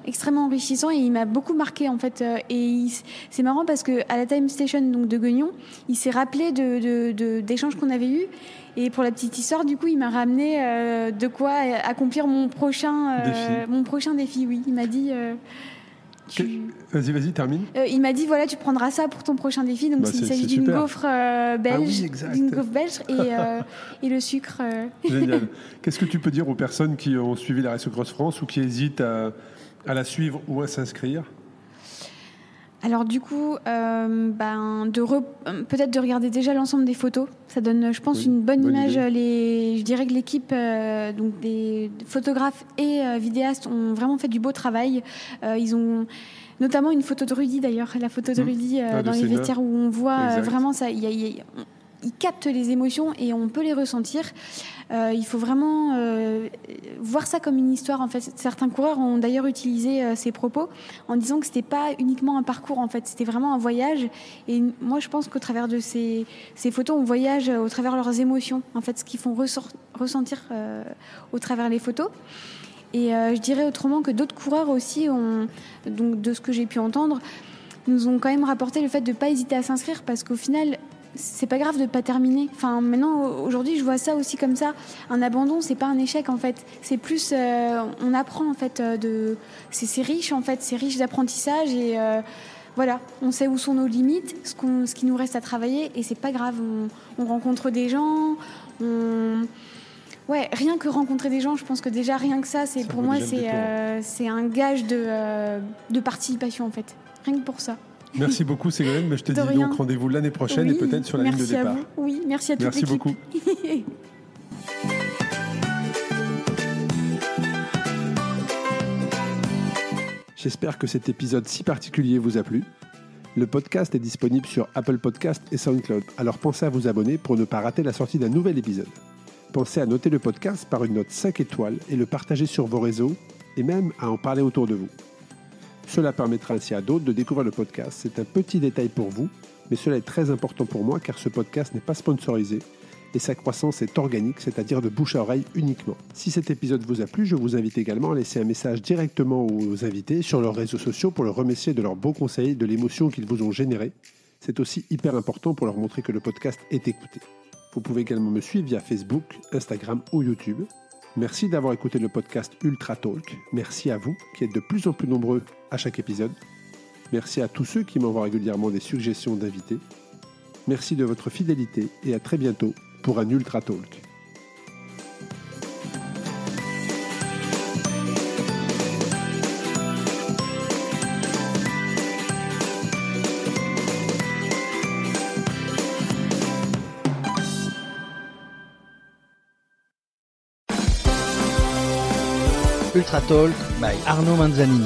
extrêmement enrichissant et il m'a beaucoup marqué en fait. C'est marrant parce que à la Time Station donc de Guignon, il s'est rappelé d'échanges qu'on avait eus. Et pour la petite histoire, du coup, il m'a ramené de quoi accomplir mon prochain défi. Oui, il m'a dit. Vas-y, termine. Il m'a dit voilà, tu prendras ça pour ton prochain défi. Donc il s'agit d'une gaufre belge, et le sucre. Génial. Qu'est-ce que tu peux dire aux personnes qui ont suivi la Race Cross France ou qui hésitent à la suivre ou à s'inscrire? Alors du coup, peut-être de regarder déjà l'ensemble des photos. Ça donne, je pense, une bonne image. Je dirais que l'équipe, donc des photographes et vidéastes, ont vraiment fait du beau travail. Ils ont notamment une photo de Rudy d'ailleurs, la photo de Rudy dans les vestiaires où on voit vraiment ça. Il capte les émotions et on peut les ressentir. Il faut vraiment voir ça comme une histoire. En fait, certains coureurs ont d'ailleurs utilisé ces propos en disant que c'était pas uniquement un parcours. En fait, c'était vraiment un voyage. Et moi, je pense qu'au travers de ces photos, on voyage au travers de leurs émotions. En fait, ce qu'ils font ressentir au travers les photos. Et je dirais autrement que d'autres coureurs aussi donc de ce que j'ai pu entendre, nous ont quand même rapporté le fait de pas hésiter à s'inscrire parce qu'au final, c'est pas grave de pas terminer. Enfin, maintenant, aujourd'hui, je vois ça aussi comme ça. Un abandon, c'est pas un échec en fait. C'est plus, on apprend en fait c'est riche en fait, c'est riche d'apprentissage et voilà, on sait où sont nos limites, ce qui nous reste à travailler et c'est pas grave. On rencontre des gens, rien que rencontrer des gens, je pense que déjà rien que ça, pour moi, c'est un gage de participation en fait. Rien que pour ça. Merci beaucoup Ségolène, mais je te dis donc rendez-vous l'année prochaine et peut-être sur la ligne de départ. Merci à vous. Oui, merci à toute l'équipe. Merci beaucoup. J'espère que cet épisode si particulier vous a plu. Le podcast est disponible sur Apple Podcast et SoundCloud, alors pensez à vous abonner pour ne pas rater la sortie d'un nouvel épisode. Pensez à noter le podcast par une note 5 étoiles et le partager sur vos réseaux et même à en parler autour de vous. Cela permettra ainsi à d'autres de découvrir le podcast. C'est un petit détail pour vous, mais cela est très important pour moi car ce podcast n'est pas sponsorisé et sa croissance est organique, c'est-à-dire de bouche à oreille uniquement. Si cet épisode vous a plu, je vous invite également à laisser un message directement aux invités sur leurs réseaux sociaux pour leur remercier de leurs beaux conseils, de l'émotion qu'ils vous ont générée. C'est aussi hyper important pour leur montrer que le podcast est écouté. Vous pouvez également me suivre via Facebook, Instagram ou YouTube. Merci d'avoir écouté le podcast Ultra Talk. Merci à vous qui êtes de plus en plus nombreux à chaque épisode. Merci à tous ceux qui m'envoient régulièrement des suggestions d'invités. Merci de votre fidélité et à très bientôt pour un Ultra Talk. Ultra Talk by Arnaud Manzanini.